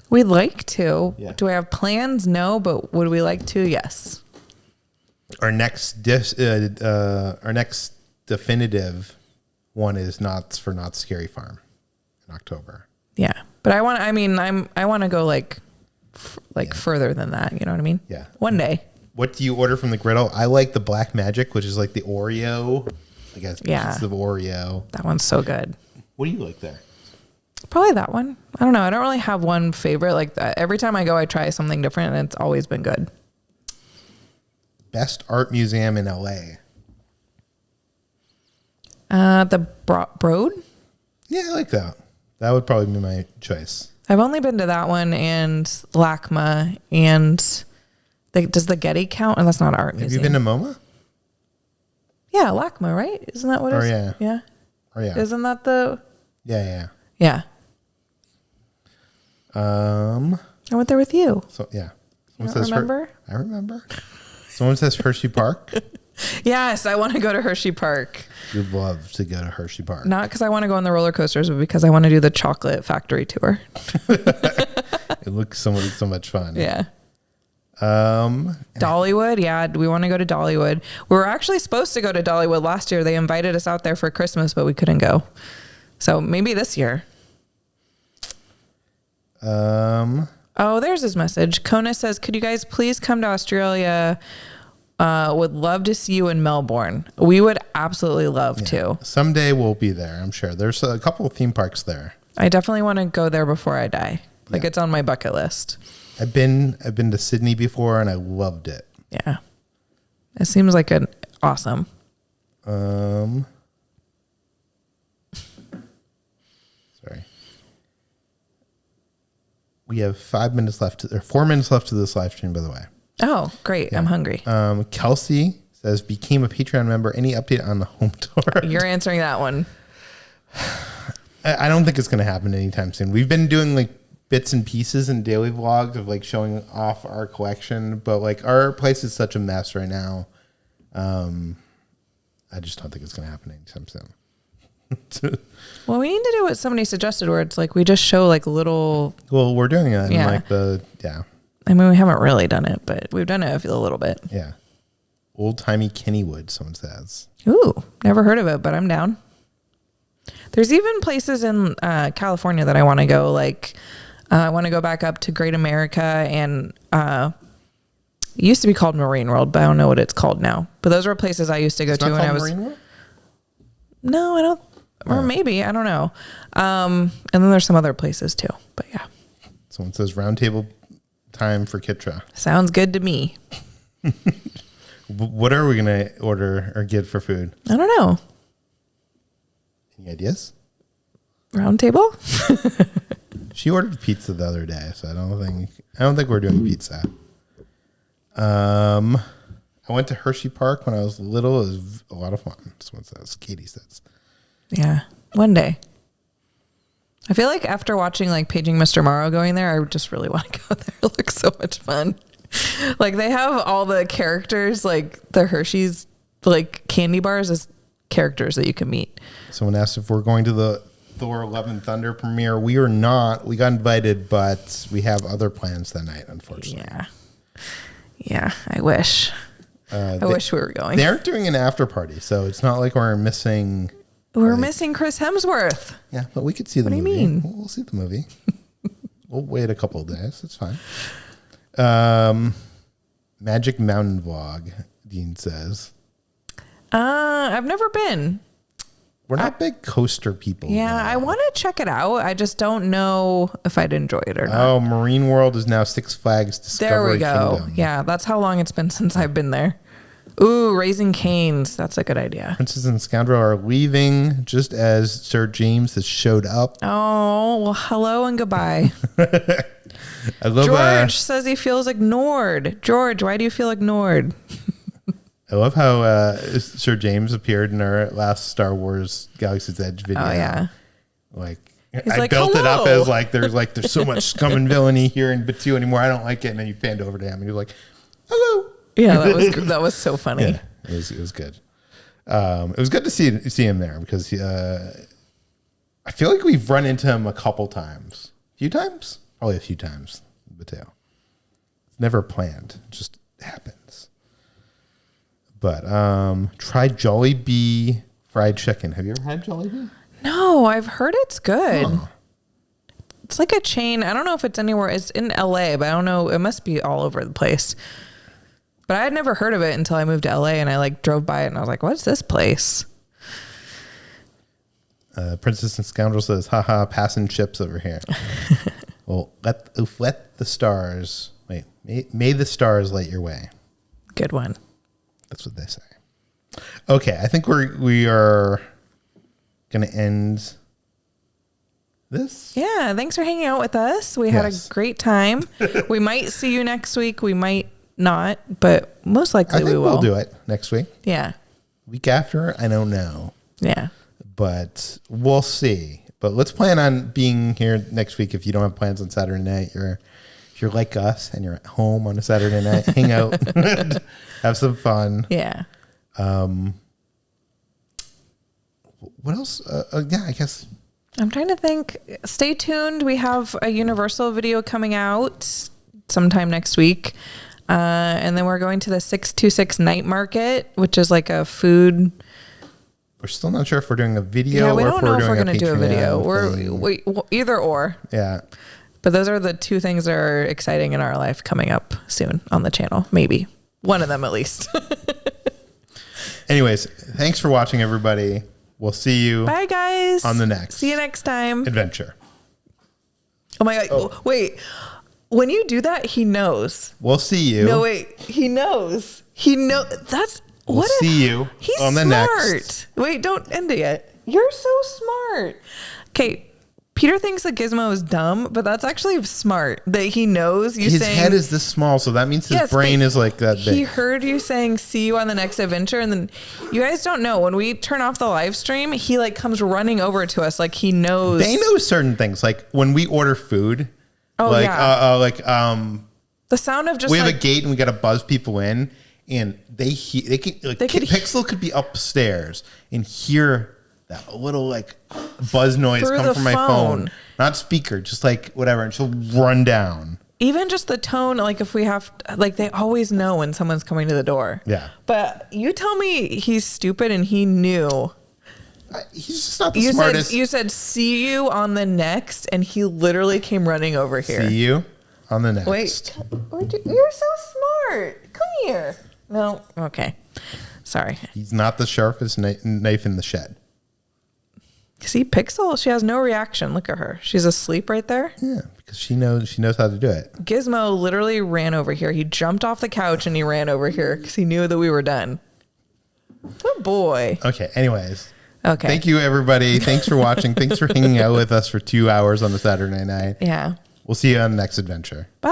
We'd like to. Yeah. Do I have plans? No, but would we like to? Yes. Our next definitive one is Knott's for Knott's Scary Farm in October. Yeah, but I want to go like further than that. You know what I mean? Yeah. One day. What do you order from the Griddle? I like the Black Magic, which is like the Oreo. I guess pieces of Oreo. That one's so good. What do you like there? Probably that one. I don't know. I don't really have one favorite like that. Every time I go, I try something different, and it's always been good. Best art museum in LA. The Broad? Yeah, I like that. That would probably be my choice. I've only been to that one and LACMA and does the Getty count? And that's not an art museum. Have you been to MoMA? Yeah, LACMA, right? Isn't that what it is? Yeah. Yeah. Oh, yeah. Isn't that the... Yeah. I went there with you. So, yeah. You don't remember? I remember. Someone says Hershey Park. Yes, I want to go to Hershey Park. You'd love to go to Hershey Park. Not because I want to go on the roller coasters, but because I want to do the chocolate factory tour. It looks so much fun. Yeah. Dollywood. Yeah. We want to go to Dollywood. We were actually supposed to go to Dollywood last year. They invited us out there for Christmas, but we couldn't go. So maybe this year. Oh, there's his message. Kona says, could you guys please come to Australia Would love to see you in Melbourne. We would absolutely love to. Someday we'll be there, I'm sure. There's a couple of theme parks there. I definitely want to go there before I die. Like it's on my bucket list. I've been to Sydney before and I loved it. Yeah. It seems like an awesome. Sorry. We have 4 minutes left to this live stream, by the way. Oh, great. Yeah. I'm hungry. Kelsey says, became a Patreon member. Any update on the home tour? You're answering that one. I don't think it's going to happen anytime soon. We've been doing like bits and pieces and daily vlogs of like showing off our collection, but like our place is such a mess right now. I just don't think it's going to happen anytime soon. Well, we need to do what somebody suggested where it's like we just show like little. Well, we're doing it. Yeah. Like I mean, we haven't really done it, but we've done it a little bit. Yeah. Old timey Kennywood, someone says. Ooh, never heard of it, but I'm down. There's even places in California that I want to go. Like, I want to go back up to Great America, and it used to be called Marine World, but I don't know what it's called now. But those were places I used to go to when I was. Marine World? No, I don't. Or maybe, I don't know. And then there's some other places too. But yeah. Someone says roundtable time for Kitra. Sounds good to me. What are we going to order or get for food? I don't know. Any ideas? Roundtable? She ordered pizza the other day, so I don't think we're doing pizza. I went to Hershey Park when I was little. It was a lot of fun. Someone says. Katie says. Yeah, one day. I feel like after watching like Paging Mr. Morrow going there, I just really want to go there. It looks so much fun. Like they have all the characters, like the Hershey's like candy bars as characters that you can meet. Someone asked if we're going to the Thor: Love and Thunder premiere. We are not. We got invited, but we have other plans that night, unfortunately. Yeah, I wish. I wish we were going. They aren't doing an after party, so it's not like we're missing. We're missing Chris Hemsworth. Yeah, but we could see the movie. What do you mean? We'll see the movie. We'll wait a couple of days. It's fine. Magic Mountain Vlog, Dean says. I've never been. We're not big coaster people. Yeah, I want to check it out. I just don't know if I'd enjoy it or not. Oh, Marine World is now Six Flags Discovery Kingdom. There we go. Kingdom. Yeah, that's how long it's been since I've been there. Ooh, Raising Cane's. That's a good idea. Princess and Scoundrel are leaving just as Sir James has showed up. Oh, well, hello and goodbye. I love, George says he feels ignored. George, why do you feel ignored? I love how Sir James appeared in our last Star Wars Galaxy's Edge video. Oh, yeah. Like, I built it up as like, there's so much scum and villainy here in Batu anymore. I don't like it. And then you panned over to him and you're like, hello. Yeah, that was so funny. Yeah, it was good. It was good to see him there because I feel like we've run into him a couple times. A few times? Probably a few times. But yeah. It's never planned. It just happens. But try Jollibee fried chicken. Have you ever had Jollibee? No, I've heard it's good. Huh. It's like a chain. I don't know if it's anywhere. It's in LA, but I don't know. It must be all over the place. But I had never heard of it until I moved to LA and I like drove by it and I was like, what's this place? Princess and Scoundrel says, haha, passing chips over here. Well, let the stars, may the stars light your way. Good one. That's what they say. Okay, I think we are going to end this. Yeah, thanks for hanging out with us. We had a great time. We might see you next week. We might not, but most likely we will. We'll do it next week. Yeah. Week after, I don't know. Yeah. But we'll see. But let's plan on being here next week. If you don't have plans on Saturday night, if you're like us and you're at home on a Saturday night, hang out, have some fun. Yeah. What else? Yeah, I guess. I'm trying to think. Stay tuned. We have a Universal video coming out sometime next week. And then we're going to the 626 night market, which is like a food. We're still not sure if we're doing a video. Yeah, we don't know if we're going to do a video. We either or. Yeah. But those are the two things that are exciting in our life coming up soon on the channel. Maybe. One of them at least. Anyways, thanks for watching, everybody. We'll see you. Bye, guys. On the next. See you next time. Adventure. Oh my God. Oh. Wait. When you do that, he knows. We'll see you. No, wait. He knows. He knows. That's we'll what. See you. He's on the smart. Next. Wait, don't end it yet. You're so smart. Okay. Peter thinks that Gizmo is dumb, but that's actually smart that he knows you his saying. His head is this small, so that means his brain is like that big. He heard you saying, see you on the next adventure. And then you guys don't know, when we turn off the live stream, he like comes running over to us. Like he knows. They know certain things. Like when we order food, the sound of just we have a gate and we got to buzz people in, and they can like Pixel could be upstairs and hear that little like buzz noise come from my phone, not speaker, just like whatever, and she'll run down. Even just the tone, like if we have, like they always know when someone's coming to the door. Yeah. But you tell me he's stupid and he knew. He's just not the smartest. You said, see you on the next, and he literally came running over here. See you on the next. Wait, you're so smart. Come here. No, okay. Sorry. He's not the sharpest knife in the shed. See, Pixel, she has no reaction. Look at her. She's asleep right there. Yeah, because she knows how to do it. Gizmo literally ran over here. He jumped off the couch and he ran over here because he knew that we were done. Good boy. Okay, anyways. Okay. Thank you, everybody. Thanks for watching. Thanks for hanging out with us for 2 hours on a Saturday night. Yeah. We'll see you on the next adventure. Bye.